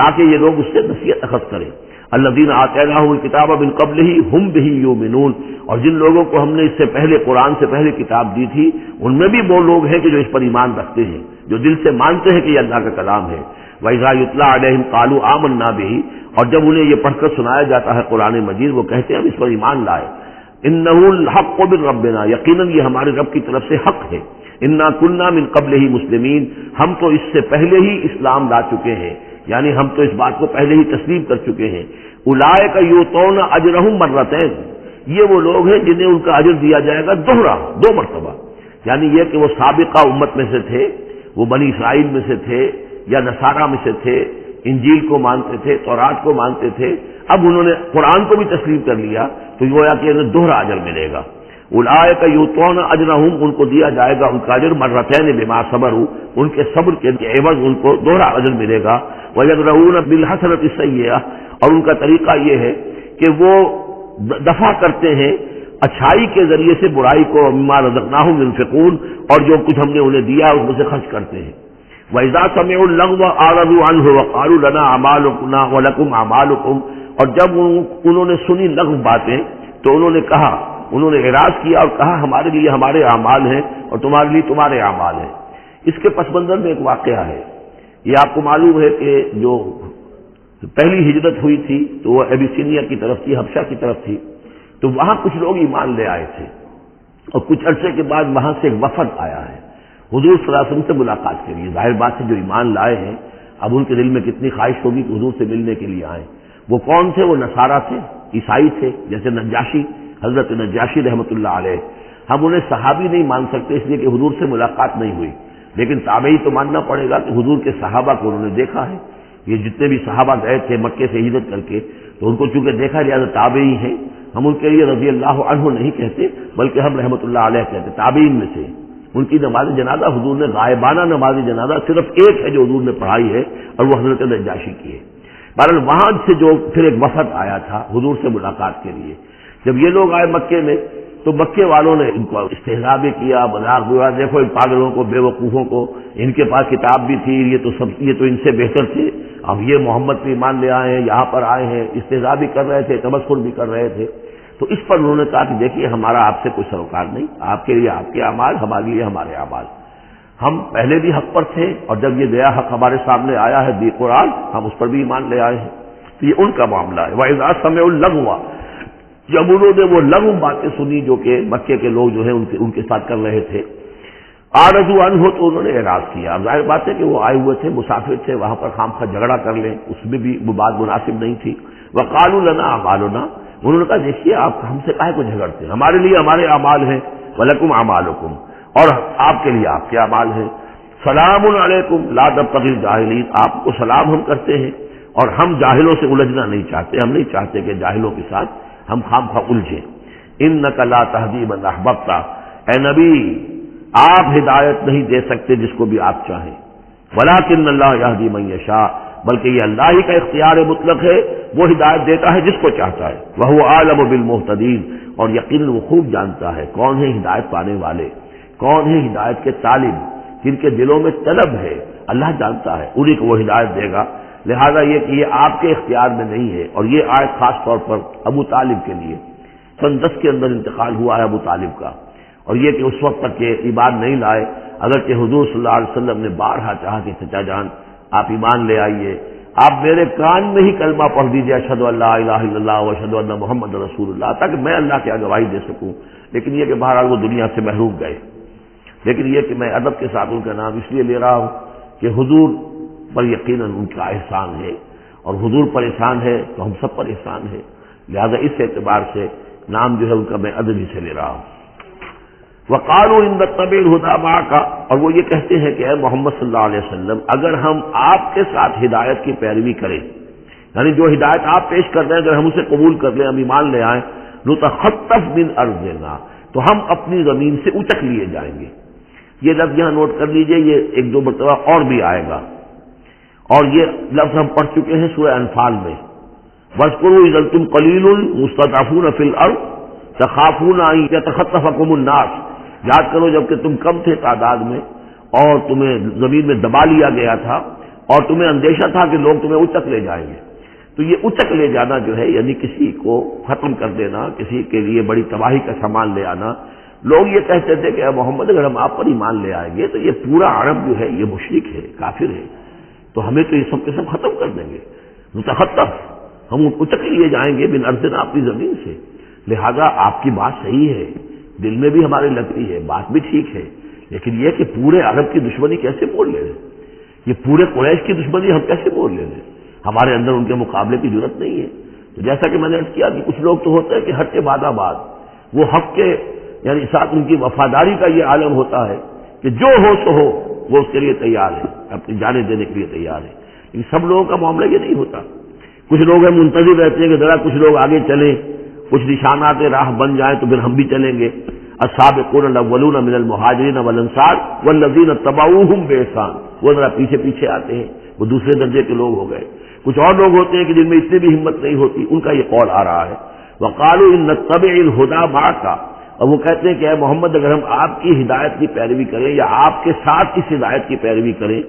تاکہ یہ لوگ اس سے نصیحت اخذ کریں. الذین آتیناہم الکتاب من قبلہ ہم بہ یؤمنون، اور جن لوگوں کو ہم نے اس سے پہلے قرآن سے پہلے کتاب دی تھی ان میں بھی وہ لوگ ہیں کہ جو اس پر ایمان رکھتے ہیں، جو دل سے مانتے ہیں کہ یہ اللہ کا کلام ہے. وَإِذَا يُتْلَىٰ عَلَيْهِمْ قَالُوا آمَنَّا بِهِ، اور جب انہیں یہ پڑھ کر سنایا جاتا ہے قرآن مجید وہ کہتے ہیں ہم اس پر ایمان لائے. إِنَّهُ الْحَقُّ مِن رَّبِّنَا، یقیناً یہ ہمارے رب کی طرف سے حق ہے. إِنَّا كُنَّا مِن قَبْلِهِ مُسْلِمِينَ، ہم تو اس سے پہلے ہی اسلام لا چکے ہیں، یعنی ہم تو اس بات کو پہلے ہی تسلیم کر چکے ہیں. اولئک یؤتون اجرہم مرتین، یہ وہ لوگ ہیں جنہیں ان کا اجر دیا جائے گا دوہرا، 2 مرتبہ. یعنی یہ کہ وہ سابقہ امت میں سے تھے، وہ بنی اسرائیل میں سے تھے یا نصارہ میں سے تھے، انجیل کو مانتے تھے، تورات کو مانتے تھے، اب انہوں نے قرآن کو بھی تسلیم کر لیا تو گویا کہ انہیں دوہرا اجر ملے گا. اولئک یؤتون اجرہم، ان کو دیا جائے گا ان کا اجر مرتین بما صبروا، ان کے صبر کے عوض ان کو دوہرا اجر ملے گا. وَيَدْرَؤُونَ بِالْحَسَنَةِ السَّيِّئَةَ، اور ان کا طریقہ یہ ہے کہ وہ دفع کرتے ہیں اچھائی کے ذریعے سے برائی کو، مما رزقناہم ينفقون، اور جو کچھ ہم نے انہیں دیا اس میں سے خرچ کرتے ہیں. وَإِذَا سَمِعُوا اللَّغْوَ أَعْرَضُوا عَنْهُ وَقَالُوا لَنَا أَعْمَالُنَا وَلَكُمْ أَعْمَالُكُمْ، اور جب انہوں نے سنی لغو باتیں تو انہوں نے کہا، انہوں نے اعراض کیا اور کہا ہمارے لیے ہمارے اعمال ہیں اور تمہارے لیے تمہارے اعمال ہیں. اس کے پس منظر میں ایک واقعہ ہے. یہ آپ کو معلوم ہے کہ جو پہلی ہجرت ہوئی تھی تو وہ ابیسینیا کی طرف تھی، حبشہ کی طرف تھی، تو وہاں کچھ لوگ ایمان لے آئے تھے اور کچھ عرصے کے بعد وہاں سے ایک وفد آیا ہے حضور صلی اللہ علیہ وسلم سے ملاقات کے لیے. ظاہر بات ہے جو ایمان لائے ہیں اب ان کے دل میں کتنی خواہش ہوگی کہ حضور سے ملنے کے لیے آئیں. وہ کون تھے؟ وہ نصارہ تھے، عیسائی تھے، جیسے نجاشی، حضرت نجاشی رحمۃ اللہ علیہ. ہم انہیں صحابی نہیں مان سکتے اس لیے کہ حضور سے ملاقات نہیں ہوئی، لیکن تابعی تو ماننا پڑے گا کہ حضور کے صحابہ کو انہوں نے دیکھا ہے. یہ جتنے بھی صحابہ گئے تھے مکے سے ہجرت کر کے تو ان کو چونکہ دیکھا لہٰذا تابعی ہیں. ہم ان کے لیے رضی اللہ عنہ نہیں کہتے بلکہ ہم رحمۃ اللہ علیہ کہتے، تابعین میں سے. ان کی نماز جنازہ حضور نے غائبانہ نماز جنازہ صرف ایک ہے جو حضور نے پڑھائی ہے اور وہ حضرت نجاشی کی ہے. بہرحال وہاں سے جو پھر ایک وفد آیا تھا حضور سے ملاقات کے لیے، جب یہ لوگ آئے مکے میں تو مکے والوں نے ان کو استہزاء بھی کیا، مذاق بھی ہوا، دیکھو ان پاگلوں کو، بے وقوفوں کو، ان کے پاس کتاب بھی تھی، یہ تو ان سے بہتر تھے، اب یہ محمد پہ ایمان لے آئے ہیں، یہاں پر آئے ہیں، استہزاء بھی کر رہے تھے، تمسخر بھی کر رہے تھے. تو اس پر انہوں نے کہا کہ دیکھیے ہمارا آپ سے کوئی سروکار نہیں، آپ کے لیے آپ کے اعمال، ہمارے لیے ہمارے اعمال. ہم پہلے بھی حق پر تھے اور جب یہ نیا حق ہمارے سامنے آیا ہے دی قرآن، ہم اس پر بھی ایمان لے آئے ہیں. تو یہ ان کا معاملہ ہے. وَإِذَا سَمِعُوا اللَّغْوَ، جب انہوں نے وہ لغو باتیں سنی جو کہ مکے کے لوگ جو ہیں ان کے ساتھ کر رہے تھے، أَعْرَضُوا عَنْهُ، تو انہوں نے اعراض کیا. ظاہر بات ہے کہ وہ آئے ہوئے تھے، مسافر تھے، وہاں پر خامخواہ جھگڑا کر لیں اس میں بھی وہ بات مناسب نہیں تھی. وَقَالُوا لَنَا أَعْمَالُنَا، انہوں نے کہا دیکھیے آپ ہم سے کاہے کو جھگڑتے ہیں، ہمارے لیے ہمارے اعمال ہیں. وَلَكُمْ أَعْمَالُكُمْ، اور آپ کے لیے آپ کے اعمال ہیں. سلام علیکم لا تبتغوا الجاہلین، آپ کو سلام ہم کرتے ہیں اور ہم جاہلوں سے الجھنا نہیں چاہتے، ہم نہیں چاہتے کہ جاہلوں کے ساتھ ہم خامخواہ الجھیں. انک لا تہدی من احببت، اے نبی آپ ہدایت نہیں دے سکتے جس کو بھی آپ چاہیں. ولکن اللہ یہدی من یشاء، بلکہ یہ اللہ ہی کا اختیار مطلق ہے، وہ ہدایت دیتا ہے جس کو چاہتا ہے. وہو اعلم بالمہتدین، اور یقیناً وہ خوب جانتا ہے کون ہے ہدایت پانے والے، کون ہے ہدایت کے طالب، جن کے دلوں میں طلب ہے. اللہ جانتا ہے انہیں کو وہ ہدایت دے گا. لہذا یہ کہ یہ آپ کے اختیار میں نہیں ہے. اور یہ آیت خاص طور پر ابو طالب کے لیے، سن 10 کے اندر انتقال ہوا ہے ابو طالب کا، اور یہ کہ اس وقت تک یہ ایمان نہیں لائے، اگرچہ حضور صلی اللہ علیہ وسلم نے بارہا چاہا کہ چچا جان آپ ایمان لے آئیے، آپ میرے کان میں ہی کلمہ پڑھ دیجیے اشہد ان لا الہ الا اللہ واشہد ان محمد رسول اللہ، تاکہ میں اللہ کی گواہی دے سکوں. لیکن یہ کہ بہرحال وہ دنیا سے محروم گئے. لیکن یہ کہ میں ادب کے ساتھ ان کا نام اس لیے لے رہا ہوں کہ حضور پر یقیناً ان کا احسان ہے، اور حضور پر احسان ہے تو ہم سب پر احسان ہے. لہذا اس اعتبار سے نام جو ہے ان کا میں ادب ہی سے لے رہا ہوں. وقالوا ان نتبع الهدى معك، اور وہ یہ کہتے ہیں کہ اے محمد صلی اللہ علیہ وسلم اگر ہم آپ کے ساتھ ہدایت کی پیروی کریں، یعنی جو ہدایت آپ پیش کر رہے ہیں اگر ہم اسے قبول کر لیں، ہم ایمان لے آئیں، نتخطف من ارضنا، تو ہم اپنی زمین سے اچک لیے جائیں گے۔ یہ لفظ یہاں نوٹ کر لیجئے، یہ ایک دو مرتبہ اور بھی آئے گا، اور یہ لفظ ہم پڑھ چکے ہیں سورہ انفال میں۔ وَاذْكُرُوا إِذْ أَنْتُمْ قَلِيلٌ مُسْتَضْعَفُونَ فِي الْأَرْضِ تَخَافُونَ أَنْ يَتَخَطَّفَكُمُ النَّاسُ، یاد کرو جب کہ تم کم تھے تعداد میں اور تمہیں زمین میں دبا لیا گیا تھا اور تمہیں اندیشہ تھا کہ لوگ تمہیں اچک لے جائیں گے۔ تو یہ اچک لے جانا جو ہے یعنی کسی کو ختم کر دینا، کسی کے لیے بڑی تباہی کا سامان لے آنا۔ لوگ یہ کہتے تھے کہ اے محمد اگر ہم آپ پر ایمان لے آئیں گے تو یہ پورا عرب جو ہے یہ مشرک ہے، کافر ہے، تو ہمیں تو یہ سب کے سب ختم کر دیں گے۔ متخطف، ہم اچک لیے جائیں گے من ارضنا، اپنی زمین سے۔ لہذا آپ کی بات صحیح ہے، دل میں بھی ہمارے لگتی ہے، بات بھی ٹھیک ہے، لیکن یہ کہ پورے عرب کی دشمنی کیسے بول لے رہے، یہ پورے قریش کی دشمنی ہم کیسے بول لے رہے، ہمارے اندر ان کے مقابلے کی ضرورت نہیں ہے۔ تو جیسا کہ میں نے عرض کیا کہ کچھ لوگ تو ہوتے ہیں کہ حق کے بعد آباد، وہ حق کے یعنی ساتھ ان کی وفاداری کا یہ عالم ہوتا ہے کہ جو ہو سو ہو وہ اس کے لیے تیار ہے، اپنی جانیں دینے کے لیے تیار ہے۔ ان سب لوگوں کا معاملہ یہ نہیں ہوتا، کچھ لوگ ہیں منتظر رہتے ہیں کہ ذرا کچھ لوگ آگے چلیں، کچھ نشانات راہ بن جائیں تو پھر ہم بھی چلیں گے۔ السابقون الاولون من المہاجرین والانصار والذین اتبعوہم بإحسان، وہ ذرا پیچھے پیچھے آتے ہیں، وہ دوسرے درجے کے لوگ ہو گئے۔ کچھ اور لوگ ہوتے ہیں کہ جن میں اتنی بھی ہمت نہیں ہوتی، ان کا یہ قول آ رہا ہے وقالوا ان نتبع الہدی معک، اور وہ کہتے ہیں کہ اے محمد اگر ہم آپ کی ہدایت کی پیروی کریں یا آپ کے ساتھ اس ہدایت کی پیروی کریں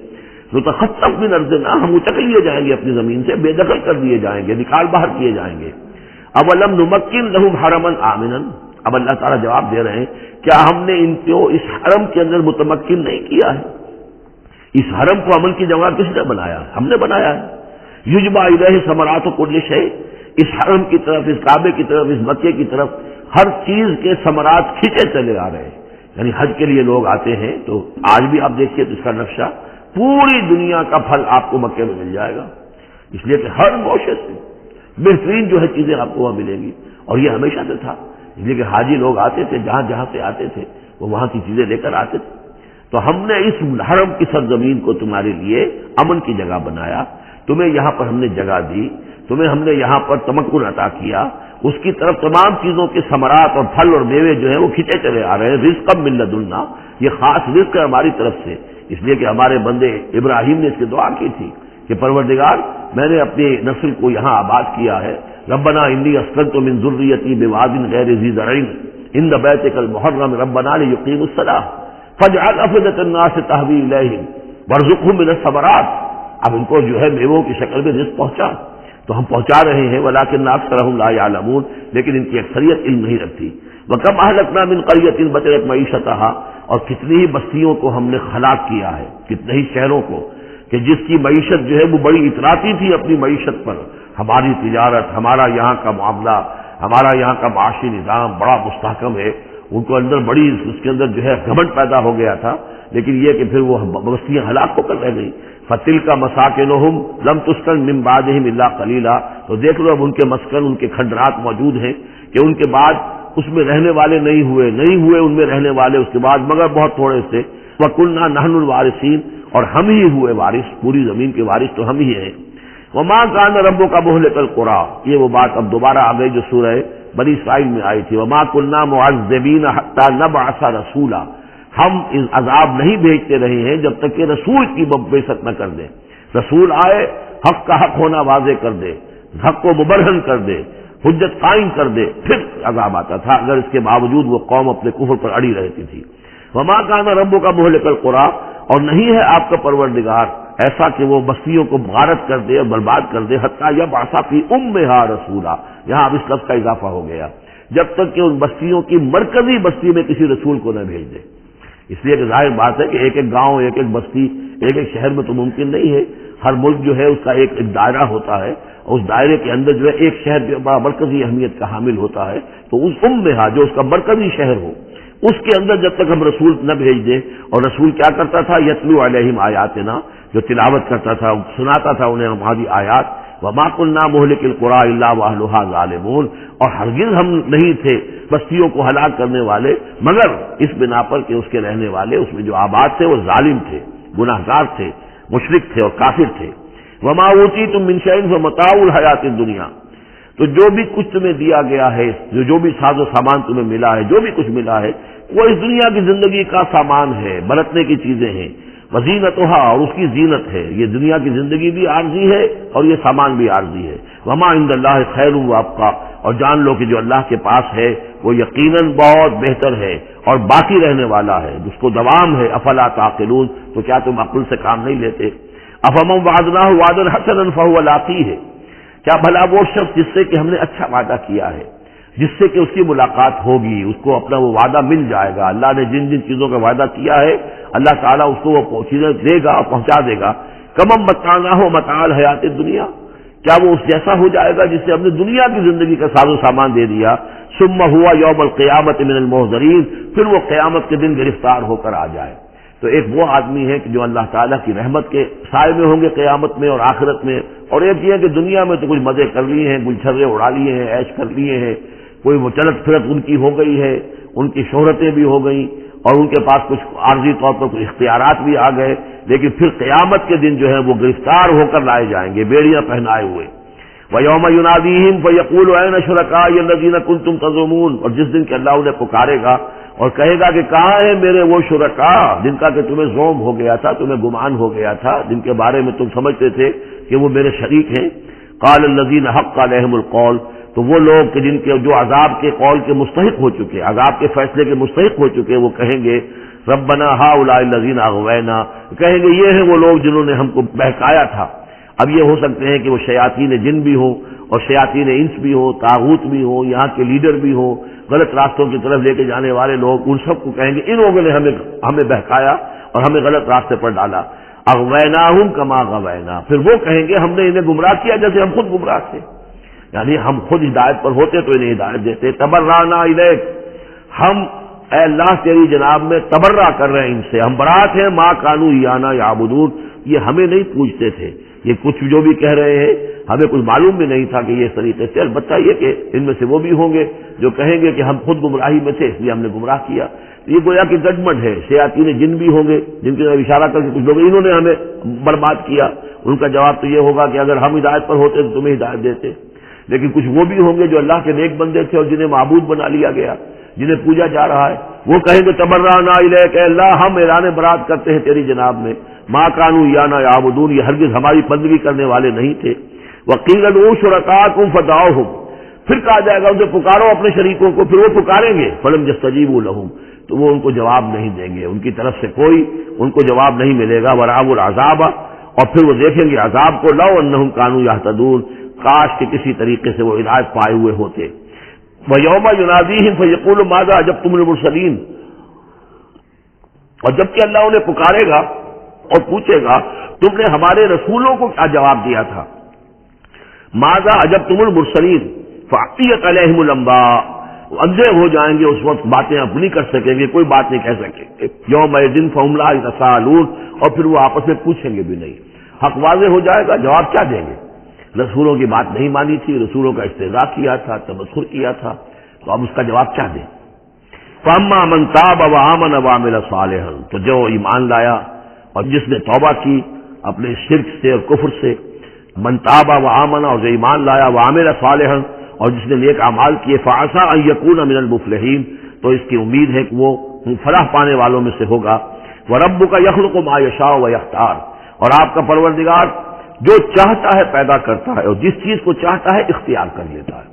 نتخطف من ارضنا، ہم اچک لیے جائیں گے اپنی زمین سے، بے دخل کر دیے جائیں گے، نکال باہر کیے جائیں گے۔ اولم نمکن لہم حرما آمنا، اب اللہ تعالیٰ جواب دے رہے ہیں کیا ہم نے ان کو اس حرم کے اندر متمکن نہیں کیا ہے؟ اس حرم کو عمل کی جگہ کس نے بنایا؟ ہم نے بنایا ہے۔ یجبا الیہ ثمرات کل شیء، اس حرم کی طرف، اس کعبے کی طرف، اس مکے کی طرف ہر چیز کے ثمرات کھینچے چلے آ رہے ہیں۔ یعنی حج کے لیے لوگ آتے ہیں تو آج بھی آپ دیکھیے تو اس کا نقشہ، پوری دنیا کا پھل آپ کو مکے میں مل جائے گا، اس لیے کہ ہر گوشے سے بہترین جو ہے چیزیں آپ کو وہاں ملیں گی، اور یہ ہمیشہ سے تھا، اس لیے کہ حاجی لوگ آتے تھے، جہاں جہاں سے آتے تھے وہ وہاں کی چیزیں لے کر آتے تھے۔ تو ہم نے اس حرم کی سرزمین کو تمہارے لیے امن کی جگہ بنایا، تمہیں یہاں پر ہم نے جگہ دی، تمہیں ہم نے یہاں پر تمکن عطا کیا، اس کی طرف تمام چیزوں کے ثمرات اور پھل اور میوے جو ہیں وہ کھینچے چلے آ رہے ہیں۔ رزقا من لدنا، یہ خاص رزق ہے ہماری طرف سے، اس لیے کہ ہمارے بندے ابراہیم نے اس کی دعا کی تھی کہ پروردگار میں نے اپنی نسل کو یہاں آباد کیا ہے، ربنا انی اسکنت من ذریتی بواد غیر ذی زرع عند بیتک المحرم ربنا لیقیموا الصلاۃ فاجعل افئدۃ الناس تهوی الیہم وارزقهم من الثمرات، اب ان کو جو ہے میووں کی شکل میں رزق پہنچا تو ہم پہنچا رہے ہیں، ولکن اکثرهم لا یعلمون، لیکن ان کی اکثریت علم نہیں رکھتی۔ وکم اہلکنا من قریۃ بطرت معیشتها، اور کتنی ہی بستیوں کو ہم نے ہلاک کیا ہے، کتنے ہی شہروں کو کہ جس کی معیشت جو ہے وہ بڑی اتراتی تھی اپنی معیشت پر، ہماری تجارت، ہمارا یہاں کا معاملہ، ہمارا یہاں کا معاشی نظام بڑا مستحکم ہے، ان کو اندر بڑی اس کے اندر جو ہے گھمنڈ پیدا ہو گیا تھا، لیکن یہ کہ پھر وہ بستیاں ہلاک ہو کر رہ گئی۔ فَتِلْكَ مَسَاكِنُهُمْ لَمْ تُسْكَنْ مِنْ بَعْدِهِمْ إِلَّا قَلِيلًا، تو دیکھ لو اب ان کے مسکن، ان کے کھنڈرات موجود ہیں کہ ان کے بعد اس میں رہنے والے نہیں ہوئے ان میں رہنے والے اس کے بعد مگر بہت تھوڑے سے۔ وَقُلْنَا نَحْنُ الْوَارِثِينَ، اور ہم ہی ہوئے وارث، پوری زمین کے وارث تو ہم ہی ہیں۔ وَمَا كَانَ رَبُّكَ مُهْلِكَ الْقُرَىٰ، یہ وہ بات اب دوبارہ آ گئی جو سورہ بنی اسرائیل میں آئی تھی، وَمَا كُنَّا مُعَذِّبِينَ حَتَّىٰ نَبْعَثَ رَسُولًا، ہم اس عذاب نہیں بھیجتے رہے ہیں جب تک کہ رسول کی بعثت نہ کر دیں، رسول آئے حق کا حق ہونا واضح کر دے، حق کو مبرہن کر دے، حجت قائم کر دے، پھر عذاب آتا تھا، اگر اس کے باوجود وہ قوم اپنے کفر پر اڑی رہتی تھی۔ وَمَا كَانَ رَبُّكَ مُهْلِكَ الْقُرَىٰ، اور نہیں ہے آپ کا پروردگار ایسا کہ وہ بستیوں کو غارت کر دے اور برباد کر دے، حتیٰ یبعث فی امہا رسولا، یہاں اب اس لفظ کا اضافہ ہو گیا، جب تک کہ ان بستیوں کی مرکزی بستی میں کسی رسول کو نہ بھیج دے۔ اس لیے کہ ظاہر بات ہے کہ ایک ایک گاؤں، ایک ایک بستی، ایک ایک شہر میں تو ممکن نہیں ہے، ہر ملک جو ہے اس کا ایک دائرہ ہوتا ہے، اور اس دائرے کے اندر جو ہے ایک شہر جو بڑا مرکزی اہمیت کا حامل ہوتا ہے، تو اس امہا جو اس کا مرکزی شہر ہو، اس کے اندر جب تک ہم رسول نہ بھیج دیں، اور رسول کیا کرتا تھا، یتلو علیہم آیاتنا، جو تلاوت کرتا تھا، سناتا تھا انہیں ہماری آیات، وما كنا مهلك القرى الا واهلها ظالمون، اور ہرگز ہم نہیں تھے بستیوں کو ہلاک کرنے والے مگر اس بنا پر کہ اس کے رہنے والے، اس میں جو آباد تھے وہ ظالم تھے، گناہگار تھے، مشرک تھے اور کافر تھے۔ وما اوتیتم من شیء فمتاع الحیات الدنیا، تو جو بھی کچھ تمہیں دیا گیا ہے، جو بھی ساز و سامان تمہیں ملا ہے، جو بھی کچھ ملا ہے، وہ اس دنیا کی زندگی کا سامان ہے، برتنے کی چیزیں ہیں، وزینتھا، اور اس کی زینت ہے۔ یہ دنیا کی زندگی بھی عارضی ہے اور یہ سامان بھی عارضی ہے۔ وما عند اللہ خیر وابقیٰ، اور جان لو کہ جو اللہ کے پاس ہے وہ یقیناً بہت بہتر ہے اور باقی رہنے والا ہے، جس کو دوام ہے۔ افلا تعقلون، تو کیا تم عقل سے کام نہیں لیتے؟ افمن وعدناہ وعدا حسنا فهو لاقیہ، کیا بھلا وہ شخص جس سے کہ ہم نے اچھا وعدہ کیا ہے، جس سے کہ اس کی ملاقات ہوگی، اس کو اپنا وہ وعدہ مل جائے گا، اللہ نے جن جن چیزوں کا وعدہ کیا ہے اللہ تعالیٰ اس کو وہ چیزیں دے گا اور پہنچا دے گا۔ کمم متعناہ متاع الحیات الدنیا، کیا وہ اس جیسا ہو جائے گا جس سے ہم نے دنیا کی زندگی کا ساز و سامان دے دیا؟ ثم ہوا یوم القیامت من المحضرین، پھر وہ قیامت کے دن گرفتار ہو کر آ جائے۔ تو ایک وہ آدمی ہے کہ جو اللہ تعالیٰ کی رحمت کے سائے میں ہوں گے قیامت میں اور آخرت میں، اور ایک یہ کہ دنیا میں تو کچھ مزے کر لیے ہیں، کچھ چھرے اڑا لیے ہیں، عیش کر لیے ہیں، کوئی وہ چلت پھرت ان کی ہو گئی ہے، ان کی شہرتیں بھی ہو گئیں اور ان کے پاس کچھ عارضی طور پر کچھ اختیارات بھی آ گئے، لیکن پھر قیامت کے دن جو ہے وہ گرفتار ہو کر لائے جائیں گے بیڑیاں پہنائے ہوئے۔ وَيَوْمَ يُنَادِيهِمْ فَيَقُولُ أَيْنَ شُرَكَائِيَ الَّذِينَ كُنتُمْ تَزْعُمُونَ، اور جس دن کہ اللہ انہیں پکارے گا اور کہے گا کہ کہاں ہیں میرے وہ شرکاء جن کا کہ تمہیں زوم ہو گیا تھا، تمہیں گمان ہو گیا تھا، جن کے بارے میں تم سمجھتے تھے کہ وہ میرے شریک ہیں۔ قال الذين حق عليهم القول، تو وہ لوگ کہ جن کے جو عذاب کے قول کے مستحق ہو چکے، عذاب کے فیصلے کے مستحق ہو چکے، وہ کہیں گے ربنا هؤلاء الذين اغوينا، کہیں گے یہ ہیں وہ لوگ جنہوں نے ہم کو بہکایا تھا۔ اب یہ ہو سکتے ہیں کہ وہ شیاطین جن بھی ہوں اور شیاطین انس بھی ہوں، طاغوت بھی ہوں، یہاں کے لیڈر بھی ہوں، غلط راستوں کی طرف لے کے جانے والے لوگ، ان سب کو کہیں گے ان لوگوں نے ہمیں بہکایا اور ہمیں غلط راستے پر ڈالا۔ اغویناہم کما غوینا، پھر وہ کہیں گے ہم نے انہیں گمراہ کیا جیسے ہم خود گمراہ تھے، یعنی ہم خود ہدایت پر ہوتے تو انہیں ہدایت دیتے۔ تبرأنا الیک، ہم اے اللہ تیری جناب میں تبرہ کر رہے ہیں ان سے، ہم برات ہیں، ما کانوا ایانا یعبدون، یہ ہمیں نہیں پوجتے تھے، یہ کچھ جو بھی کہہ رہے ہیں ہمیں کچھ معلوم بھی نہیں تھا کہ یہ اس طریقے سے، البتہ یہ کہ ان میں سے وہ بھی ہوں گے جو کہیں گے کہ ہم خود گمراہی میں تھے اس لیے ہم نے گمراہ کیا۔ یہ گویا کہ ججمنٹ ہے، شیاطین جن بھی ہوں گے جن کی طرف اشارہ کر کے کچھ لوگ انہوں نے ہمیں برباد کیا، ان کا جواب تو یہ ہوگا کہ اگر ہم ہدایت پر ہوتے تو تمہیں ہدایت دیتے۔ لیکن کچھ وہ بھی ہوں گے جو اللہ کے نیک بندے تھے اور جنہیں معبود بنا لیا گیا، جنہیں پوجا جا رہا ہے، وہ کہیں گے تبرأنا الیک، اے اللہ ہم اعلان برات کرتے ہیں تیری جناب میں، ما کانوا ایانا یعبدون، یہ ہرگز ہماری بندگی کرنے والے نہیں تھے۔ وقیل ادعوا شرکاءکم فدعوہم، پھر کہا جائے گا ان سے پکارو اپنے شریکوں کو، پھر وہ پکاریں گے، فلم یستجیبوا لہم، تو وہ ان کو جواب نہیں دیں گے، ان کی طرف سے کوئی ان کو جواب نہیں ملے گا۔ ورأوا العذاب، اور پھر وہ دیکھیں گے عذاب کو، لو انہم کانوا یہتدون، کاش کہ کسی طریقے سے وہ ہدایت پائے ہوئے ہوتے۔ وَيَوْمَ يُنَادِيهِمْ فَيَقُولُ مَاذَا أَجَبْتُمُ الْمُرْسَلِينَ، اور جبکہ اللہ انہیں پکارے گا اور پوچھے گا تم نے ہمارے رسولوں کو کیا جواب دیا تھا۔ ماذا اجبتم المرسلین فعطیت علیہم الانباء، اندھے ہو جائیں گے اس وقت، باتیں اب نہیں کر سکیں گے، کوئی بات نہیں کہہ سکیں گے۔ یومئذ فہم لا یتساءلون، اور پھر وہ آپس میں پوچھیں گے بھی نہیں، حق واضح ہو جائے گا، جواب کیا دیں گے؟ رسولوں کی بات نہیں مانی تھی، رسولوں کا استہزاء کیا تھا، تمسخر کیا تھا، تو اب اس کا جواب کیا دیں؟ فاما من تاب وآمن وعمل صالحا، تو جو ایمان لایا اور جس نے توبہ کی اپنے شرک سے اور کفر سے، من تاب وآمن، اور جو ایمان لایا، وعمل صالحا، اور جس نے نیک اعمال کیے، فعسى ان يكون من المفلحین، تو اس کی امید ہے کہ وہ فلاح پانے والوں میں سے ہوگا۔ وربک یخلق ما یشاء ویختار، اور آپ کا پروردگار جو چاہتا ہے پیدا کرتا ہے اور جس چیز کو چاہتا ہے اختیار کر لیتا ہے۔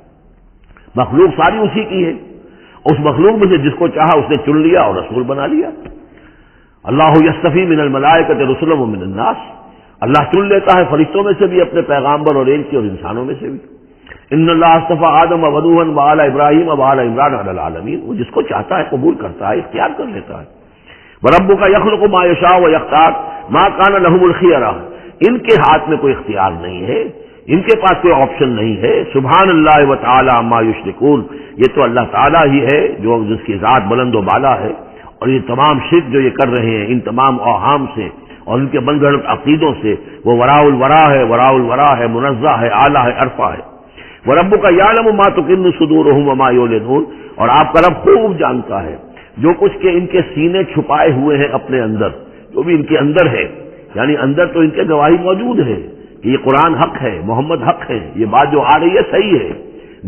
مخلوق ساری اسی کی ہے، اس مخلوق میں سے جس کو چاہا اس نے چن لیا اور رسول بنا لیا۔ اللہ یصطفی من الملائکۃ رسلا ومن الناس، اللہ چن لیتا ہے فرشتوں میں سے بھی اپنے پیغامبر اور ان کے اور انسانوں میں سے بھی۔ ان اللہ اصطفى آدم ونوحا وآل ابراہیم وآل عمران علی العالمین، وہ جس کو چاہتا ہے قبول کرتا ہے، اختیار کر لیتا ہے۔ وربک یخلق ما یشاء ویختار ما کان لهم الخیرہ، ان کے ہاتھ میں کوئی اختیار نہیں ہے، ان کے پاس کوئی آپشن نہیں ہے۔ سبحان اللہ وتعالی عما یشرکون، یہ تو اللہ تعالیٰ ہی ہے جو جس کی ذات بلند و بالا ہے، اور یہ تمام شرک جو یہ کر رہے ہیں ان تمام اوہام سے اور ان کے بن گھڑت عقیدوں سے، وہ وراء الورا ہے، وراء الورا ہے، منزہ ہے، اعلیٰ ہے، عرفہ ہے۔ وربک یعلم ما تکن صدورہم وما یعلنون، اور آپ کا رب خوب جانتا ہے جو کچھ کہ ان کے سینے چھپائے ہوئے ہیں اپنے اندر، جو بھی ان کے اندر ہے، یعنی اندر تو ان کے گواہی موجود ہے کہ یہ قرآن حق ہے، محمد حق ہے، یہ بات جو آ رہی ہے صحیح ہے،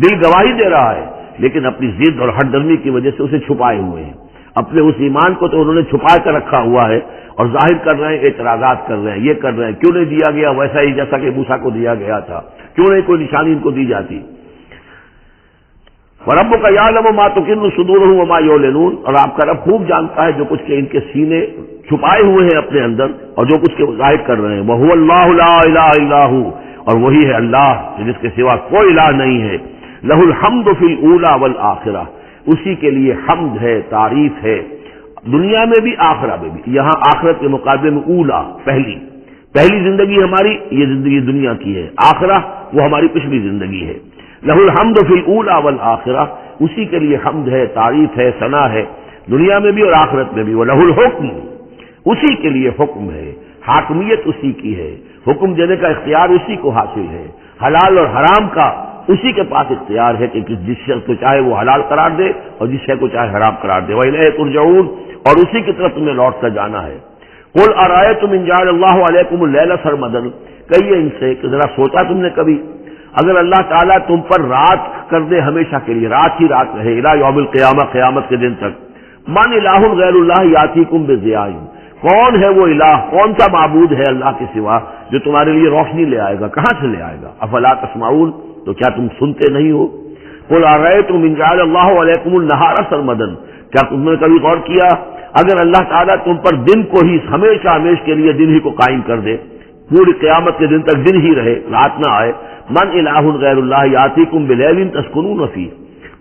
دل گواہی دے رہا ہے، لیکن اپنی ضد اور ہٹ درمی کی وجہ سے اسے چھپائے ہوئے ہیں۔ اپنے اس ایمان کو تو انہوں نے چھپا کر رکھا ہوا ہے اور ظاہر کر رہے ہیں، اعتراضات کر رہے ہیں، یہ کر رہے ہیں کیوں نہیں دیا گیا ویسا ہی جیسا کہ موسیٰ کو دیا گیا تھا، کیوں نہیں کوئی نشانی ان کو دی جاتی۔ وَرَبُّكَ يَعْلَمُ مَا تُكِنُّ صُدُورُهُمْ وَمَا يُعْلِنُونَ، اور آپ کا رب خوب جانتا ہے جو کچھ کہ ان کے سینے چھپائے ہوئے ہیں اپنے اندر اور جو کچھ کے ظاہر کر رہے ہیں۔ وَهُوَ اللَّهُ لَا إِلَٰهَ إِلَّا هُوَ، اور وہی ہے اللہ جس کے سوا کوئی الہ نہیں ہے۔ لَهُ الْحَمْدُ فِي الْأُولَىٰ وَالْآخِرَةِ، اسی کے لیے حمد ہے، تعریف ہے، دنیا میں بھی آخرہ میں بھی۔ یہاں آخرت کے مقابلے میں اولا، پہلی زندگی ہماری یہ زندگی دنیا کی ہے، آخرہ وہ ہماری پچھلی زندگی ہے۔ لہ الحمد فی الاولی والآخرہ، اسی کے لیے حمد ہے، تعریف ہے، ثنا ہے، دنیا میں بھی اور آخرت میں بھی۔ وَلَهُ الْحُکْمُ، اسی کے لیے حکم ہے، حاکمیت اسی کی ہے، حکم دینے کا اختیار اسی کو حاصل ہے، حلال اور حرام کا اسی کے پاس اختیار ہے کہ جس شخص کو چاہے وہ حلال قرار دے اور جس شے کو چاہے حرام قرار دے۔ وَإِلَيْهِ تُرْجَعُونَ، اور اسی کی طرف تمہیں لوٹ کر جانا ہے۔ قُلْ أَرَأَيْتُمْ إِنْ جَعَلَ اللَّهُ عَلَيْكُمُ اللَّيْلَ سَرْمَدًا، کہیے ان سے کہ ذرا سوچا تم نے کبھی اگر اللہ تعالیٰ تم پر رات کر دے ہمیشہ کے لیے، رات ہی رات رہے، الی یوم القیامہ، قیامت کے دن تک، من الہ غیر اللہ یاتیکم بضیاء، کون ہے وہ الہ، کون سا معبود ہے اللہ کے سوا جو تمہارے لیے روشنی لے آئے گا، کہاں سے لے آئے گا؟ افلا تسمعون، تو کیا تم سنتے نہیں ہو؟ قل ارأیتم ان جعل اللہ علیکم النہار سرمدا، کیا تم نے کبھی غور کیا اگر اللہ تعالیٰ تم پر دن کو ہی ہمیشہ کے لیے دن ہی کو قائم کر دے، پوری قیامت کے دن تک دن ہی رہے، رات نہ آئے، من الہ غیر اللہ یاتیکم بلیل تسکنون فیہ،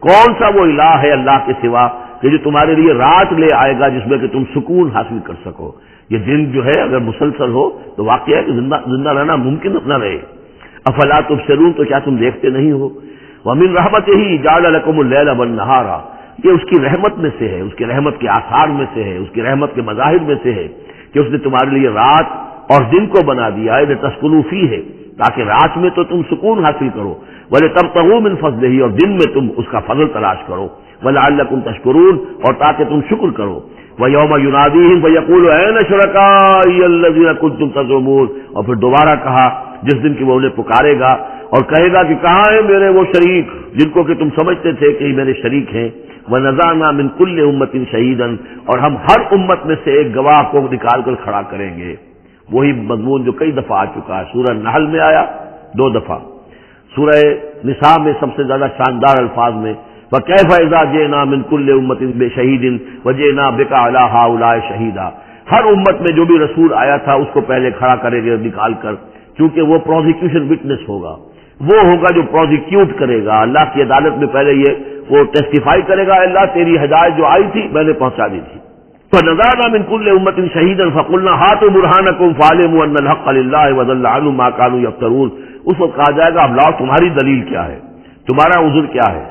کون سا وہ الہ ہے اللہ کے سوا کہ جو تمہارے لیے رات لے آئے گا جس میں کہ تم سکون حاصل کر سکو؟ یہ دن جو ہے اگر مسلسل ہو تو واقعہ ہے کہ زندہ رہنا ممکن نہ رہے۔ افلا تبصرون، تو کیا تم دیکھتے نہیں ہو؟ ومن رحمتہ جعل لکم اللیل والنہار، یہ اس کی رحمت میں سے ہے، اس کی رحمت کے آثار میں سے ہے، اس کی رحمت کے مظاہر میں سے ہے کہ اس نے تمہارے لیے رات اور دن کو بنا دیا ہے، لتسکنوا فیہ، تاکہ رات میں تو تم سکون حاصل کرو، ولتبتغوا من فضلہ، اور دن میں تم اس کا فضل تلاش کرو، ولعلکم تشکرون، اور تاکہ تم شکر کرو۔ وَيَوْمَ يُنَادِيهِمْ فَيَقُولُ أَيْنَ شُرَكَائِيَ الَّذِينَ كُنتُمْ تَزْعُمُونَ، اور پھر دوبارہ کہا جس دن کہ وہ انہیں پکارے گا اور کہے گا کہ کہاں ہیں میرے وہ شریک جن کو کہ تم سمجھتے تھے کہ یہ میرے شریک ہیں۔ وَنَزَعْنَا مِنْ كُلِّ أُمَّةٍ شَهِيدًا، اور ہم ہر امت میں سے ایک گواہ کو نکال کر کھڑا کریں گے۔ وہی مضمون جو کئی دفعہ آ چکا ہے، سورہ نحل میں آیا 2 دفعہ، سورہ نساء میں سب سے زیادہ شاندار الفاظ میں وَكَيْفَ إِذَا جِئْنَا مِنْ كُلِّ أُمَّةٍ بِشَهِيدٍ وَجِئْنَا بِكَ عَلَىٰ هَٰؤُلَاءِ شَهِيدًا، ہر امت میں جو بھی رسول آیا تھا اس کو پہلے کھڑا کریں گے نکال کر، کیونکہ وہ پروزیکیوشن وٹنس ہوگا، وہ ہوگا جو پروزیکیوٹ کرے گا اللہ کی عدالت میں، پہلے یہ وہ ٹیسٹیفائی کرے گا اللہ تیری ہدایت جو آئی تھی میں نے پہنچا دی تھی۔ فَنَزَعْنَا مِنْ كُلِّ أُمَّةٍ شَهِيدًا فَقُلْنَا هَاتُوا بُرْهَانَكُمْ فَاعْلِمُوا أَنَّ الْحَقَّ لِلَّهِ وَضَلَّ عَنْهُم مَّا كَانُوا يَفْتَرُونَ، اس وقت کہا جائے گا اب لاؤ تمہاری دلیل کیا ہے، تمہارا عذر کیا ہے،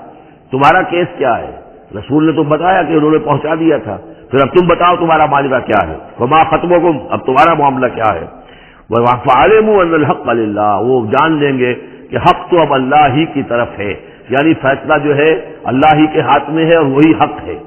تمہارا کیس کیا ہے؟ رسول نے تو بتایا کہ انہوں نے پہنچا دیا تھا، پھر اب تم بتاؤ تمہارا معاملہ کیا ہے، وما خطبکم، اب تمہارا معاملہ کیا ہے؟ فَاعْلِمُوا أَنَّ الْحَقَّ لِلَّهِ، وہ جان لیں گے کہ حق تو اب اللہ ہی کی طرف ہے، یعنی فیصلہ جو ہے اللہ ہی کے ہاتھ میں ہے اور وہی حق ہے۔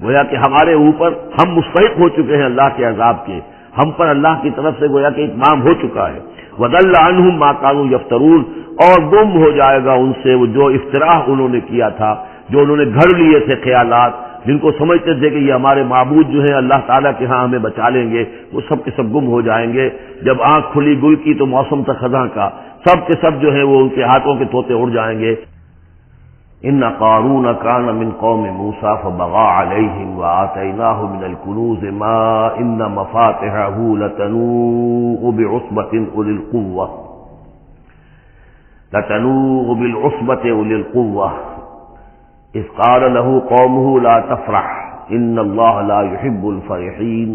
گویا کہ ہمارے اوپر ہم مستحق ہو چکے ہیں اللہ کے عذاب کے، ہم پر اللہ کی طرف سے گویا کہ اتمام ہو چکا ہے۔ وَضَلَّ عَنْهُمْ مَا كَانُوا يَفْتَرُونَ، اور گم ہو جائے گا ان سے وہ جو افتراء انہوں نے کیا تھا، جو انہوں نے گھڑ لیے تھے خیالات، جن کو سمجھتے تھے کہ یہ ہمارے معبود جو ہیں اللہ تعالیٰ کے ہاں ہمیں بچا لیں گے، وہ سب کے سب گم ہو جائیں گے۔ جب آنکھ کھلی گل کی تو موسم تھا خزاں کا، سب کے سب جو ہے وہ ان کے ہاتھوں کے طوطے اڑ جائیں گے۔ ان قارون کان من قوم موسیٰ فبغى علیہم وآتیناہ من الکنوز ما ان مفاتحہ لتنوء بعصبۃ اولی القوة اذ قال له قومه لا تفرح ان اللہ لا يحب الفرحین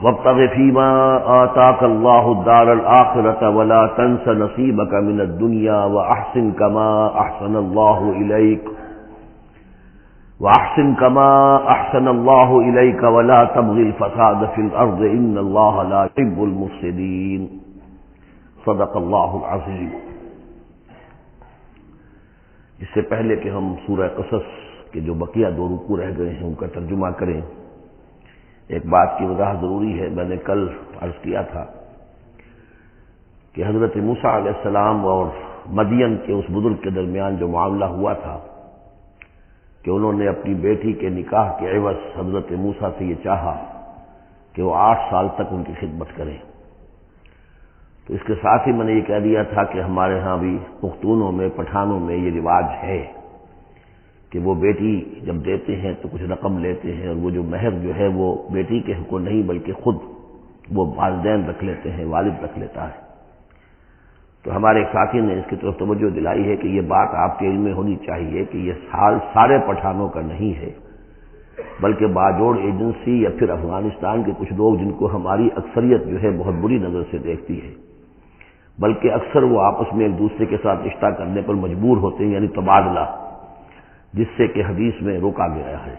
وابتغ فيما آتاك الله الدار الآخرة ولا تنس نصيبك من الدنيا وأحسن كما أحسن الله إليك ولا تبغ الفساد في الأرض إن الله لا يحب المفسدين صدق الله العظيم۔ اس سے پہلے کہ ہم سورہ قصص کے جو بقیہ 2 رکوع رہ گئے ہیں ان کا ترجمہ کریں، ایک بات کی وضاحت ضروری ہے۔ میں نے کل عرض کیا تھا کہ حضرت موسیٰ علیہ السلام اور مدین کے اس بزرگ کے درمیان جو معاملہ ہوا تھا کہ انہوں نے اپنی بیٹی کے نکاح کے عوض حضرت موسیٰ سے یہ چاہا کہ وہ 8 سال تک ان کی خدمت کریں. تو اس کے ساتھ ہی میں نے یہ کہہ دیا تھا کہ ہمارے ہاں بھی پختونوں میں پٹھانوں میں یہ رواج ہے کہ وہ بیٹی جب دیتے ہیں تو کچھ رقم لیتے ہیں، اور وہ جو مہر جو ہے وہ بیٹی کے حق کو نہیں بلکہ خود وہ والدین رکھ لیتے ہیں، والد رکھ لیتا ہے. تو ہمارے ایک ساتھی نے اس کی طرف توجہ دلائی ہے کہ یہ بات آپ کے علم میں ہونی چاہیے کہ یہ سارے پٹھانوں کا نہیں ہے، بلکہ باجوڑ ایجنسی یا پھر افغانستان کے کچھ لوگ جن کو ہماری اکثریت جو ہے بہت بری نظر سے دیکھتی ہے، بلکہ اکثر وہ آپس میں ایک دوسرے کے ساتھ رشتہ کرنے پر مجبور ہوتے ہیں، یعنی تبادلہ، جس سے کہ حدیث میں روکا گیا ہے.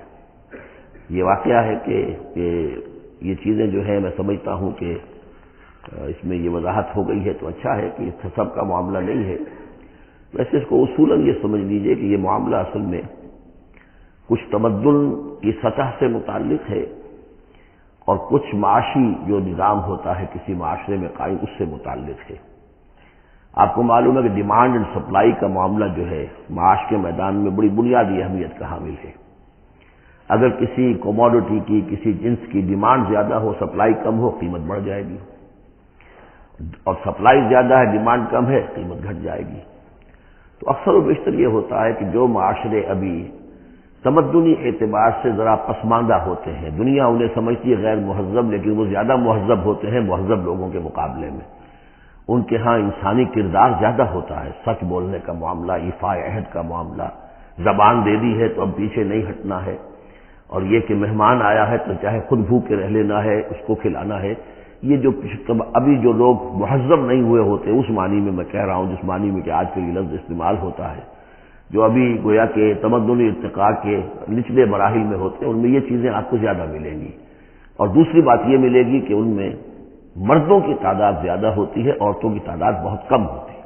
یہ واقعہ ہے کہ یہ چیزیں جو ہے میں سمجھتا ہوں کہ اس میں یہ وضاحت ہو گئی ہے تو اچھا ہے کہ اس سب کا معاملہ نہیں ہے. ویسے اس کو اصولاً یہ سمجھ لیجئے کہ یہ معاملہ اصل میں کچھ تمدن کی سطح سے متعلق ہے اور کچھ معاشی جو نظام ہوتا ہے کسی معاشرے میں قائم اس سے متعلق ہے. آپ کو معلوم ہے کہ ڈیمانڈ اینڈ سپلائی کا معاملہ جو ہے معاش کے میدان میں بڑی بنیادی اہمیت کا حامل ہے. اگر کسی کوموڈٹی کی کسی جنس کی ڈیمانڈ زیادہ ہو، سپلائی کم ہو، قیمت بڑھ جائے گی، اور سپلائی زیادہ ہے، ڈیمانڈ کم ہے، قیمت گھٹ جائے گی. تو اکثر و بیشتر یہ ہوتا ہے کہ جو معاشرے ابھی تمدنی اعتبار سے ذرا پسماندہ ہوتے ہیں، دنیا انہیں سمجھتی ہے غیر مہذب، لیکن وہ زیادہ مہذب ہوتے ہیں مہذب لوگوں کے مقابلے میں. ان کے ہاں انسانی کردار زیادہ ہوتا ہے، سچ بولنے کا معاملہ، ایفاء عہد کا معاملہ، زبان دے دی ہے تو اب پیچھے نہیں ہٹنا ہے، اور یہ کہ مہمان آیا ہے تو چاہے خود بھوکے رہ لینا ہے، اس کو کھلانا ہے. یہ جو ابھی جو لوگ مہذب نہیں ہوئے ہوتے، اس معنی میں کہہ رہا ہوں جس معنی میں کہ آج کل یہ لفظ استعمال ہوتا ہے، جو ابھی گویا کہ تمدنی ارتقاء کے نچلے مراحل میں ہوتے ہیں، ان میں یہ چیزیں آپ کو زیادہ ملیں گی. اور دوسری بات یہ ملے گی کہ ان میں مردوں کی تعداد زیادہ ہوتی ہے، عورتوں کی تعداد بہت کم ہوتی ہے.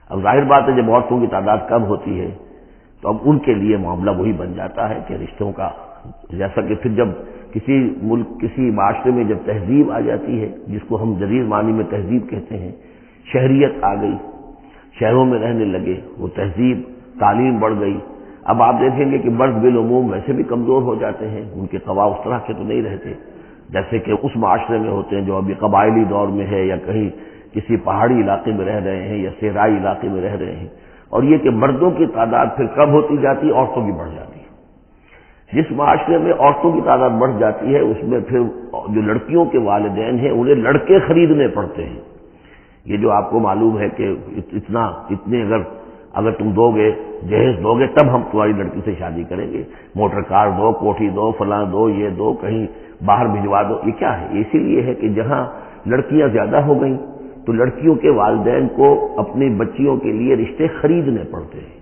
اب ظاہر بات ہے جب عورتوں کی تعداد کم ہوتی ہے تو اب ان کے لیے معاملہ وہی بن جاتا ہے کہ رشتوں کا، جیسا کہ پھر جب کسی ملک کسی معاشرے میں جب تہذیب آ جاتی ہے، جس کو ہم جدید معنی میں تہذیب کہتے ہیں، شہریت آ گئی، شہروں میں رہنے لگے، وہ تہذیب، تعلیم بڑھ گئی. اب آپ دیکھیں گے کہ مرد بالعموم ویسے بھی کمزور ہو جاتے ہیں، ان کے قوا اس طرح کے تو نہیں رہتے جیسے کہ اس معاشرے میں ہوتے ہیں جو ابھی قبائلی دور میں ہے، یا کہیں کسی پہاڑی علاقے میں رہ رہے ہیں یا صحرائی علاقے میں رہ رہے ہیں. اور یہ کہ مردوں کی تعداد پھر کم ہوتی جاتی ہے، عورتوں کی بڑھ جاتی ہے. جس معاشرے میں عورتوں کی تعداد بڑھ جاتی ہے اس میں پھر جو لڑکیوں کے والدین ہیں انہیں لڑکے خریدنے پڑتے ہیں. یہ جو آپ کو معلوم ہے کہ اتنے اگر تم دو گے، جہیز دو گے تب ہم تمہاری لڑکی سے شادی کریں گے، موٹر کار دو، کوٹھی دو، فلاں دو، یہ دو، کہیں باہر بھجوا دو. یہ کیا ہے؟ اسی لیے ہے کہ جہاں لڑکیاں زیادہ ہو گئیں تو لڑکیوں کے والدین کو اپنی بچیوں کے لیے رشتے خریدنے پڑتے ہیں،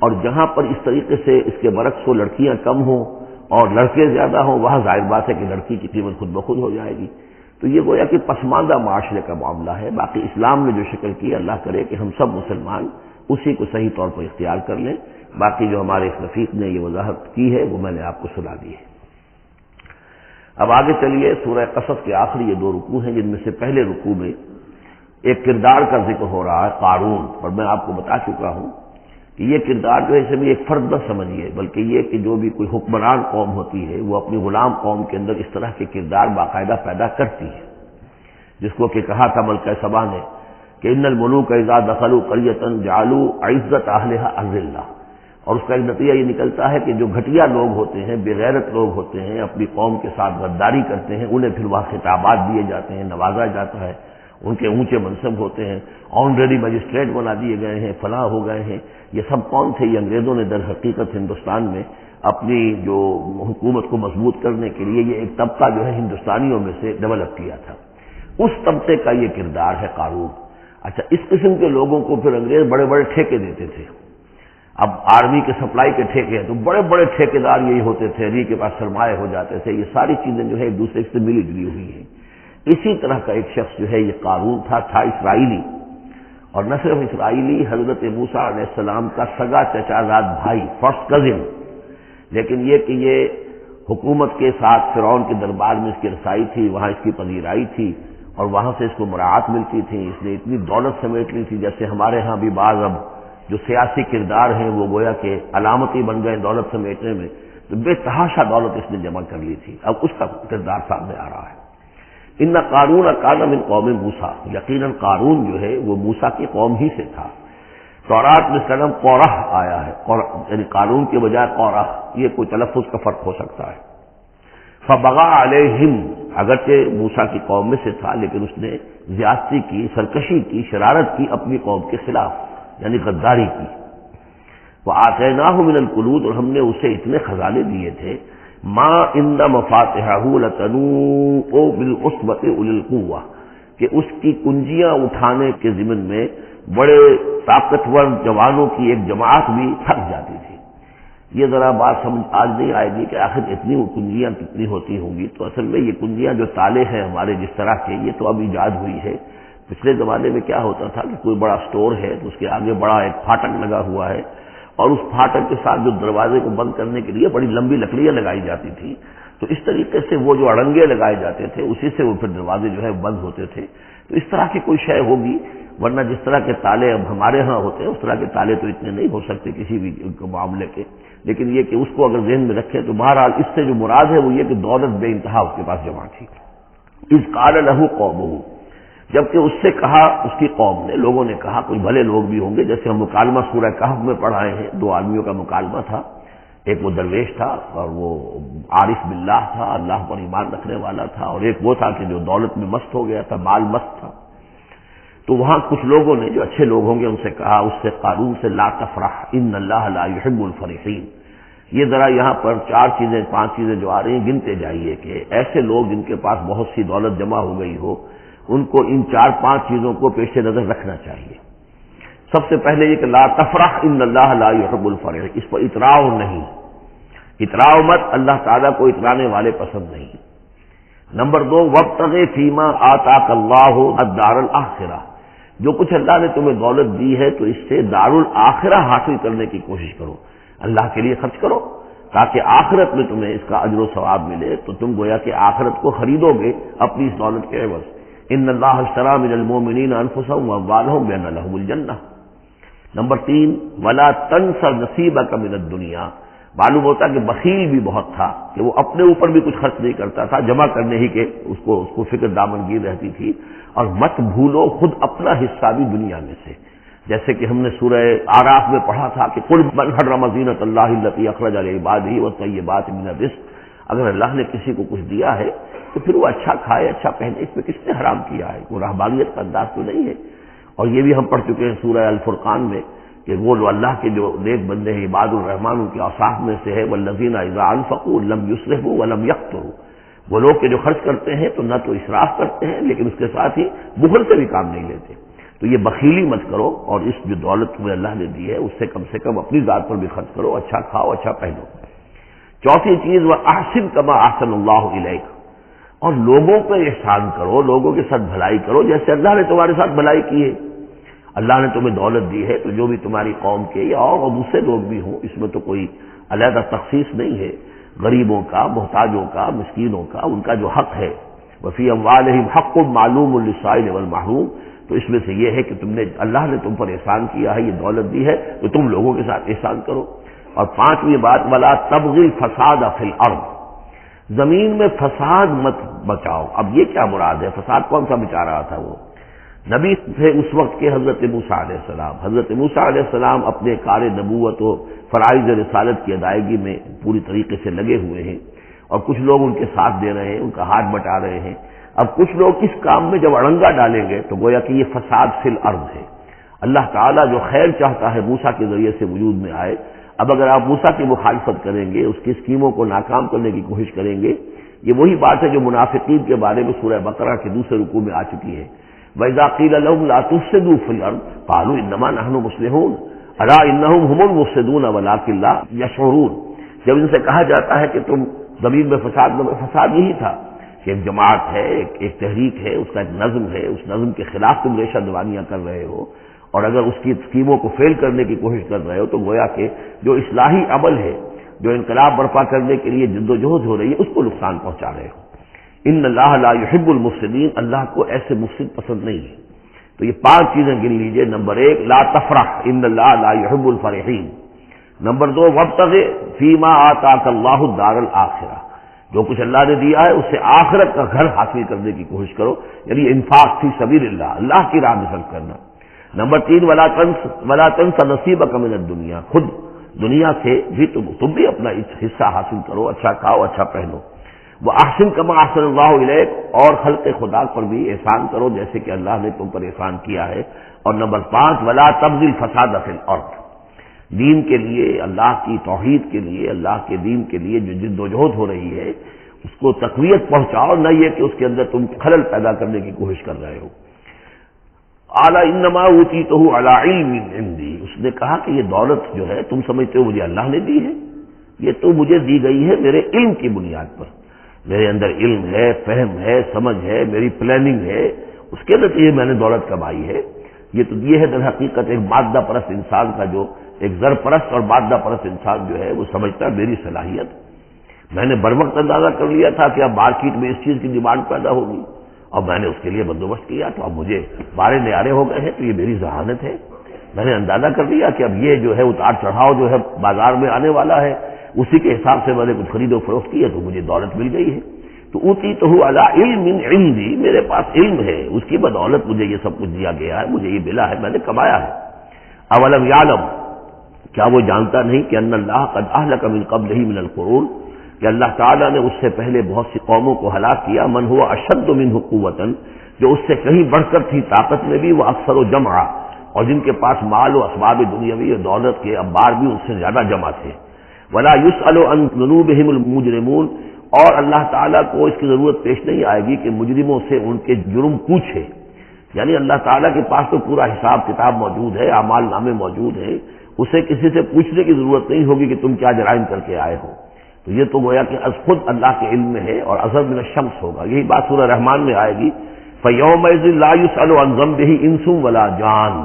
اور جہاں پر اس طریقے سے اس کے برعکس ہو لڑکیاں کم ہوں اور لڑکے زیادہ ہوں، وہاں ظاہر بات ہے کہ لڑکی کی قیمت خود بخود ہو جائے گی. تو یہ گویا کہ پسماندہ معاشرے کا معاملہ ہے. باقی اسلام نے جو شکل کی، اللہ کرے کہ ہم سب مسلمان اسی کو صحیح طور پر اختیار کر لیں. باقی جو ہمارے اس رفیق نے یہ وضاحت کی ہے وہ میں نے آپ کو سنا دی ہے. اب آگے چلیے، سورہ قصص کے آخری یہ 2 رکوع ہیں، جن میں سے پہلے رکوع میں ایک کردار کا ذکر ہو رہا ہے، قارون. اور میں آپ کو بتا چکا ہوں کہ یہ کردار جو ہے اسے بھی ایک فرد نہ سمجھیے، بلکہ یہ کہ جو بھی کوئی حکمران قوم ہوتی ہے وہ اپنی غلام قوم کے اندر اس طرح کے کردار باقاعدہ پیدا کرتی ہے، جس کو کہ کہا تھا ملکہ سبا نے کہ ان الملوک اذا دخلوا قریۃ جعلوا عزت اہلھا اذلہ. اور اس کا ایک نتیجہ یہ نکلتا ہے کہ جو گھٹیا لوگ ہوتے ہیں، بے غیرت لوگ ہوتے ہیں، اپنی قوم کے ساتھ غداری کرتے ہیں، انہیں پھر وہاں خطابات دیے جاتے ہیں، نوازا جاتا ہے، ان کے اونچے منصب ہوتے ہیں، آنریڈی مجسٹریٹ بنا دیے گئے ہیں، فلاں ہو گئے ہیں. یہ سب کون تھے؟ یہ انگریزوں نے در حقیقت ہندوستان میں اپنی جو حکومت کو مضبوط کرنے کے لیے یہ ایک طبقہ جو ہے ہندوستانیوں میں سے ڈیولپ کیا تھا. اس طبقے کا یہ کردار ہے قارون. اچھا، اس قسم کے لوگوں کو پھر انگریز بڑے بڑے ٹھیکے دیتے تھے. اب آرمی کے سپلائی کے ٹھیکے ہیں تو بڑے بڑے ٹھیکیدار یہی ہوتے تھے، انہی کے پاس سرمایہ ہو جاتے تھے. یہ ساری چیزیں جو ہے ایک دوسرے سے ملی جلی ہوئی ہیں. اسی طرح کا ایک شخص جو ہے یہ قارون تھا اسرائیلی، اور نہ صرف اسرائیلی، حضرت موسیٰ علیہ السلام کا سگا چچا زاد بھائی، فرسٹ کزن. لیکن یہ کہ یہ حکومت کے ساتھ فرعون کے دربار میں اس کی رسائی تھی، وہاں اس کی پذیرائی تھی، اور وہاں سے اس کو مراعات ملتی تھی، اس نے اتنی دولت سمیٹ لی تھی، جیسے ہمارے ہاں بھی بعض اب جو سیاسی کردار ہیں وہ گویا کہ علامتی بن گئے دولت سمیٹنے میں، تو بے تحاشا دولت اس نے جمع کر لی تھی، اب اس کا کردار سامنے آ رہا ہے۔ ان قارون کان من قوم موسیٰ، یقیناً قارون جو ہے وہ موسیٰ کی قوم ہی سے تھا۔ تورات میں اس کا نام قورح آیا ہے، یعنی قارون کے بجائے قورح، یہ کوئی تلفظ کا فرق ہو سکتا ہے۔ فبغى علیہم، اگرچہ موسیٰ کی قوم میں سے تھا لیکن اس نے زیادتی کی، سرکشی کی، شرارت کی اپنی قوم کے خلاف، یعنی غداری کی۔ وآتیناہ من الکنوز، اور ہم نے اسے اتنے خزانے دیے تھے، ما ان مفاتحہ لتنوء بالعصبۃ اولي القوہ، کہ اس کی کنجیاں اٹھانے کے ضمن میں بڑے طاقتور جوانوں کی ایک جماعت بھی تھک جاتی تھی۔ یہ ذرا بات سمجھ آج نہیں آئے گی کہ آخر اتنی کنجیاں کتنی ہوتی ہوں گی، تو اصل میں یہ کنجیاں جو تالے ہیں ہمارے جس طرح کے، یہ تو اب ایجاد ہوئی ہے۔ پچھلے زمانے میں کیا ہوتا تھا کہ کوئی بڑا سٹور ہے تو اس کے آگے بڑا ایک پھاٹک لگا ہوا ہے، اور اس پھاٹک کے ساتھ جو دروازے کو بند کرنے کے لیے بڑی لمبی لکڑیاں لگائی جاتی تھی، تو اس طریقے سے وہ جو اڑنگے لگائے جاتے تھے اسی سے وہ پھر دروازے جو ہے بند ہوتے تھے۔ تو اس طرح کی کوئی شے ہوگی، ورنہ جس طرح کے تالے اب ہمارے ہاں ہوتے ہیں اس طرح کے تالے تو اتنے نہیں ہو سکتے کسی بھی معاملے کے، لیکن یہ کہ اس کو اگر ذہن میں رکھیں تو بہرحال اس سے جو مراد ہے وہ یہ کہ دولت بے انتہا اس کے پاس جمع تھی۔ اذ قال له قومه، جبکہ اس سے کہا اس کی قوم نے، لوگوں نے کہا، کچھ بھلے لوگ بھی ہوں گے، جیسے ہم مکالمہ سورہ کہف میں پڑھائے ہیں، دو آدمیوں کا مکالمہ تھا، ایک وہ درویش تھا اور وہ عارف باللہ تھا، اللہ پر ایمان رکھنے والا تھا، اور ایک وہ تھا کہ جو دولت میں مست ہو گیا تھا، مال مست تھا۔ تو وہاں کچھ لوگوں نے جو اچھے لوگ ہوں گے ان سے کہا، اس سے قارون سے، لا تفرح ان اللہ لا يحب الفرحین۔ یہ ذرا یہاں پر چار چیزیں، پانچ چیزیں جو آ رہی ہیں گنتے جائیے کہ ایسے لوگ جن کے پاس بہت سی دولت جمع ہو گئی ہو، ان کو ان چار پانچ چیزوں کو پیش نظر رکھنا چاہیے۔ سب سے پہلے یہ کہ لا تفرح ان اللہ لا يحب الفرح، اس پر اتراؤ نہیں، اتراؤ مت، اللہ تعالیٰ کو اترانے والے پسند نہیں۔ نمبر دو، وابتغ فیما آتاک اللہ الدار الآخرہ، جو کچھ اللہ نے تمہیں دولت دی ہے تو اس سے دار الآخرہ حاصل کرنے کی کوشش کرو، اللہ کے لیے خرچ کرو تاکہ آخرت میں تمہیں اس کا اجر و ثواب ملے، تو تم گویا کہ آخرت کو خریدو گے اپنی اس دولت کے عوض۔ ان اللہ اشتری من المؤمنین انفسهم واموالهم بان لهم الجنہ۔ نمبر تین، ولا تنس نصیبک من الدنیا، معلوم ہوتا کہ بخیل بھی بہت تھا کہ وہ اپنے اوپر بھی کچھ خرچ نہیں کرتا تھا، جمع کرنے ہی کے اس کو فکر دامنگیر رہتی تھی، اور مت بھولو خود اپنا حصہ بھی دنیا میں سے، جیسے کہ ہم نے سورہ اعراف میں پڑھا تھا کہ قل من حرم زینۃ اللہ التی اخرج لعبادہ والطیبات من الرزق، اگر اللہ نے کسی کو کچھ دیا ہے تو پھر وہ اچھا کھائے، اچھا پہنے، اس میں کس نے حرام کیا ہے؟ وہ رہبانیت کا انداز تو نہیں ہے۔ اور یہ بھی ہم پڑھ چکے ہیں سورہ الفرقان میں کہ وہ اللہ کے جو نیک بندے ہیں عباد الرحمن، ان کے اوصاف میں سے ہے والذین اذا انفقوا لم یسرفوا ولم یقتروا، وہ لوگ کہ جو خرچ کرتے ہیں تو نہ تو اسراف کرتے ہیں لیکن اس کے ساتھ ہی بخل سے بھی کام نہیں لیتے۔ تو یہ بخیلی مت کرو، اور اس جو دولت تمہیں اللہ نے دی ہے اس سے کم اپنی ذات پر بھی خرچ کرو، اچھا کھاؤ، اچھا پہنو۔ چوتھی چیز، وَأَحْسِنْ كَمَا أَحْسَنَ اللَّهُ إِلَيْكَ، اور لوگوں پہ احسان کرو، لوگوں کے ساتھ بھلائی کرو جیسے اللہ نے تمہارے ساتھ بھلائی کی ہے۔ اللہ نے تمہیں دولت دی ہے تو جو بھی تمہاری قوم کے یا اور دوسرے لوگ بھی ہوں، اس میں تو کوئی علیحدہ تخصیص نہیں ہے، غریبوں کا، محتاجوں کا، مسکینوں کا، ان کا جو حق ہے، وفی اموالہم حق معلوم للسائل والمحروم، تو اس میں سے یہ ہے کہ اللہ نے تم پر احسان کیا ہے، یہ دولت دی ہے تو تم لوگوں کے ساتھ احسان کرو۔ اور پانچویں بات، ولا تبغی الفساد فی الارض، زمین میں فساد مت بچاؤ۔ اب یہ کیا مراد ہے؟ فساد کون سا بچا رہا تھا؟ وہ نبی تھے اس وقت کے حضرت موسیٰ علیہ السلام۔ حضرت موسیٰ علیہ السلام اپنے کار نبوت و فرائض رسالت کی ادائیگی میں پوری طریقے سے لگے ہوئے ہیں، اور کچھ لوگ ان کے ساتھ دے رہے ہیں، ان کا ہاتھ بٹا رہے ہیں۔ اب کچھ لوگ اس کام میں جب اڑنگا ڈالیں گے تو گویا کہ یہ فساد فی الارض ہے۔ اللہ تعالیٰ جو خیر چاہتا ہے موسیٰ کے ذریعے سے وجود میں آئے، اب اگر آپ موسیٰ کی مخالفت کریں گے، اس کی اسکیموں کو ناکام کرنے کی کوشش کریں گے، یہ وہی بات ہے جو منافقین کے بارے میں سورہ بقرہ کے دوسرے رکوع میں آ چکی ہے۔ وَإِذَا قِيلَ لَهُمْ لَا تُفْسِدُوا فِي الْأَرْضِ قَالُوا إِنَّمَا نَحْنُ مُصْلِحُونَ أَلَا إِنَّهُمْ هُمُ الْمُفْسِدُونَ وَلَٰكِن لَا يَشْعُرُونَ، جب ان سے کہا جاتا ہے کہ تم زمین میں فساد یہی تھا کہ ایک جماعت ہے، ایک تحریک ہے، اس کا ایک نظم ہے، اس نظم کے خلاف تم ریشہ دوانیاں کر رہے ہو، اور اگر اس کی اسکیموں کو فیل کرنے کی کوشش کر رہے ہو تو گویا کہ جو اصلاحی عمل ہے، جو انقلاب برپا کرنے کے لیے جد و جہد ہو رہی ہے، اس کو نقصان پہنچا رہے ہو۔ ان اللہ لا يحب المفسدین، اللہ کو ایسے مفسد پسند نہیں ہے۔ تو یہ 5 چیزیں گن لیجئے۔ نمبر 1 لا تفرح ان اللہ لا يحب الفرحین۔ نمبر 2 وابتغ فیما آتاک اللہ الدار الآخرہ، جو کچھ اللہ نے دیا ہے اس سے آخرت کا گھر حاصل کرنے کی کوشش کرو، یعنی انفاق فی سبیل اللہ کی راہ میں خرچ کرنا۔ نمبر 3 ولا تنس نصیبک من الدنیا، خود دنیا سے بھی تم بھی اپنا حصہ حاصل کرو، اچھا کھاؤ اچھا پہنو۔ وہ احسن کما احسن اللہ الیک، اور خلق خدا پر بھی احسان کرو جیسے کہ اللہ نے تم پر احسان کیا ہے۔ اور نمبر 5 ولا تبغ الفساد فی الارض، دین کے لیے، اللہ کی توحید کے لیے، اللہ کے دین کے لیے جو جد و جہد ہو رہی ہے اس کو تقویت پہنچاؤ، نہ یہ کہ اس کے اندر تم خلل پیدا کرنے کی کوشش کر رہے ہو۔ اعلی انما اوتیتہ علی علم عندی، اس نے کہا کہ یہ دولت جو ہے تم سمجھتے ہو مجھے اللہ نے دی ہے، یہ تو مجھے دی گئی ہے میرے علم کی بنیاد پر، میرے اندر علم ہے، فہم ہے، سمجھ ہے، میری پلاننگ ہے، اس کے نتیجے میں نے دولت کمائی ہے۔ یہ ہے در حقیقت ایک مادہ پرست انسان کا، جو ایک زر پرست اور مادہ پرست انسان جو ہے وہ سمجھتا ہے میری صلاحیت، میں نے بر وقت اندازہ کر لیا تھا کہ اب مارکیٹ میں اس چیز کی ڈیمانڈ پیدا ہوگی اور میں نے اس کے لیے بندوبست کیا، تو اب مجھے بارے نیارے ہو گئے ہیں، تو یہ میری ذہانت ہے، میں نے اندازہ کر لیا کہ اب یہ جو ہے اتار چڑھاؤ جو ہے بازار میں آنے والا ہے، اسی کے حساب سے میں نے کچھ خرید و فروخت کی ہے تو مجھے دولت مل گئی ہے۔ تو اوتیتہ علی علم عندی، میرے پاس علم ہے، اس کی بدولت مجھے یہ سب کچھ دیا گیا ہے، مجھے یہ ملا ہے، میں نے کمایا ہے۔ اولم یعلم، کیا وہ جانتا نہیں کہ ان اللہ قد اہلک من قبلہ من القرون، کہ اللہ تعالیٰ نے اس سے پہلے بہت سی قوموں کو ہلاک کیا، من ہوا اشد منہ قوۃ، جو اس سے کہیں بڑھ کر تھی طاقت میں بھی، وہ اکثر و جمع، اور جن کے پاس مال و اسباب دنیاوی اور دولت کے انبار بھی ان سے زیادہ جمع تھے۔ ولا یسأل عن ذنوبہم المجرمون، اور اللہ تعالیٰ کو اس کی ضرورت پیش نہیں آئے گی کہ مجرموں سے ان کے جرم پوچھے، یعنی اللہ تعالیٰ کے پاس تو پورا حساب کتاب موجود ہے، اعمال نامے موجود ہیں، اسے کسی سے پوچھنے کی ضرورت نہیں ہوگی کہ تم کیا جرائم کر کے آئے ہو۔ تو یہ تو گویا کہ از خود اللہ کے علم میں ہے، اور اثر من الشمس ہوگا، یہی بات سورہ رحمان میں آئے گی، فَيَوْمَئِذٍ لَا يُسْأَلُ عَنْ ذَنبِهِ إِنسٌ وَلَا جَانٌ،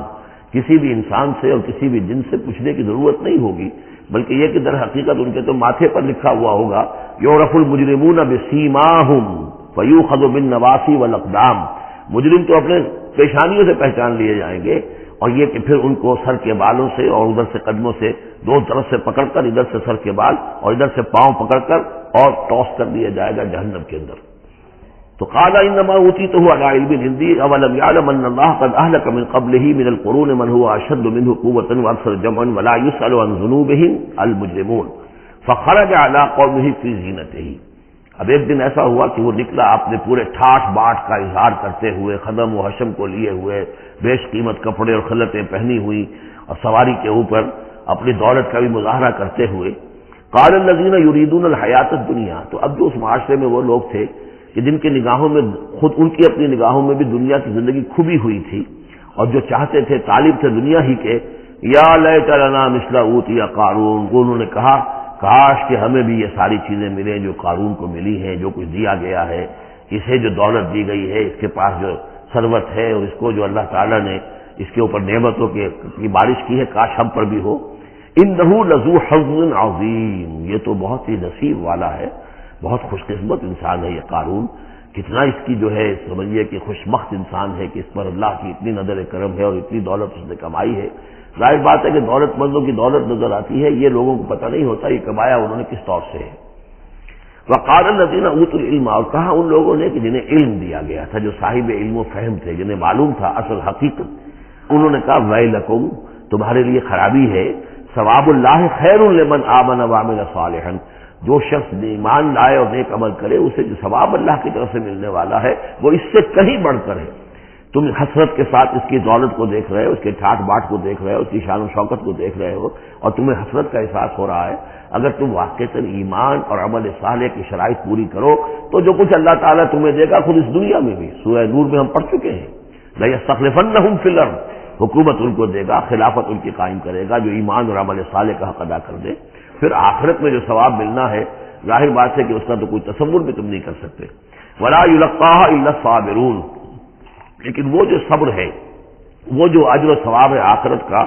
کسی بھی انسان سے اور کسی بھی جن سے پوچھنے کی ضرورت نہیں ہوگی، بلکہ یہ کہ در حقیقت ان کے تو ماتھے پر لکھا ہوا ہوگا، یعرف المجرمون بسیماہم فیؤخذ بالنواصی والاقدام، مجرم تو اپنے پیشانیوں سے پہچان لیے جائیں گے، اور یہ کہ پھر ان کو سر کے بالوں سے اور ادھر سے قدموں سے دو طرف سے پکڑ کر، ادھر سے سر کے بال اور ادھر سے پاؤں پکڑ کر اور ٹاس کر دیا جائے گا جہنم کے اندر۔ تو قال انما اوتیتہ علی علم عندی اولم یعلم ان اللہ قد اہلک من قبلہ من القرون من هو اشد منہ قوۃ واکثر جمعا ولا یسأل عن ذنوبہم المجرمون فخرج علی قومہ فی زینتہ۔ اب ایک دن ایسا ہوا کہ وہ نکلا اپنے پورے ٹھاٹ باٹ کا اظہار کرتے ہوئے، خدم و حشم کو لیے ہوئے، بیش قیمت کپڑے اور خلعتیں پہنی ہوئی، اور سواری کے اوپر اپنی دولت کا بھی مظاہرہ کرتے ہوئے۔ قال الذین یریدون الحیاۃ الدنیا، تو اب جو اس معاشرے میں وہ لوگ تھے کہ جن کی نگاہوں میں، خود ان کی اپنی نگاہوں میں بھی دنیا کی زندگی کھبی ہوئی تھی، اور جو چاہتے تھے، طالب تھے دنیا ہی کے، یا لیت لنا مثل اوتی قارون، انہوں نے کہا کاش کہ ہمیں بھی یہ ساری چیزیں ملیں جو قارون کو ملی ہیں، جو کچھ دیا گیا ہے، اسے جو دولت دی گئی ہے، اس کے پاس جو ثروت ہے، اور اس کو جو اللہ تعالیٰ نے اس کے اوپر نعمتوں کی بارش کی ہے، کاش ہم پر بھی ہو۔ انہ لذو حظ عظیم، یہ تو بہت ہی نصیب والا ہے، بہت خوش قسمت انسان ہے یہ قارون، کتنا اس کی جو ہے سمجھیے کہ خوش بخت انسان ہے کہ اس پر اللہ کی اتنی نظر کرم ہے اور اتنی دولت اس نے کمائی ہے۔ ظاہر بات ہے کہ دولت مندوں کی دولت نظر آتی ہے، یہ لوگوں کو پتہ نہیں ہوتا یہ کمایا انہوں نے کس طور سے ہے۔ وقال الذین اوتوا العلم، اور کہا ان لوگوں نے کہ جنہیں علم دیا گیا تھا، جو صاحب علم و فہم تھے، جنہیں معلوم تھا اصل حقیقت، انہوں نے کہا ویلکم، تمہارے لیے خرابی ہے، ثواب اللہ خیر لمن آمن وعمل صالحا، جو شخص ایمان لائے اور نیک عمل کرے اسے جو ثواب اللہ کی طرف سے ملنے والا ہے وہ اس سے کہیں بڑھ کر ہے۔ تم حسرت کے ساتھ اس کی دولت کو دیکھ رہے ہو، اس کے ٹھاٹ باٹ کو دیکھ رہے ہو، اس کی شان و شوکت کو دیکھ رہے ہو، اور تمہیں حسرت کا احساس ہو رہا ہے۔ اگر تم واقعتاً ایمان اور عمل صالح کی شرائط پوری کرو تو جو کچھ اللہ تعالیٰ تمہیں دے گا خود اس دنیا میں بھی، سورہ نور میں ہم پڑھ چکے ہیں، لَيَسْتَخْلِفَنَّهُمْ فِي الْأَرْضِ، حکومت ان کو دے گا، خلافت ان کی قائم کرے گا جو ایمان اور عمل صالح کا حق ادا کر دے۔ پھر آخرت میں جو ثواب ملنا ہے، ظاہر بات ہے کہ اس کا تو کوئی تصور بھی تم نہیں کر سکتے۔ وَلَا يُلَقَّاهَا إِلَّا الصَّابِرُونَ، لیکن وہ جو صبر ہے، وہ جو اجر و ثواب ہے آخرت کا،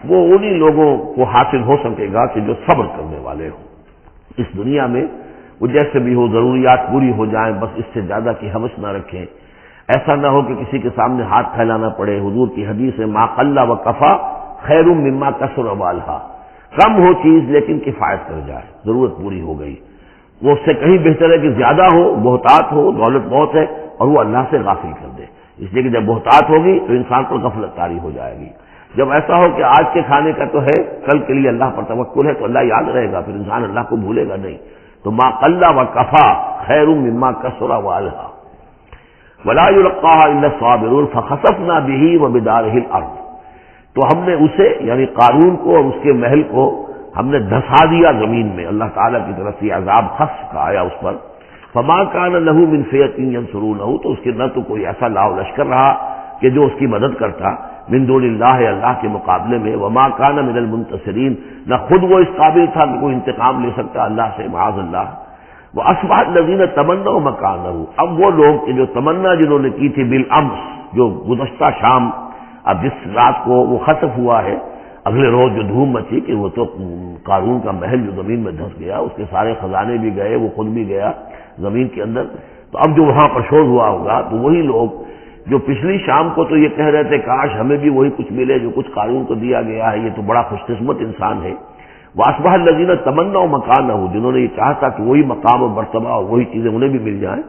وہ انہی لوگوں کو حاصل ہو سکے گا کہ جو صبر کرنے والے ہوں۔ اس دنیا میں وہ جیسے بھی ہو ضروریات پوری ہو جائیں، بس اس سے زیادہ کی حوث نہ رکھیں، ایسا نہ ہو کہ کسی کے سامنے ہاتھ پھیلانا پڑے۔ حضور کی حدیث ہے ما قل و کفا خیر مما کثر والھا، کم ہو چیز لیکن کفایت کر جائے، ضرورت پوری ہو گئی، وہ اس سے کہیں بہتر ہے کہ زیادہ ہو، بہتات ہو، دولت بہت ہے اور وہ اللہ سے غافل کر دے، اس لیے کہ جب بہتات ہوگی تو انسان پر غفلت طاری ہو جائے گی۔ جب ایسا ہو کہ آج کے کھانے کا تو ہے، کل کے لیے اللہ پر توکل ہے تو اللہ یاد رہے گا، پھر انسان اللہ کو بھولے گا نہیں۔ تو ما قل و کفا خیر مما کثر والھا ولا یلقاها الا الصابرون فخسفنا به وبداره الارض، تو ہم نے اسے یعنی قارون کو اور اس کے محل کو ہم نے دھسا دیا زمین میں، اللہ تعالیٰ کی طرف سے عذاب خسف کا آیا اس پر۔ فما كان له من فئة ينصرونه، تو اس کے نہ تو کوئی ایسا لاؤ لشکر رہا کہ جو اس کی مدد کرتا من دون اللہ، اللہ کے مقابلے میں، وما كان من المنتصرین، نہ خود وہ اس قابل تھا کہ کوئی انتقام لے سکتا اللہ سے، معاذ اللہ۔ وَأَصْبَحَ الَّذِينَ تَمَنَّوْا مَكَانَهُ، اب وہ لوگ کہ جو تمنا جنہوں نے کی تھی بالامس، جو گزشتہ شام، اب جس رات کو وہ خسف ہوا ہے، اگلے روز جو دھوم مچی کہ وہ تو قارون کا محل جو زمین میں دھس گیا، اس کے سارے خزانے بھی گئے، وہ خود بھی گیا زمین کے اندر، تو اب جو وہاں پر شور ہوا ہوگا تو وہی لوگ جو پچھلی شام کو تو یہ کہہ رہے تھے کاش ہمیں بھی وہی کچھ ملے جو کچھ قارون کو دیا گیا ہے، یہ تو بڑا خوش قسمت انسان ہے۔ وَأَصْبَحَ الَّذِينَ تَمَنَّوْا مَكَانَهُ، جنہوں نے یہ چاہتا کہ وہی مقام و مرتبہ اور وہی چیزیں انہیں بھی مل جائیں،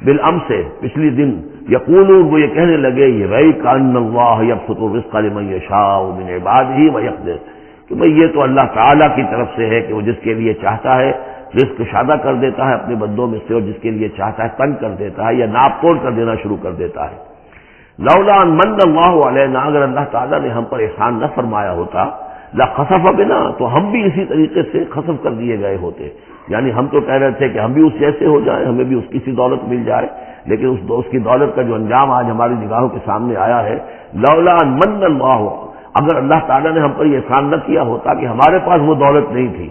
بالامس سے پچھلی دن، یقولون، وہ یہ کہنے لگے، یہ وَيْكَ أَنَّ اللَّهَ يَبْسُطُ الرِّزْقَ لِمَن يَشَاءُ مِنْ عِبَادِهِ وَيَقْدِرُ، کہ بھئی یہ تو اللہ تعالیٰ کی طرف سے ہے کہ وہ جس کے لیے چاہتا ہے رزق شادہ کر دیتا ہے اپنے بندوں میں سے، اور جس کے لیے چاہتا ہے تنگ کر دیتا ہے یا ناپ توڑ کر دینا شروع کر دیتا ہے۔ لولا ان من اللہ علینا، اگر اللہ تعالیٰ نے ہم پر احسان نہ فرمایا ہوتا، لخسف بنا، تو ہم بھی اسی طریقے سے خسف کر دیے گئے ہوتے، یعنی ہم تو کہہ رہے تھے کہ ہم بھی اس جیسے ہو جائیں، ہمیں بھی اس کی سی دولت مل جائے، لیکن اس کی دولت کا جو انجام آج ہماری نگاہوں کے سامنے آیا ہے، لولا ان من اللہ، اگر اللہ تعالیٰ نے ہم پر یہ احسان نہ کیا ہوتا کہ ہمارے پاس وہ دولت نہیں تھی،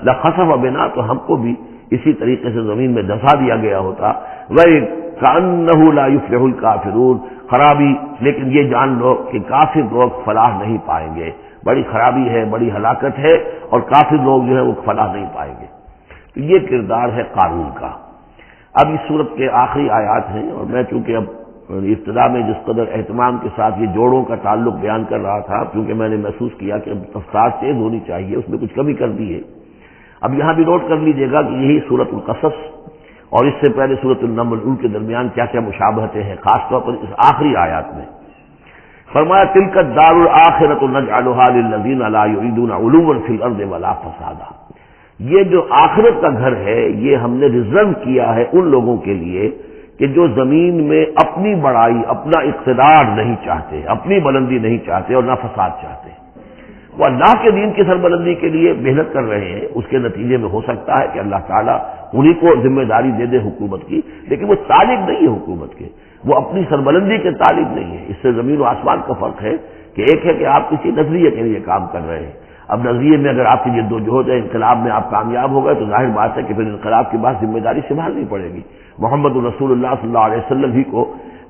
لخسف بنا، تو ہم کو بھی اسی طریقے سے زمین میں دھسا دیا گیا ہوتا۔ وَكَأَنَّهُ لَا يُفْلِحُ الْكَافِرُونَ، خرابی، لیکن یہ جان لو کہ کافر لوگ فلاح نہیں پائیں گے، بڑی خرابی ہے، بڑی ہلاکت ہے، اور کافر لوگ جو ہے وہ فلاح نہیں پائیں گے۔ تو یہ کردار ہے قارون کا۔ اب اس صورت کے آخری آیات ہیں، اور میں چونکہ اب ابتدا میں جس قدر اہتمام کے ساتھ یہ جوڑوں کا تعلق بیان کر رہا تھا، کیونکہ میں نے محسوس کیا کہ اب رفتار تیز ہونی چاہیے، اس میں کچھ کمی کر دی ہے۔ اب یہاں بھی نوٹ کر لیجئے گا کہ یہی سورۃ القصص اور اس سے پہلے سورۃ النمل، ان کے درمیان کیا کیا مشابہتیں ہیں، خاص طور پر اس آخری آیات میں۔ فرمایا تلک الدار الآخرۃ نجعلها للذین لا یریدون علوا فی الارض ولا فسادا، یہ جو آخرت کا گھر ہے یہ ہم نے ریزرو کیا ہے ان لوگوں کے لیے کہ جو زمین میں اپنی بڑائی، اپنا اقتدار نہیں چاہتے، اپنی بلندی نہیں چاہتے اور نہ فساد چاہتے، وہ اللہ کے دین کی سربلندی کے لیے محنت کر رہے ہیں۔ اس کے نتیجے میں ہو سکتا ہے کہ اللہ تعالیٰ انہی کو ذمہ داری دے دے حکومت کی، لیکن وہ طالب نہیں ہے حکومت کے، وہ اپنی سربلندی کے طالب نہیں ہے۔ اس سے زمین و آسمان کا فرق ہے کہ ایک ہے کہ آپ کسی نظریے کے لیے کام کر رہے ہیں، اب نظریے میں اگر آپ کی جد و جہد ہے، انقلاب میں آپ کامیاب ہو گئے تو ظاہر بات ہے کہ پھر انقلاب کے بعد ذمہ داری سنبھالنی پڑے گی۔ محمد رسول اللہ صلی اللہ علیہ وسلم ہی کو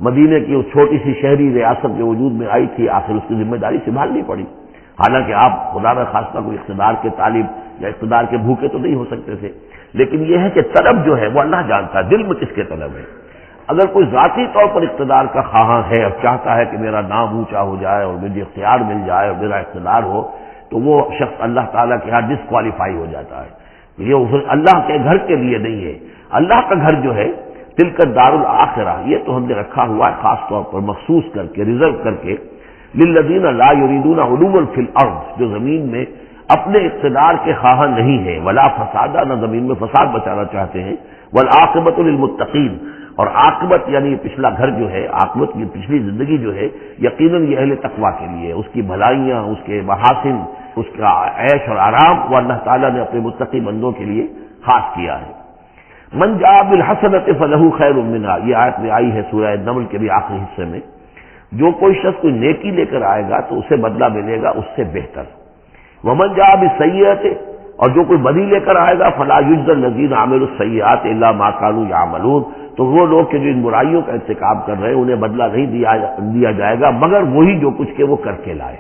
مدینے کی اس چھوٹی سی شہری ریاست جو وجود میں آئی تھی، آخر اس کی ذمہ داری سنبھالنی پڑی، حالانکہ آپ خدا نہ خواستہ کوئی اقتدار کے طالب یا اقتدار کے بھوکے تو نہیں ہو سکتے تھے، لیکن یہ ہے کہ طلب جو ہے وہ اللہ جانتا ہے دل میں کس کے طلب ہے۔ اگر کوئی ذاتی طور پر اقتدار کا خواہاں ہے اور چاہتا ہے کہ میرا نام اونچا ہو جائے اور مجھے اختیار مل جائے اور میرا اقتدار ہو، تو وہ شخص اللہ تعالیٰ کے ہاں ڈسکوالیفائی ہو جاتا ہے۔ یہ اللہ کے گھر کے لیے نہیں ہے، اللہ کا گھر جو ہے تلک الدار الآخرہ، یہ تو ہم نے رکھا ہوا ہے خاص طور پر مخصوص کر کے، ریزرو کر کے، للذین لا یریدون علوا فی الارض، جو زمین میں اپنے اقتدار کے خواہاں نہیں ہیں، ولا فسادا، نہ زمین میں فساد بچانا چاہتے ہیں، والعاقبۃ للمتقین، اور عاقبت یعنی پچھلا گھر جو ہے، عاقبت کی پچھلی زندگی جو ہے یقیناً یہ اہل تقویٰ کے لیے، اس کی بھلائیاں، اس کے محاسن، اس کا عیش اور آرام، وہ اللہ تعالیٰ نے اپنے متقی بندوں کے لیے خاص کیا ہے۔ من جاء بالحسنۃ فلہ خیر منہا، یہ آیت میں آئی ہے سورہ نمل کے بھی آخری حصے میں، جو کوئی شخص کوئی نیکی لے کر آئے گا تو اسے بدلہ ملے گا اس سے بہتر۔ ومن جاء بالسیئۃ، اور جو کوئی بدی لے کر آئے گا فلا یجزی الذین عملوا السیئات الا ما كانوا یعملون، تو وہ لوگ کہ جو ان برائیوں کا ارتکاب کر رہے ہیں انہیں بدلہ نہیں دیا جائے گا مگر وہی جو کچھ کہ وہ کر کے لائے۔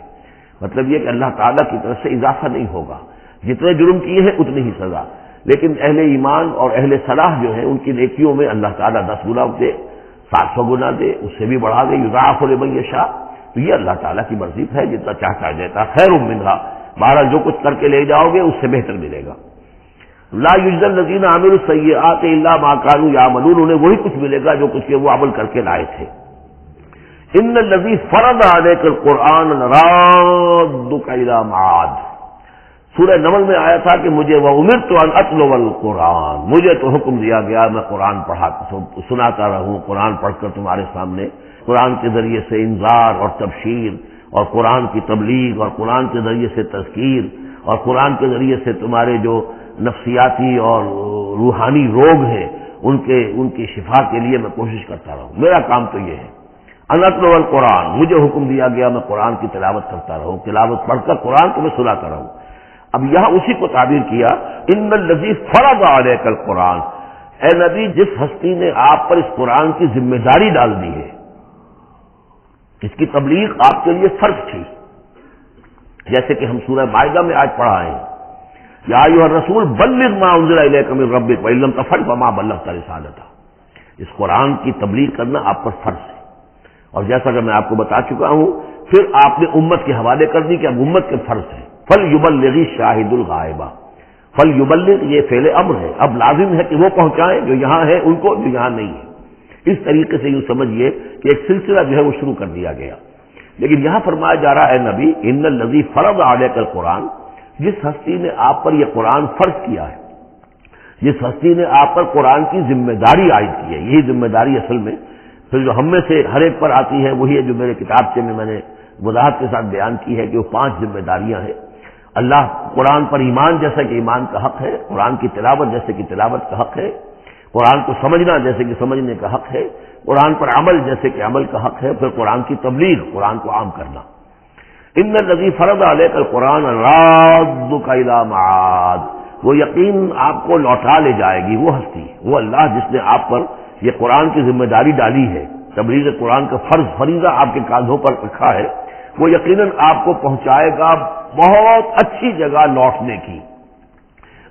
مطلب یہ کہ اللہ تعالیٰ کی طرف سے اضافہ نہیں ہوگا، جتنے جرم کیے ہیں اتنی ہی سزا، لیکن اہل ایمان اور اہل صلاح جو ہیں ان کی نیکیوں میں اللہ تعالیٰ 10 گنا دے، 700 گنا دے، اس سے بھی بڑھا دے، یضاعف لمن یشاء. تو یہ اللہ تعالیٰ کی مرضی ہے، جتنا چاہتا ہے دیتا. خیر منہا، بہرحال جو کچھ کر کے لے جاؤ گے اس سے بہتر ملے گا. لا یجزی الذین عملوا السیئات الا ما كانوا یعملون، انہیں وہی کچھ ملے گا جو کچھ کہ وہ عمل کر کے لائے تھے. ان الذی فرض علیک القرآن لرادک الی معاد. سورہ نمل میں آیا تھا کہ مجھے وَأُمِرْتُ أَنْ أَتْلُوَ الْقُرْآنَ، مجھے تو حکم دیا گیا میں قرآن سناتا رہوں، قرآن پڑھ کر تمہارے سامنے، قرآن کے ذریعے سے انذار اور تبشیر اور قرآن کی تبلیغ اور قرآن کے ذریعے سے تذکیر اور قرآن کے ذریعے سے تمہارے جو نفسیاتی اور روحانی روگ ہیں ان کی شفا کے لیے میں کوشش کرتا رہوں. میرا کام تو یہ ہے. ان اتلو القرآن، مجھے حکم دیا گیا میں قرآن کی تلاوت کرتا رہوں، تلاوت پڑھ کر قرآن کو میں سناتا رہوں. اب یہاں اسی کو تعبیر کیا ان الذی فرض علیک القرآن، اے نبی جس ہستی نے آپ پر اس قرآن کی ذمہ داری ڈال دی ہے، اس کی تبلیغ آپ کے لیے فرض تھی. جیسے کہ ہم سورہ مائدہ میں آج پڑھا ہے، یا ایھا الرسول بلغ ما انزل الیک من ربک وان لم تفعل فما بلغت رسالتہ. اس قرآن کی تبلیغ کرنا آپ پر فرض ہے. اور جیسا کہ میں آپ کو بتا چکا ہوں، پھر آپ نے امت کے حوالے کر دی کہ اب امت کے فرض ہے. فَلْيُبَلِّغِ الشَّاهِدُ الْغَائِبَ، فَلْيُبَلِّغ یہ فعل امر ہے، اب لازم ہے کہ وہ پہنچائیں جو یہاں ہے ان کو، جو یہاں نہیں ہے. اس طریقے سے یوں سمجھیے کہ ایک سلسلہ جو ہے وہ شروع کر دیا گیا. لیکن یہاں فرمایا جا رہا ہے نبی ان الذی فرض علیک القرآن، جس ہستی نے آپ پر یہ قرآن فرض کیا ہے، جس ہستی نے آپ پر قرآن کی ذمہ داری عائد کی ہے. یہی ذمہ داری اصل میں پھر جو ہم میں سے ہر ایک پر آتی ہے وہی ہے جو میرے کتابچے میں نے وضاحت کے ساتھ بیان کی ہے کہ وہ 5 ذمہ داریاں ہیں. اللہ قرآن پر ایمان جیسا کہ ایمان کا حق ہے، قرآن کی تلاوت جیسے کہ تلاوت کا حق ہے، قرآن کو سمجھنا جیسے کہ سمجھنے کا حق ہے، قرآن پر عمل جیسے کہ عمل کا حق ہے، پھر قرآن کی تبلیغ، قرآن کو عام کرنا. ان الذی فرض علیک القرآن رادک الی معاد، وہ یقین آپ کو لوٹا لے جائے گی وہ ہستی، وہ اللہ جس نے آپ پر یہ قرآن کی ذمہ داری ڈالی ہے، تبلیغ قرآن کا فریضہ آپ کے کاندھوں پر رکھا ہے، وہ یقیناً آپ کو پہنچائے گا بہت اچھی جگہ لوٹنے کی.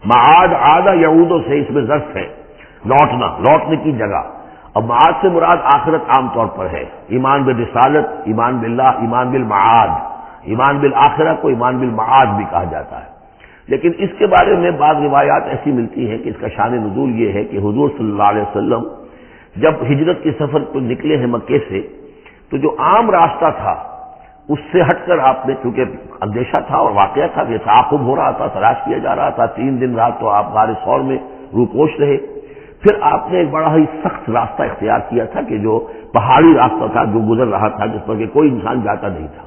معاد عاد یعود سے اس میں ظرف ہے، لوٹنے کی جگہ. اب معاد سے مراد آخرت عام طور پر ہے. ایمان بالرسالت، ایمان باللہ، ایمان بالمعاد، ایمان بالآخرہ کو ایمان بالمعاد بھی کہا جاتا ہے. لیکن اس کے بارے میں بعض روایات ایسی ملتی ہیں کہ اس کا شان نزول یہ ہے کہ حضور صلی اللہ علیہ وسلم جب ہجرت کے سفر پر نکلے ہیں مکے سے، تو جو عام راستہ تھا اس سے ہٹ کر آپ نے، چونکہ اندیشہ تھا اور واقعہ تھا کہ تعاقب ہو رہا تھا، تلاش کیا جا رہا تھا، 3 دن رات تو آپ غار ثور میں روپوش رہے. پھر آپ نے ایک بڑا ہی سخت راستہ اختیار کیا تھا کہ جو پہاڑی راستہ تھا جو گزر رہا تھا، جس پر کہ کوئی انسان جاتا نہیں تھا.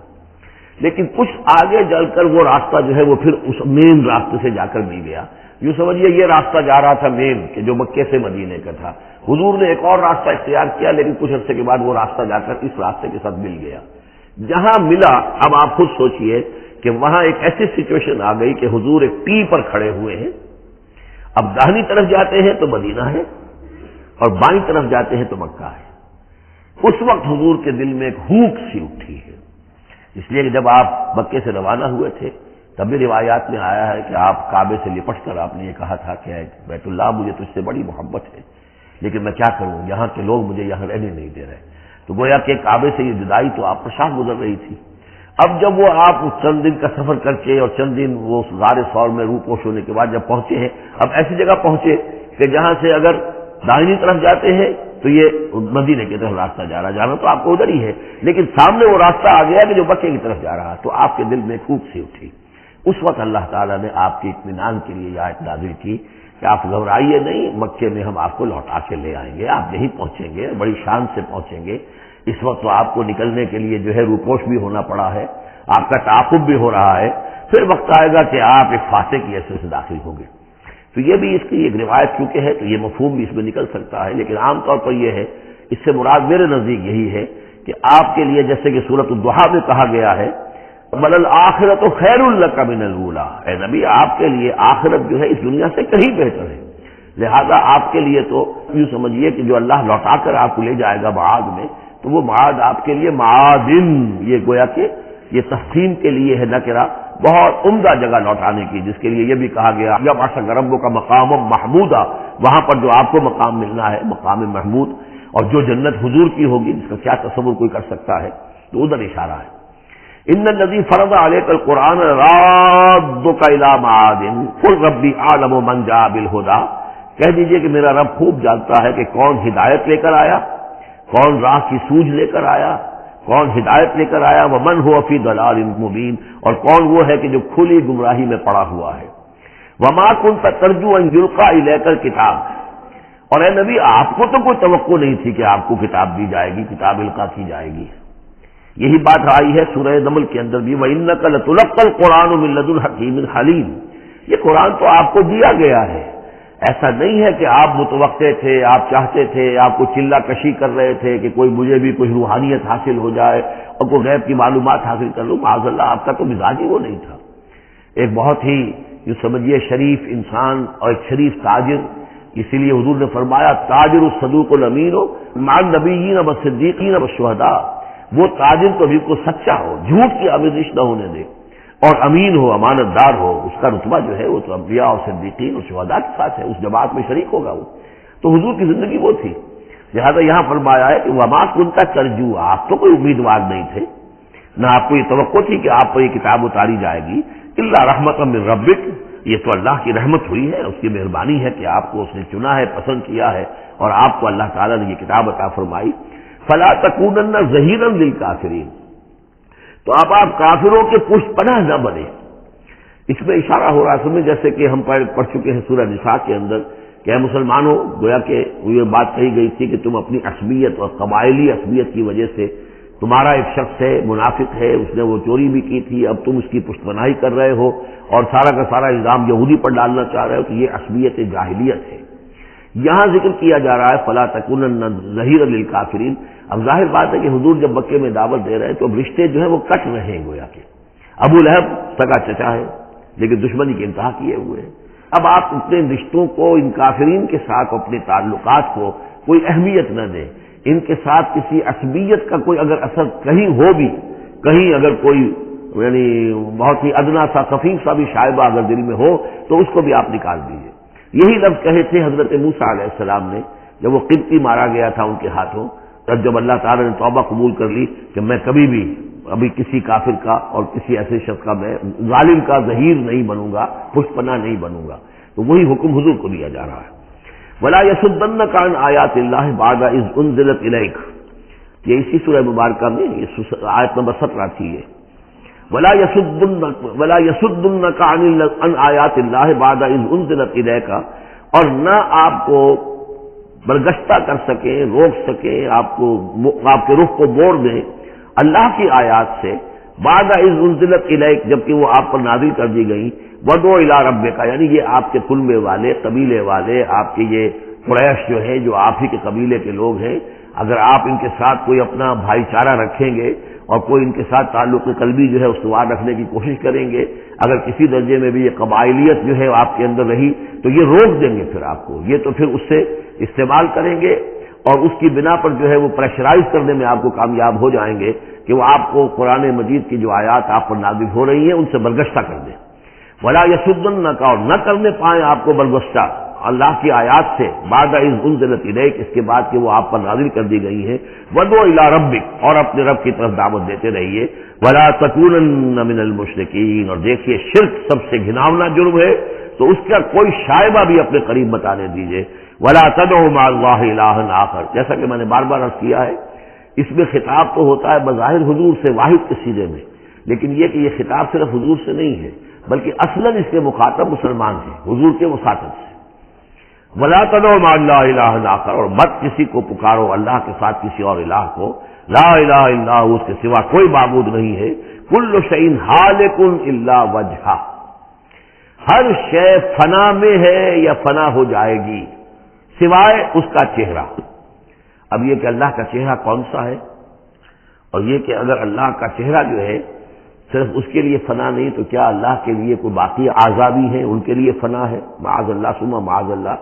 لیکن کچھ آگے چل کر وہ راستہ جو ہے وہ پھر اس مین راستے سے جا کر مل گیا. یوں سمجھیے یہ راستہ جا رہا تھا مین کہ جو مکے سے مدینے کا تھا. حضور نے ایک اور راستہ اختیار کیا، لیکن کچھ عرصے کے بعد وہ راستہ جا کر اس راستے کے ساتھ مل گیا. جہاں ملا، اب آپ خود سوچئے کہ وہاں ایک ایسی سچویشن آ گئی کہ حضور ایک ٹی پر کھڑے ہوئے ہیں. اب داہنی طرف جاتے ہیں تو مدینہ ہے اور بائیں طرف جاتے ہیں تو مکہ ہے. اس وقت حضور کے دل میں ایک ہوک سی اٹھی ہے، اس لیے کہ جب آپ مکے سے روانہ ہوئے تھے تب بھی روایات میں آیا ہے کہ آپ کعبے سے لپٹ کر آپ نے یہ کہا تھا کہ اے بیت اللہ مجھے تجھ سے بڑی محبت ہے، لیکن میں کیا کروں، یہاں کے لوگ مجھے یہاں رہنے نہیں دے رہے. تو گویا کہ کعبے سے یہ جدائی تو آپ پر شاخ گزر رہی تھی. اب جب وہ آپ چند دن کا سفر کر کے اور چند دن وہ غار ثور میں روپوش ہونے کے بعد جب پہنچے ہیں، اب ایسی جگہ پہنچے کہ جہاں سے اگر دائنی طرف جاتے ہیں تو یہ مدینے کی طرف راستہ جانا تو آپ کو ادھر ہی ہے، لیکن سامنے وہ راستہ آ گیا کہ جو مکے کی طرف جا رہا، تو آپ کے دل میں خوب سی اٹھی. اس وقت اللہ تعالیٰ نے آپ کے اطمینان کے لیے یہ آیت نازل کی کہ آپ گھبرائیے نہیں، مکے میں ہم آپ کو لوٹا کے لے آئیں گے، آپ یہیں پہنچیں گے، بڑی شان سے پہنچیں گے. اس وقت تو آپ کو نکلنے کے لیے جو ہے روپوش بھی ہونا پڑا ہے، آپ کا تعاقب بھی ہو رہا ہے، پھر وقت آئے گا کہ آپ ایک فاتح کی حیثیت سے داخل ہوں گے. تو یہ بھی اس کی ایک روایت کیونکہ ہے تو یہ مفہوم بھی اس میں نکل سکتا ہے، لیکن عام طور پر یہ ہے، اس سے مراد میرے نزدیک یہی ہے کہ آپ کے لیے جیسے کہ سورۃ الضحیٰ میں کہا گیا ہے وَلَلْآخِرَةُ خَيْرٌ لَكَ مِنَ الْأُولَىٰ، اے نبی آپ کے لیے آخرت جو ہے اس دنیا سے کہیں بہتر ہے. لہذا آپ کے لیے تو یوں سمجھیے کہ جو اللہ لوٹا کر آپ کو لے جائے گا معاد میں، تو وہ معاد آپ کے لیے معادن، یہ گویا کہ یہ تفہیم کے لیے ہے نکرہ، بہت عمدہ جگہ لوٹانے کی، جس کے لیے یہ بھی کہا گیا یبعثک ربک مقام محمودا، وہاں پر جو آپ کو مقام ملنا ہے مقام محمود، اور جو جنت حضور کی ہوگی جس کا کیا تصور کوئی کر سکتا ہے، تو ادھر اشارہ ہے۔ ان الذی فرض علیک القرآن رادک الی معاد قل ربی اعلم من جاء بالہدی، کہہ دیجئے کہ میرا رب خوب جانتا ہے کہ کون ہدایت لے کر آیا، کون راہ کی سوجھ لے کر آیا، کون ہدایت لے کر آیا، ومن هو فی ضلال مبین، اور کون وہ ہے کہ جو کھلی گمراہی میں پڑا ہوا ہے۔ وما كنت ترجو ان یلقى الیک الکتاب، اور اے نبی آپ کو تو کوئی توقع نہیں تھی کہ آپ کو کتاب دی جائے گی، کتاب القا کی جائے گی۔ یہی بات آئی ہے سورہ نمل کے اندر بھی، وَإِنَّكَ لَتُلَقَّى الْقُرْآنُ مِن لَّدُنْ حَكِيمٍ حَلِيمٍ، یہ قرآن تو آپ کو دیا گیا ہے، ایسا نہیں ہے کہ آپ متوقع تھے، آپ چاہتے تھے، آپ کو چلہ کشی کر رہے تھے کہ کوئی مجھے بھی کچھ روحانیت حاصل ہو جائے اور کوئی غیب کی معلومات حاصل کر لوں، معاذ اللہ آپ کا تو مزاج ہی وہ نہیں تھا۔ ایک بہت ہی یہ سمجھیے شریف انسان اور ایک شریف تاجر، اسی لیے حضور نے فرمایا تاجر الصدوق الامین مع النبیین والصدیقین والشہداء، وہ تاجر تو بالکل سچا ہو، جھوٹ کی آمیزش نہ ہونے دے، اور امین ہو، امانت دار ہو، اس کا رتبہ جو ہے وہ تو انبیاء اور صدیقین اور شہداء کے ساتھ ہے، اس جماعت میں شریک ہوگا وہ۔ تو حضور کی زندگی وہ تھی، لہٰذا یہاں فرمایا ہے کہ وما كنت ترجو، آپ تو کوئی امیدوار نہیں تھے، نہ آپ کو یہ توقع تھی کہ آپ پر یہ کتاب اتاری جائے گی، الا رحمۃ من ربک، یہ تو اللہ کی رحمت ہوئی ہے، اس کی مہربانی ہے کہ آپ کو اس نے چنا ہے، پسند کیا ہے، اور آپ کو اللہ تعالیٰ نے یہ کتاب عطا فرمائی۔ فلا تکونن ظہیرا للکافرین، تو آپ کافروں کے پشت پناہ نہ بنے۔ اس میں اشارہ ہو رہا ہے سمجھ، جیسے کہ ہم پڑھ چکے ہیں سورہ نساء کے اندر کہ اے مسلمانوں، گویا کہ یہ بات کہی گئی تھی کہ تم اپنی عصبیت اور قبائلی عصبیت کی وجہ سے، تمہارا ایک شخص ہے منافق ہے، اس نے وہ چوری بھی کی تھی، اب تم اس کی پشت پناہی کر رہے ہو اور سارا کا سارا الزام یہودی پر ڈالنا چاہ رہے ہو، تو یہ عصبیت جاہلیت ہے۔ یہاں ذکر کیا جا رہا ہے فلا تکونن ظہیرا للکافرین۔ اب ظاہر بات ہے کہ حضور جب مکے میں دعوت دے رہے ہیں تو اب رشتے جو ہیں وہ کٹ رہے ہیں، گویا کہ ابو لہب سگا چچا ہے لیکن دشمنی کی انتہا کیے ہوئے ہیں۔ اب آپ اپنے رشتوں کو، ان کافرین کے ساتھ اپنے تعلقات کو کوئی اہمیت نہ دیں، ان کے ساتھ کسی عصبیت کا کوئی اگر اثر کہیں ہو بھی، کہیں اگر کوئی یعنی بہت ہی ادنا سا خفیف سا بھی شائبہ اگر دل میں ہو تو اس کو بھی آپ نکال دیجیے۔ یہی لفظ کہے تھے حضرت موسیٰ علیہ السلام نے جب وہ قبطی مارا گیا تھا ان کے ہاتھوں، تب جب اللہ تعالیٰ نے توبہ قبول کر لی کہ میں کبھی بھی ابھی کسی کافر کا اور کسی ایسے شخص کا، میں ظالم کا ظہیر نہیں بنوں گا، پشت پناہ نہیں بنوں گا، تو وہی حکم حضور کو دیا جا رہا ہے۔ وَلَا يَصُدَّنَّكَ عَنْ آيَاتِ اللَّهِ بَعْدَ إِذْ أُنزِلَتْ إِلَيْكَ، یہ اسی سورہ مبارکہ میں یہ آیت نمبر 17 تھی یہ۔ وَلَا يَصُدُّنَّكَ عَنْ آيَاتِ اللَّهِ بَعْدَ إِذْ أُنزِلَتْ إِلَيْكَ، اور نہ آپ کو برگشتہ کر سکیں، روک سکیں، آپ کے رخ کو موڑ دیں اللہ کی آیات سے، بعد اذ انزلت الیک، جبکہ وہ آپ پر نازل کر دی گئی، وَدْعُ إِلَىٰ رَبِّكَ، یعنی یہ آپ کے کنبے والے، قبیلے والے، آپ کے یہ قریش جو ہیں جو آپ ہی کے قبیلے کے لوگ ہیں، اگر آپ ان کے ساتھ کوئی اپنا بھائی چارہ رکھیں گے اور کوئی ان کے ساتھ تعلق قلبی جو ہے استوار رکھنے کی کوشش کریں گے، اگر کسی درجے میں بھی یہ قبائلیت جو ہے آپ کے اندر رہی تو یہ روک دیں گے پھر آپ کو، یہ تو پھر اس سے استعمال کریں گے اور اس کی بنا پر جو ہے وہ پریشرائز کرنے میں آپ کو کامیاب ہو جائیں گے کہ وہ آپ کو قرآن مجید کی جو آیات آپ پر نازل ہو رہی ہیں ان سے برگشتہ کر دیں۔ وَلَا يَصُدُّنَّكَ، اور نہ کرنے پائیں آپ کو برگشتہ اللہ کی آیات سے، بعد اذ انزلت الیک، اس کے بعد کہ وہ آپ پر نازل کر دی گئی ہیں، وَدْعُ إِلَىٰ رَبِّكَ، اور اپنے رب کی طرف دعوت دیتے رہیے، وَلَا تَكُونَنَّ مِنَ الْمُشْرِكِينَ، اور دیکھیے شرک سب سے گھناؤنا جرم ہے تو اس کا کوئی شائبہ بھی اپنے قریب بتانے دیجیے۔ وَلَا تَدْعُ مَعَ اللَّهِ إِلَٰهًا آخَرَ، جیسا کہ میں نے بار بار عرض کیا ہے، اس میں خطاب تو ہوتا ہے بظاہر حضور سے واحد کے سیدھے میں، لیکن یہ کہ یہ خطاب صرف حضور سے نہیں ہے بلکہ اصلاً اس کے مخاطب مسلمان ہیں، حضور کے مخاطب سے۔ وَلَا تَدْعُ مَعَ اللَّهِ إِلَٰهًا آخَرَ، اور مت کسی کو پکارو اللہ کے ساتھ کسی اور الہ کو، لا الہ الا ہو، اس کے سوا کوئی معبود نہیں ہے، کل شیء ہالک الا وجہہ، ہر شے فنا میں ہے یا فنا ہو جائے گی سوائے اس کا چہرہ۔ اب یہ کہ اللہ کا چہرہ کون سا ہے، اور یہ کہ اگر اللہ کا چہرہ جو ہے صرف اس کے لیے فنا نہیں تو کیا اللہ کے لیے کوئی باقی اعضاء بھی ہیں، ان کے لیے فنا ہے؟ معاذ اللہ ثم معاذ اللہ۔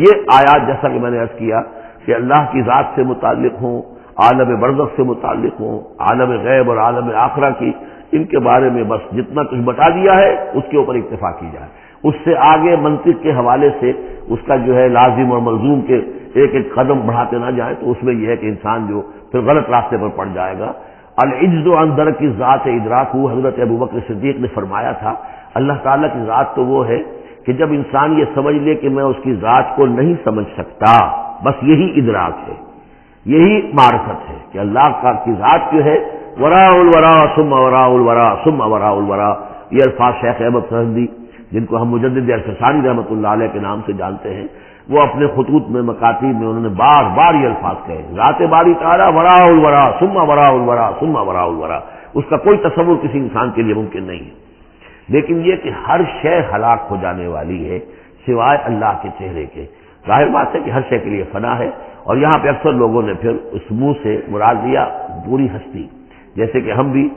یہ آیات جیسا کہ میں نے عرض کیا کہ اللہ کی ذات سے متعلق ہوں، عالم برزخ سے متعلق ہوں، عالم غیب اور عالم آخرہ کی ان کے بارے میں بس جتنا کچھ بتا دیا ہے اس کے اوپر اکتفا کی جائے، اس سے آگے منطق کے حوالے سے اس کا جو ہے لازم اور ملزوم کے ایک ایک قدم بڑھاتے نہ جائیں، تو اس میں یہ ہے کہ انسان جو پھر غلط راستے پر پڑ جائے گا۔ العجز عن درک ذات ادراک، حضرت ابوبکر صدیق نے فرمایا تھا اللہ تعالیٰ کی ذات تو وہ ہے کہ جب انسان یہ سمجھ لے کہ میں اس کی ذات کو نہیں سمجھ سکتا، بس یہی ادراک ہے، یہی معرفت ہے کہ اللہ کا کی ذات جو ہے وراء الورا ثم وراء الورا ثم وراء الورا، یہ الفاظ شیخ احمد سہندی جن کو ہم مجدد الفسانی رحمۃ اللہ علیہ کے نام سے جانتے ہیں، وہ اپنے خطوط میں مکاتیب میں انہوں نے بار بار یہ الفاظ کہے، ذات باری تعالیٰ وراء الورا ثم وراء الورا ثم وراء الورا، اس کا کوئی تصور کسی انسان کے لیے ممکن نہیں ہے، لیکن یہ کہ ہر شے ہلاک ہو جانے والی ہے سوائے اللہ کے چہرے کے۔ ظاہر بات ہے کہ ہر شے کے لیے فنا ہے، اور یہاں پہ اکثر لوگوں نے پھر اس منہ سے مراد لیا پوری ہستی، جیسے کہ ہم بھی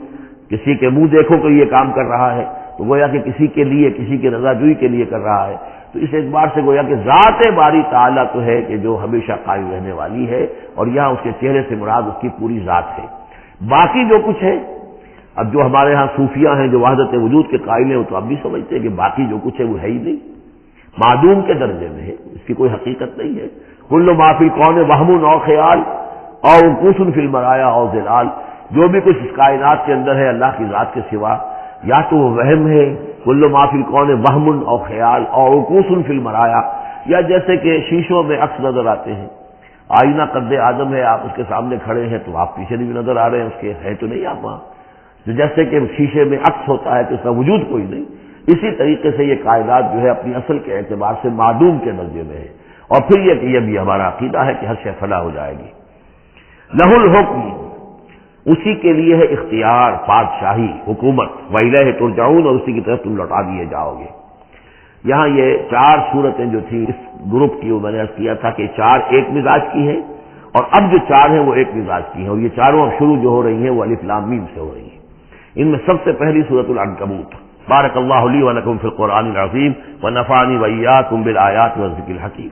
کسی کے منہ دیکھو کہ یہ کام کر رہا ہے تو گویا کہ کسی کے لیے، کسی کے رضا جوئی کے لیے کر رہا ہے، تو اس اعتبار سے گویا کہ ذات باری تعالیٰ تو ہے کہ جو ہمیشہ قائم رہنے والی ہے، اور یہاں اس کے چہرے سے مراد اس کی پوری ذات ہے۔ باقی جو کچھ ہے، اب جو ہمارے ہاں صوفیہ ہیں جو وحدت وجود کے قائل ہیں، وہ تو اب بھی سمجھتے ہیں کہ باقی جو کچھ ہے وہ ہے ہی نہیں، معدوم کے درجے میں ہے، اس کی کوئی حقیقت نہیں ہے۔ کل ما فی الکون وہم او خیال او انقوص فی المرایا او ظلال، جو بھی کچھ اس کائنات کے اندر ہے اللہ کی ذات کے سوا یا تو وہ وہم ہے، کل ما فی الکون وہم او خیال او انقوص فی المرایا، یا جیسے کہ شیشوں میں عکس نظر آتے ہیں، آئینہ قد آدم ہے، آپ اس کے سامنے کھڑے ہیں تو آپ پیچھے بھی نظر آ رہے ہیں، اس کے ہے تو نہیں آپ وہاں، جیسے کہ شیشے میں عکس ہوتا ہے تو اس کا وجود کوئی نہیں، اسی طریقے سے یہ کائنات جو ہے اپنی اصل کے اعتبار سے معدوم کے درجے میں ہے۔ اور پھر یہ کہ یہ بھی ہمارا عقیدہ ہے کہ ہر شے فنا ہو جائے گی۔ لہ الحکم، اسی کے لیے ہے اختیار، بادشاہی، حکومت، وَإِلَيْهِ تُرْجَعُونَ، اور اسی کی طرف تم لوٹا دیے جاؤ گے۔ یہاں یہ چار صورتیں جو تھیں اس گروپ کی، وہ میں نے عرض کیا تھا کہ چار ایک مزاج کی ہیں، اور اب جو چار ہیں وہ ایک مزاج کی ہیں، اور یہ چاروں اب شروع جو ہو رہی ہیں وہ الف لام میم سے ہو رہی ہیں۔ ان میں سب سے پہلی سورۃ العنکبوت۔ بارک اللہ لی و لکم فی القرآن العظیم ونفعنی وإیاکم بالآیات والذکر الحکیم۔